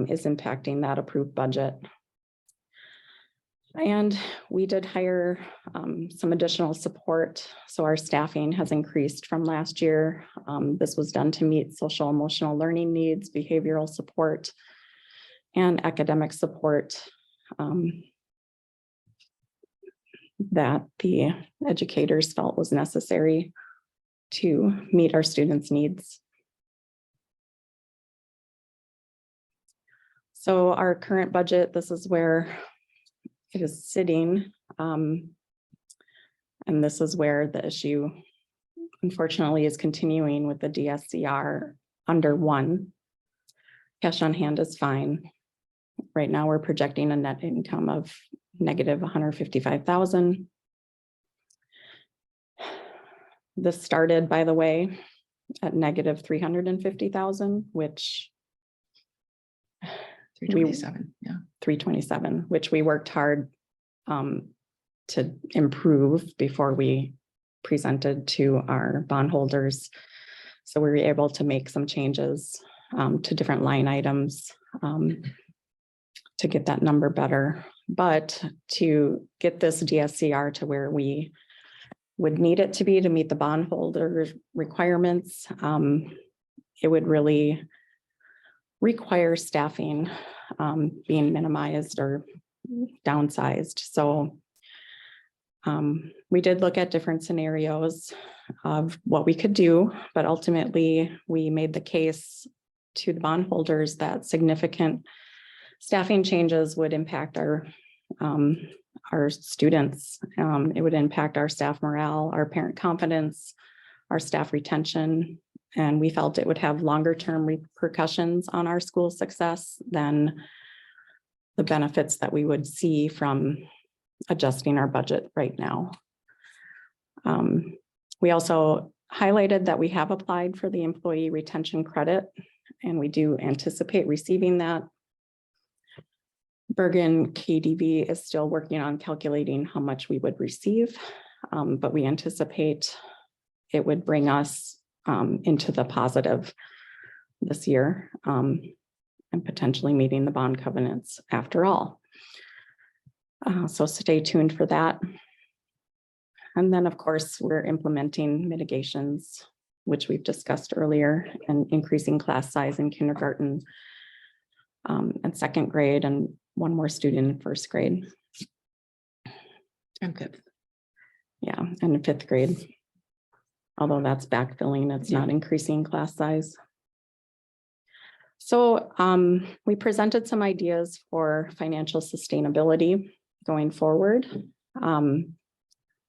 is impacting that approved budget. And we did hire some additional support. So our staffing has increased from last year. This was done to meet social emotional learning needs, behavioral support, and academic support that the educators felt was necessary to meet our students' needs. So our current budget, this is where it is sitting. And this is where the issue, unfortunately, is continuing with the DSCR under 1. Cash on hand is fine. Right now, we're projecting a net income of negative 155,000. This started, by the way, at negative 350,000, which 327, yeah. 327, which we worked hard to improve before we presented to our bondholders. So we were able to make some changes to different line items to get that number better. But to get this DSCR to where we would need it to be to meet the bondholder requirements, it would really require staffing being minimized or downsized. So we did look at different scenarios of what we could do, but ultimately we made the case to the bondholders that significant staffing changes would impact our students. It would impact our staff morale, our parent confidence, our staff retention, and we felt it would have longer term repercussions on our school success than the benefits that we would see from adjusting our budget right now. We also highlighted that we have applied for the employee retention credit, and we do anticipate receiving that. Bergen KDV is still working on calculating how much we would receive, but we anticipate it would bring us into the positive this year and potentially meeting the bond covenants after all. So stay tuned for that. And then, of course, we're implementing mitigations, which we've discussed earlier, and increasing class size in kindergarten and second grade, and one more student in first grade. And 5th. Yeah, and in 5th grade. Although that's backfilling, it's not increasing class size. So we presented some ideas for financial sustainability going forward.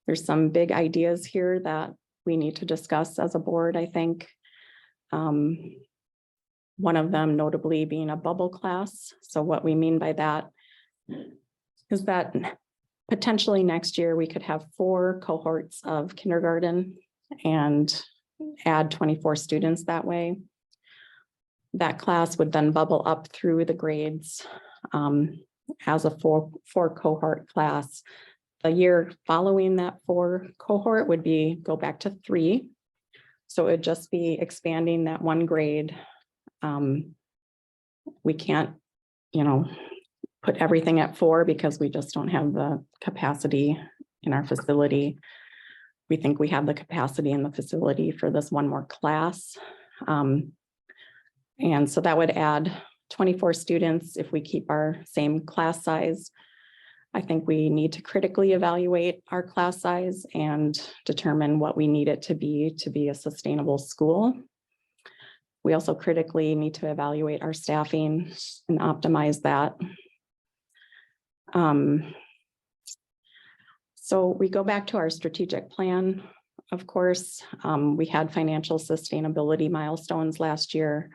There's some big ideas here that we need to discuss as a board, I think. One of them notably being a bubble class. So what we mean by that is that potentially next year we could have 4 cohorts of kindergarten and add 24 students that way. That class would then bubble up through the grades as a four cohort class. The year following that 4 cohort would be go back to 3. So it'd just be expanding that 1 grade. We can't, put everything at 4 because we just don't have the capacity in our facility. We think we have the capacity in the facility for this 1 more class. And so that would add 24 students if we keep our same class size. I think we need to critically evaluate our class size and determine what we need it to be a sustainable school. We also critically need to evaluate our staffing and optimize that. So we go back to our strategic plan. Of course, we had financial sustainability milestones last year.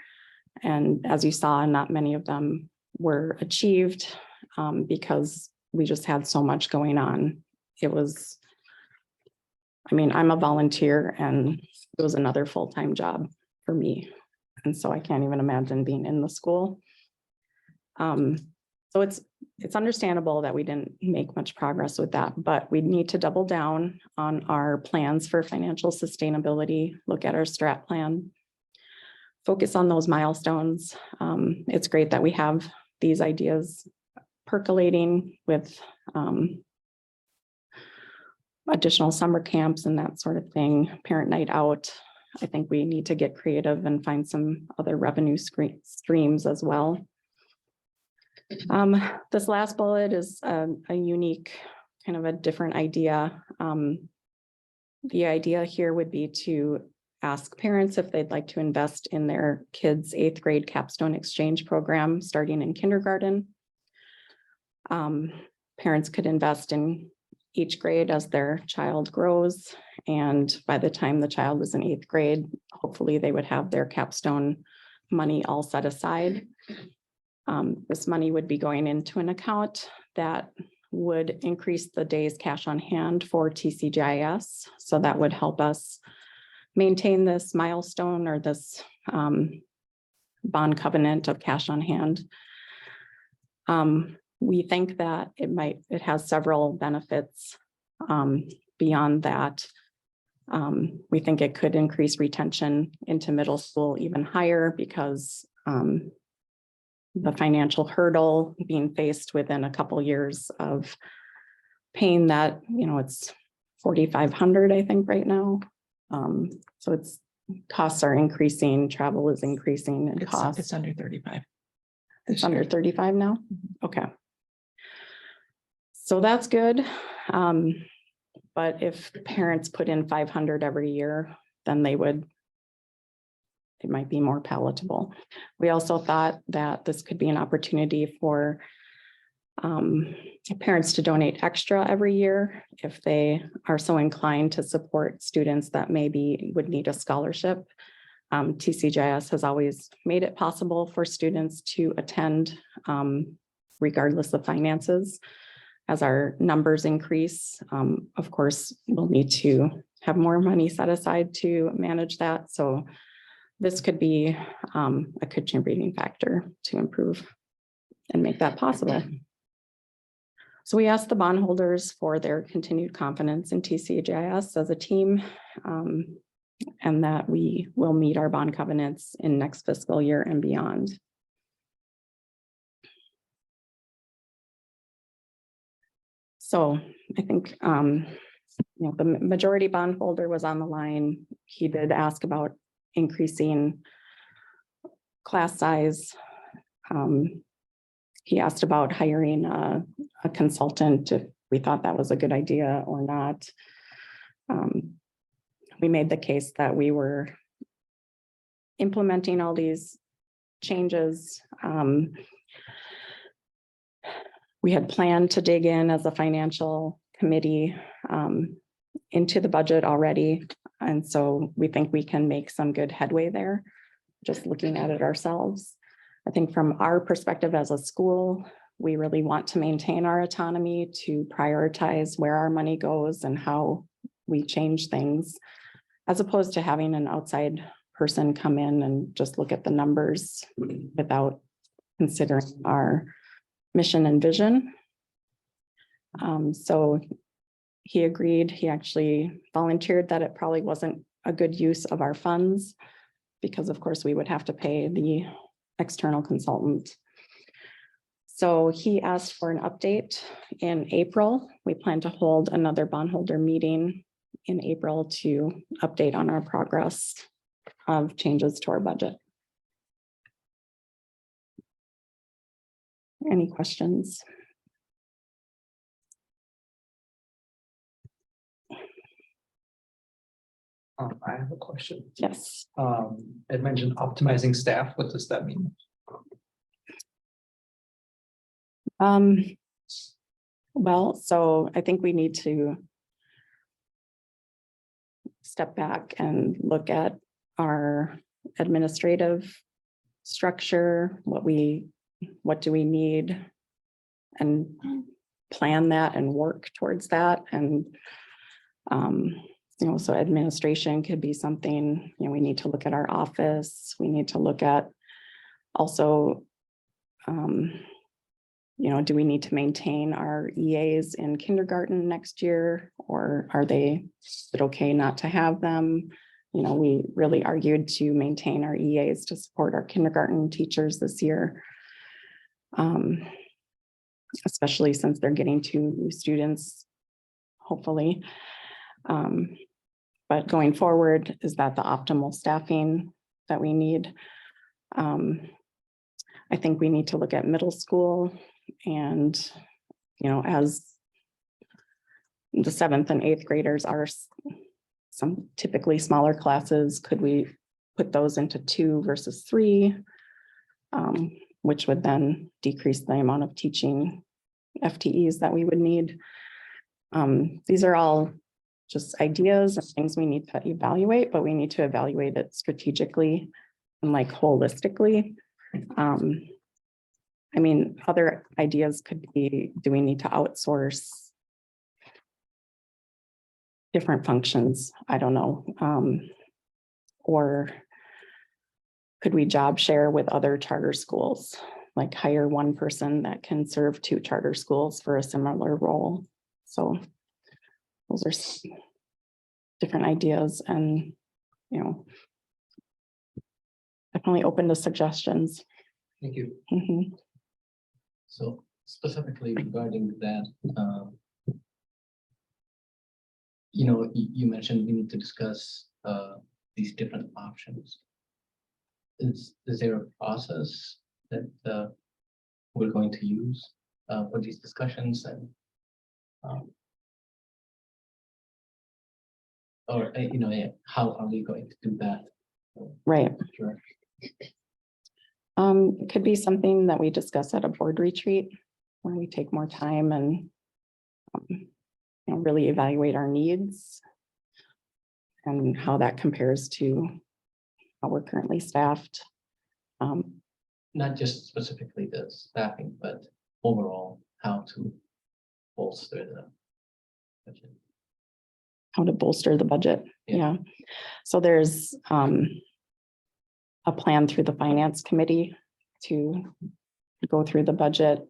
And as you saw, not many of them were achieved because we just had so much going on. I'm a volunteer and it was another full-time job for me. And so I can't even imagine being in the school. So it's understandable that we didn't make much progress with that, but we need to double down on our plans for financial sustainability, look at our strat plan, focus on those milestones. It's great that we have these ideas percolating with additional summer camps and that sort of thing, parent night out. I think we need to get creative and find some other revenue streams as well. This last bullet is a unique, kind of a different idea. The idea here would be to ask parents if they'd like to invest in their kids' 8th grade capstone exchange program starting in kindergarten. Parents could invest in each grade as their child grows, and by the time the child was in 8th grade, hopefully they would have their capstone money all set aside. This money would be going into an account that would increase the days cash on hand for TCGIS. So that would help us maintain this milestone or this bond covenant of cash on hand. We think that it has several benefits beyond that. We think it could increase retention into middle school even higher because the financial hurdle being faced within a couple years of paying that, it's $4,500, I think, right now. So costs are increasing, travel is increasing in cost. It's under 35. It's under 35 now? Okay. So that's good. But if parents put in 500 every year, then it might be more palatable. We also thought that this could be an opportunity for parents to donate extra every year if they are so inclined to support students that maybe would need a scholarship. TCGIS has always made it possible for students to attend regardless of finances. As our numbers increase, of course, we'll need to have more money set aside to manage that. So this could be a contributing factor to improve and make that possible. So we asked the bondholders for their continued confidence in TCGIS as a team, and that we will meet our bond covenants in next fiscal year and beyond. So I think the majority bondholder was on the line. He did ask about increasing class size. He asked about hiring a consultant, if we thought that was a good idea or not. We made the case that we were implementing all these changes. We had planned to dig in as a financial committee into the budget already. And so we think we can make some good headway there, just looking at it ourselves. I think from our perspective as a school, we really want to maintain our autonomy to prioritize where our money goes and how we change things, as opposed to having an outside person come in and just look at the numbers without considering our mission and vision. So he agreed. He actually volunteered that it probably wasn't a good use of our funds because, of course, we would have to pay the external consultant. So he asked for an update in April. We plan to hold another bondholder meeting in April to update on our progress of changes to our budget. Any questions? I have a question. Yes. It mentioned optimizing staff. What does that mean? Well, so I think we need to step back and look at our administrative structure, what do we need, and plan that and work towards that. And so administration could be something, we need to look at our office. We need to look at also, do we need to maintain our EAs in kindergarten next year, or is it okay not to have them? We really argued to maintain our EAs to support our kindergarten teachers this year. especially since they're getting 2 new students, hopefully. But going forward, is that the optimal staffing that we need? I think we need to look at middle school and, as the 7th and 8th graders are some typically smaller classes, could we put those into 2 versus 3? Which would then decrease the amount of teaching FTEs that we would need. These are all just ideas and things we need to evaluate, but we need to evaluate it strategically and like holistically. I mean, other ideas could be, do we need to outsource different functions? I don't know. Or could we job share with other charter schools, like hire one person that can serve 2 charter schools for a similar role? So those are different ideas and, definitely open to suggestions. Thank you. Mhm. So specifically regarding that, you mentioned we need to discuss these different options. Is there a process that we're going to use for these discussions and how are we going to do that? Right. Sure. It could be something that we discuss at a board retreat where we take more time and really evaluate our needs and how that compares to how we're currently staffed. Not just specifically the staffing, but overall how to bolster the budget. How to bolster the budget. Yeah. So there's a plan through the finance committee to go through the budget.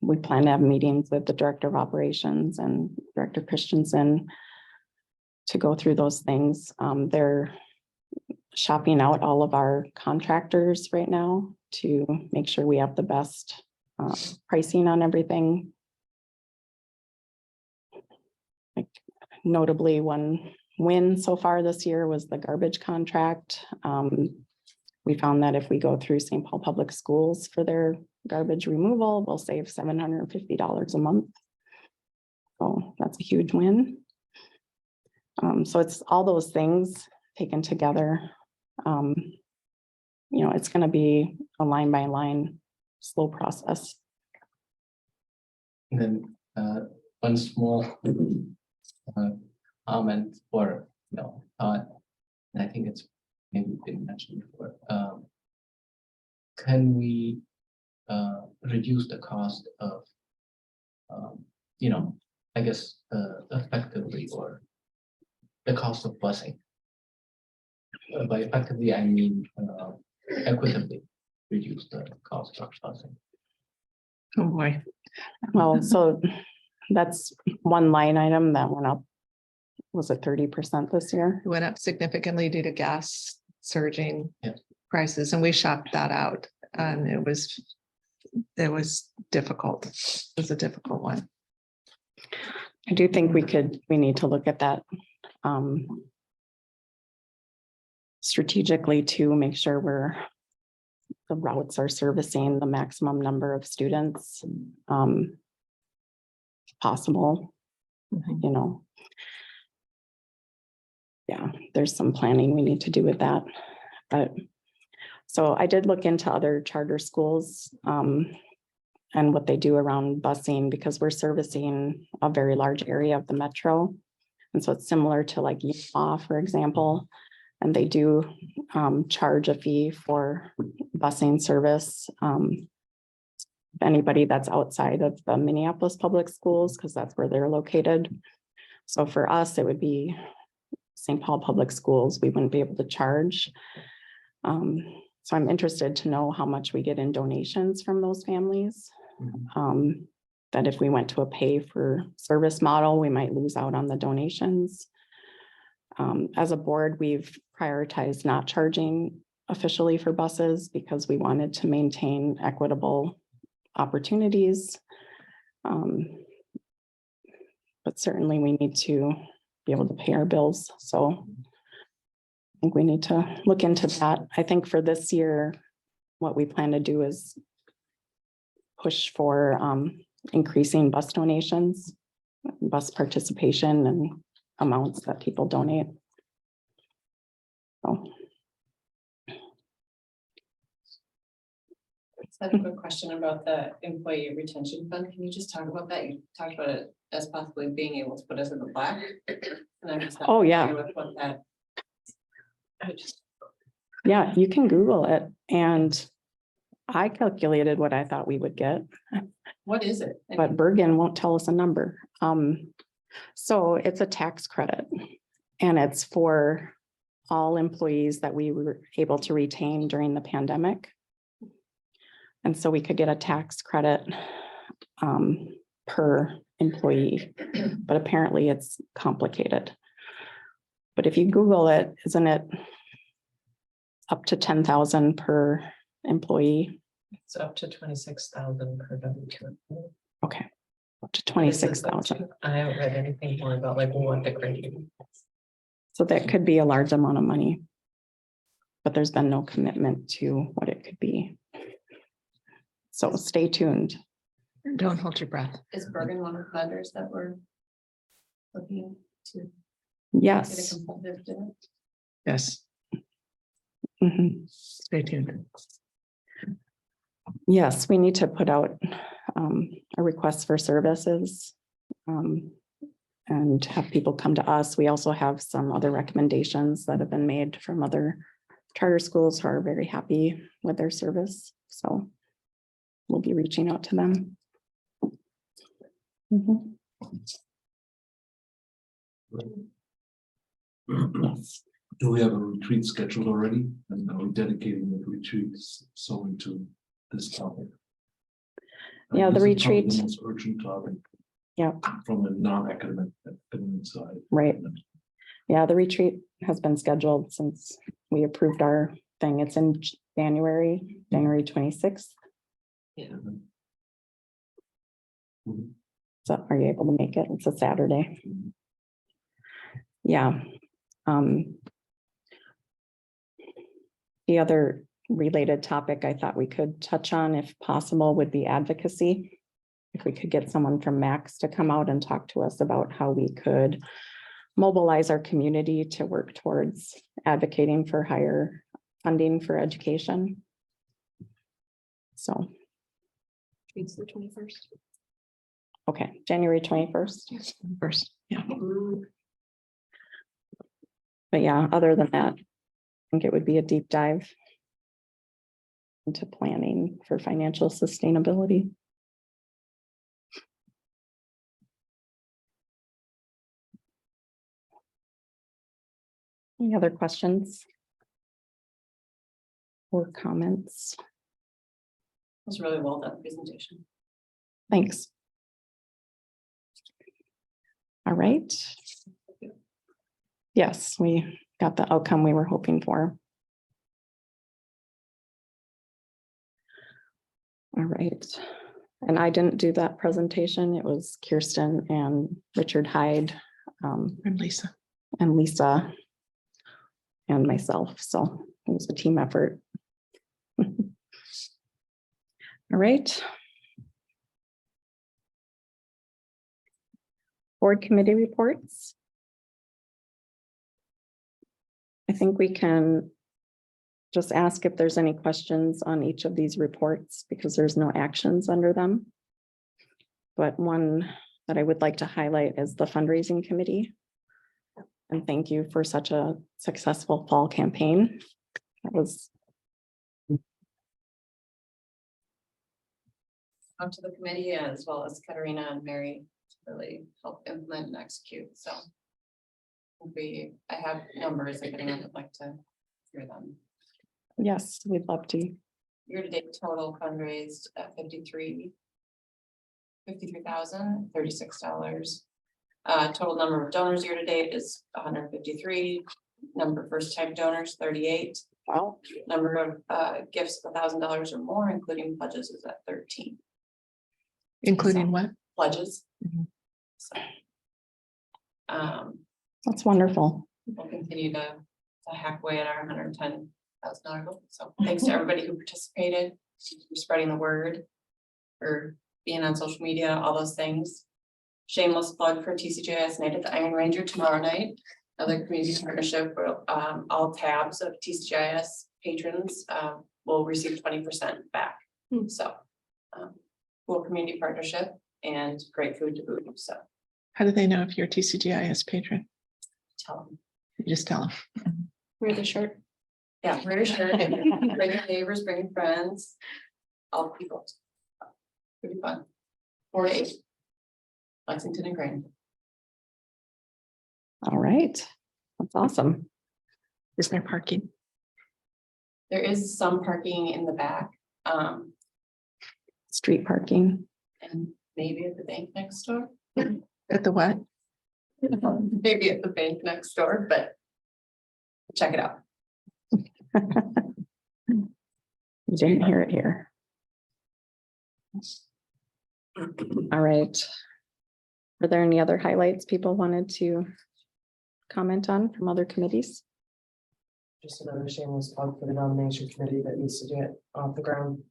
We plan to have meetings with the director of operations and Director Christensen to go through those things. They're shopping out all of our contractors right now to make sure we have the best pricing on everything. Like notably, one win so far this year was the garbage contract. We found that if we go through St. Paul Public Schools for their garbage removal, we'll save $750 a month. So that's a huge win. So it's all those things taken together. It's going to be a line by line, slow process. And then one small comment or thought, and I think it's maybe been mentioned before. Can we reduce the cost of, I guess, effectively, or the cost of busing? By effectively, I mean equitably reduce the cost of busing. Oh, boy. Well, so that's one line item that went up. Was it 30% this year? It went up significantly due to gas surging Yeah. prices, and we shopped that out. And it was difficult. It was a difficult one. I do think we need to look at that strategically to make sure the routes are servicing the maximum number of students possible. Yeah, there's some planning we need to do with that. But so I did look into other charter schools and what they do around busing, because we're servicing a very large area of the metro. And so it's similar to like Utah, for example, and they do charge a fee for busing service. Anybody that's outside of the Minneapolis public schools, because that's where they're located. So for us, it would be St. Paul Public Schools, we wouldn't be able to charge. So I'm interested to know how much we get in donations from those families. That if we went to a pay for service model, we might lose out on the donations. As a board, we've prioritized not charging officially for buses because we wanted to maintain equitable opportunities. But certainly we need to be able to pay our bills, so I think we need to look into that. I think for this year, what we plan to do is push for increasing bus donations, bus participation and amounts that people donate. So. I have a quick question about the employee retention fund. Can you just talk about that? You talked about it as possibly being able to put us in the black. And I'm just not Oh, yeah. familiar with what that. Yeah, you can Google it, and I calculated what I thought we would get, What is it? but Bergen won't tell us a number. So it's a tax credit, and it's for all employees that we were able to retain during the pandemic. And so we could get a tax credit per employee, but apparently it's complicated. But if you Google it, isn't it up to 10,000 per employee? It's up to 26,000 per W-2. Okay, up to 26,000. I haven't read anything more about like what the criteria. So that could be a large amount of money. But there's been no commitment to what it could be. So stay tuned. Don't hold your breath. Is Bergen one of the vendors that we're looking to get a Yes. competitive bid? Yes, Mhm. stay tuned. Yes, we need to put out a request for services and have people come to us. We also have some other recommendations that have been made from other charter schools who are very happy with their service. So we'll be reaching out to them. Mhm. Yes. Do we have a retreat scheduled already? And are we dedicating the retreats solely to this topic? Yeah, the This is probably retreat. the most urgent topic. Yeah. From a non-academic side. Right. Yeah, the retreat has been scheduled since we approved our thing. It's in January 26th. Yeah. So are you able to make it? It's a Saturday. Yeah. The other related topic I thought we could touch on, if possible, would be advocacy. If we could get someone from Max to come out and talk to us about how we could mobilize our community to work towards advocating for higher funding for education. So. It's the 21st. Okay, January 21st. First, yeah. But yeah, other than that, I think it would be a deep dive into planning for financial sustainability. Any other questions? Or comments? It was really well done presentation. Thanks. All right. Yes, we got the outcome we were hoping for. All right. And I didn't do that presentation. It was Kirsten and Richard Hyde. And Lisa. And Lisa. And myself. So it was a team effort. All right. Board committee reports. I think we can just ask if there's any questions on each of these reports because there's no actions under them. But one that I would like to highlight is the fundraising committee. And thank you for such a successful fall campaign. That was. Up to the committee as well as Katarina and Mary to really help implement and execute. So I have numbers if anyone would like to hear them. Yes, we'd love to. Year-to-date total fundraised at $53,036. Total number of donors year-to-date is 153. Number of first-time donors, 38. Wow. Number of gifts of $1,000 or more, including pledges, is at 13. Including what? pledges. Mhm. So, That's wonderful. we'll continue to hack away at our $110,000 goal. So thanks to everybody who participated, for spreading the word, for being on social media, all those things. Shameless plug for TCGIS Night at the Iron Ranger tomorrow night. Another community partnership where all tabs of TCGIS patrons will receive 20% back. So cool community partnership and great food to boot. So How do they know if you're a TCGIS patron? tell them. You just tell them. Wear the shirt. Yeah, wear a shirt, bring your neighbors, bring your friends, all people. Pretty fun. 4 to 8. Lexington and Crane. All right. That's awesome. Is there parking? There is some parking in the back, Street parking. and maybe at the bank next door. At the what? Maybe at the bank next door, but check it out. You didn't hear it here. All right. Are there any other highlights people wanted to comment on from other committees? Just another shameless plug for the nomination committee that needs to get off the ground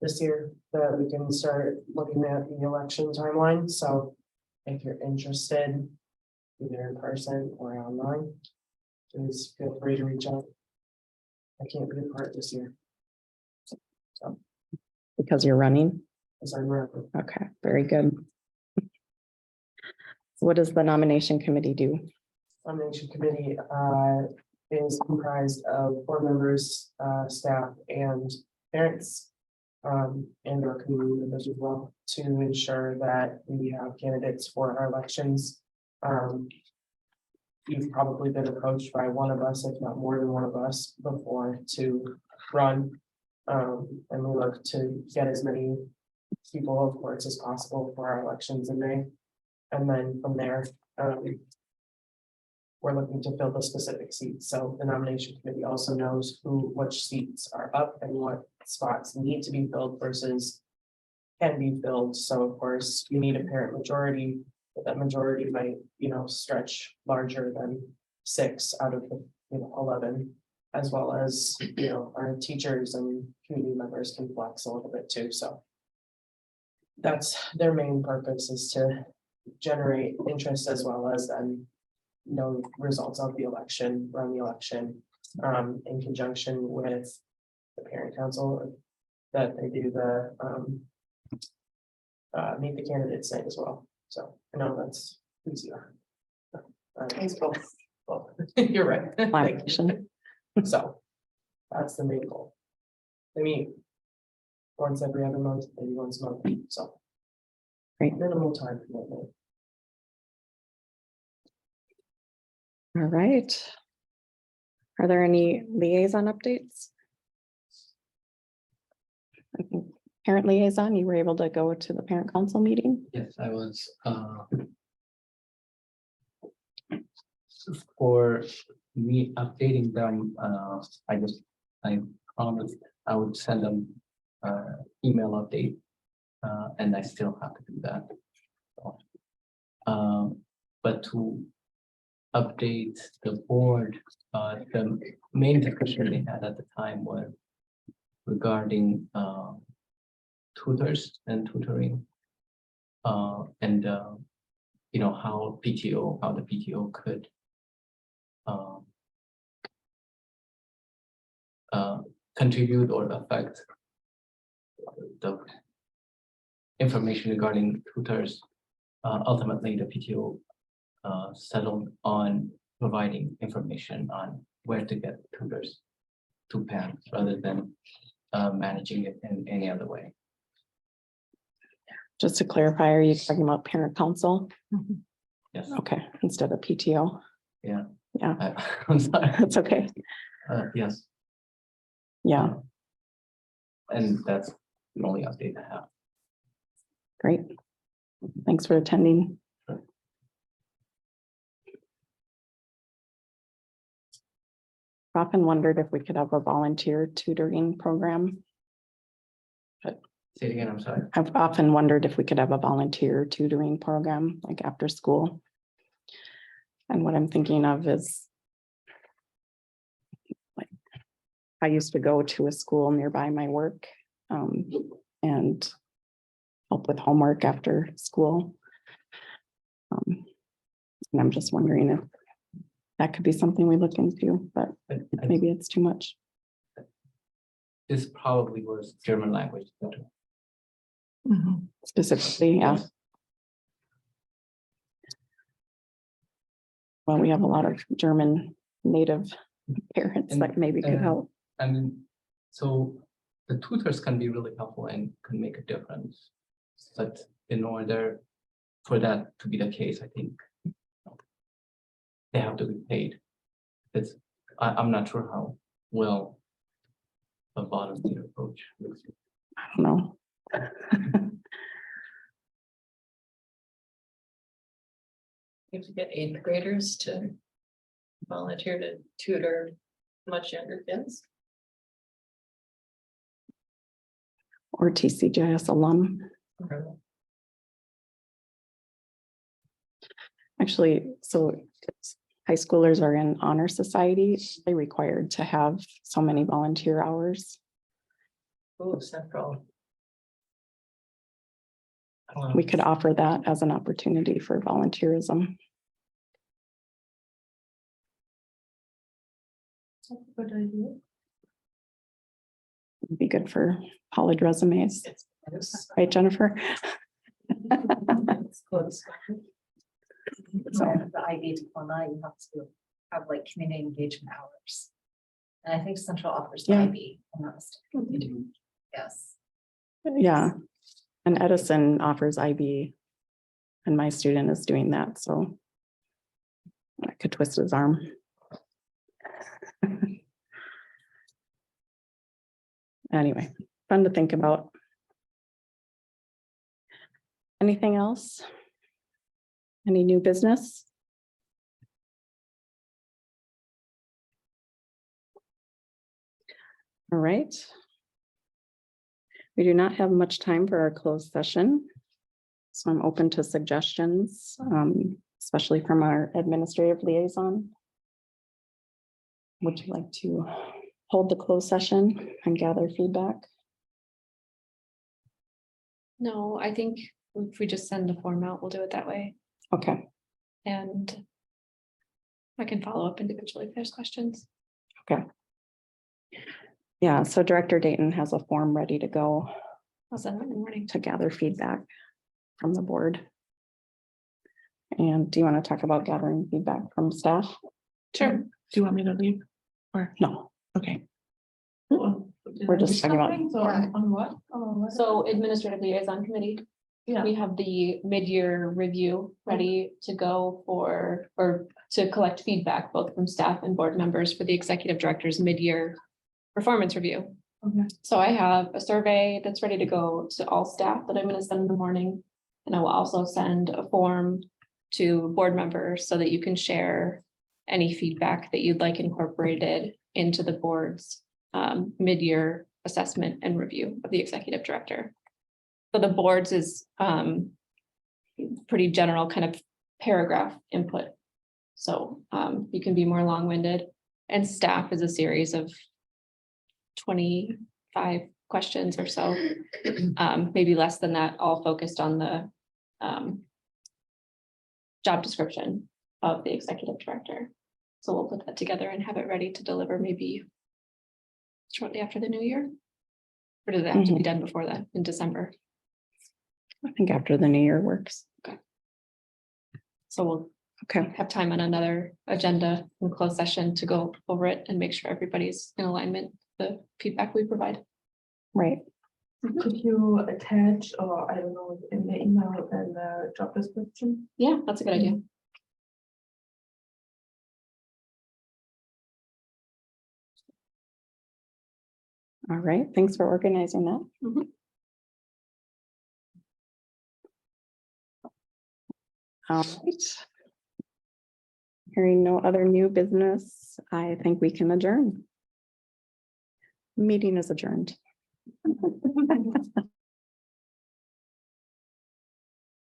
this year, that we can start looking at the election timeline. So if you're interested, either in person or online, please feel free to reach out. I can't be a part this year. So, Because you're running? as I'm running. Okay, very good. What does the nomination committee do? Nomination committee is comprised of board members, staff, and parents. And our community members as well, to ensure that we have candidates for our elections. You've probably been approached by one of us, if not more than one of us, before to run. And we look to get as many people, of course, as possible for our elections in May. And then from there, we're looking to fill the specific seats. So the nomination committee also knows which seats are up and what spots need to be filled versus can be filled. So of course, you need a parent majority, but that majority might, stretch larger than 6 out of the, 11, as well as, our teachers and community members can flex a little bit too. So that's their main purpose, is to generate interest as well as then know results of the election, run the election, in conjunction with the parent council, that they do the meet the candidates night as well. So I know that's easier. Thanks, both. Well, you're right. Nomination. So that's the main goal. They meet once every other month, maybe once a month, so. Great. Minimal time commitment. All right. Are there any liaison updates? I think parent liaison, you were able to go to the parent council meeting? Yes, I was, for me updating them, I promised I would send them, email update, and I still have to do that. So, but to update the board, the main discussion they had at the time was regarding, tutors and tutoring. And how the PTO could contribute or affect the information regarding tutors. Ultimately, the PTO settled on providing information on where to get tutors to parents rather than managing it in any other way. Just to clarify, are you talking about parent council? Yes. Okay, instead of PTO. Yeah. Yeah, I'm sorry. that's okay. Yes, Yeah, and that's the only update I have. great. Thanks for attending. Often wondered if we could have a volunteer tutoring program. But Say it again, I'm sorry. I've often wondered if we could have a volunteer tutoring program like after school. And what I'm thinking of is like, I used to go to a school nearby my work and help with homework after school. And I'm just wondering if that could be something we look into, but maybe it's too much. This probably was German language. Specifically, yeah. Well, we have a lot of German native parents that maybe could help. I mean, so the tutors can be really helpful and can make a difference. But in order for that to be the case, I think they have to be paid. I'm not sure how well a volunteer approach looks. I don't know. You have to get eighth graders to volunteer to tutor much younger kids. Or TCGIS alum. Actually, so high schoolers are in honor society. They're required to have so many volunteer hours. Oh, central. We could offer that as an opportunity for volunteerism. That's a good idea. It'd be good for college resumes. Right, Jennifer? It's close. So, The IB diploma, you have to have like community engagement hours. And I think Central offers the Yeah. IB, I'm not mistaken. Yes. yeah. And Edison offers IB. And my student is doing that, so I could twist his arm. Anyway, fun to think about. Anything else? Any new business? All right. We do not have much time for our closed session. So I'm open to suggestions, especially from our administrative liaison. Would you like to hold the closed session and gather feedback? No, I think if we just send the form out, we'll do it that way. Okay, And I can follow up individually if there's questions. okay. Yeah, so Director Dayton has a form ready to go I'll send them in the morning. to gather feedback from the board. And do you want to talk about gathering feedback from staff? Sure. Do you want me to leave? Or, No, okay. we're just talking about, On what? So administrative liaison committee. Yeah. We have the mid-year review ready to go for, or to collect feedback both from staff and board members for the executive director's mid-year performance review. Okay. So I have a survey that's ready to go to all staff that I'm going to send in the morning. And I will also send a form to board members so that you can share any feedback that you'd like incorporated into the board's mid-year assessment and review of the executive director. So the board's is pretty general kind of paragraph input. So you can be more long-winded, and staff is a series of 25 questions or so, maybe less than that, all focused on the job description of the executive director. So we'll put that together and have it ready to deliver maybe shortly after the new year. Or does it have to be done before that in December? I think after the new year works. So we'll Okay, have time on another agenda in closed session to go over it and make sure everybody's in alignment, with the feedback we provide. right. Could you attach, or I don't know, in the email and the job description? Yeah, that's a good idea. All right, thanks for organizing that. Mhm. All right. Hearing no other new business, I think we can adjourn. Meeting is adjourned.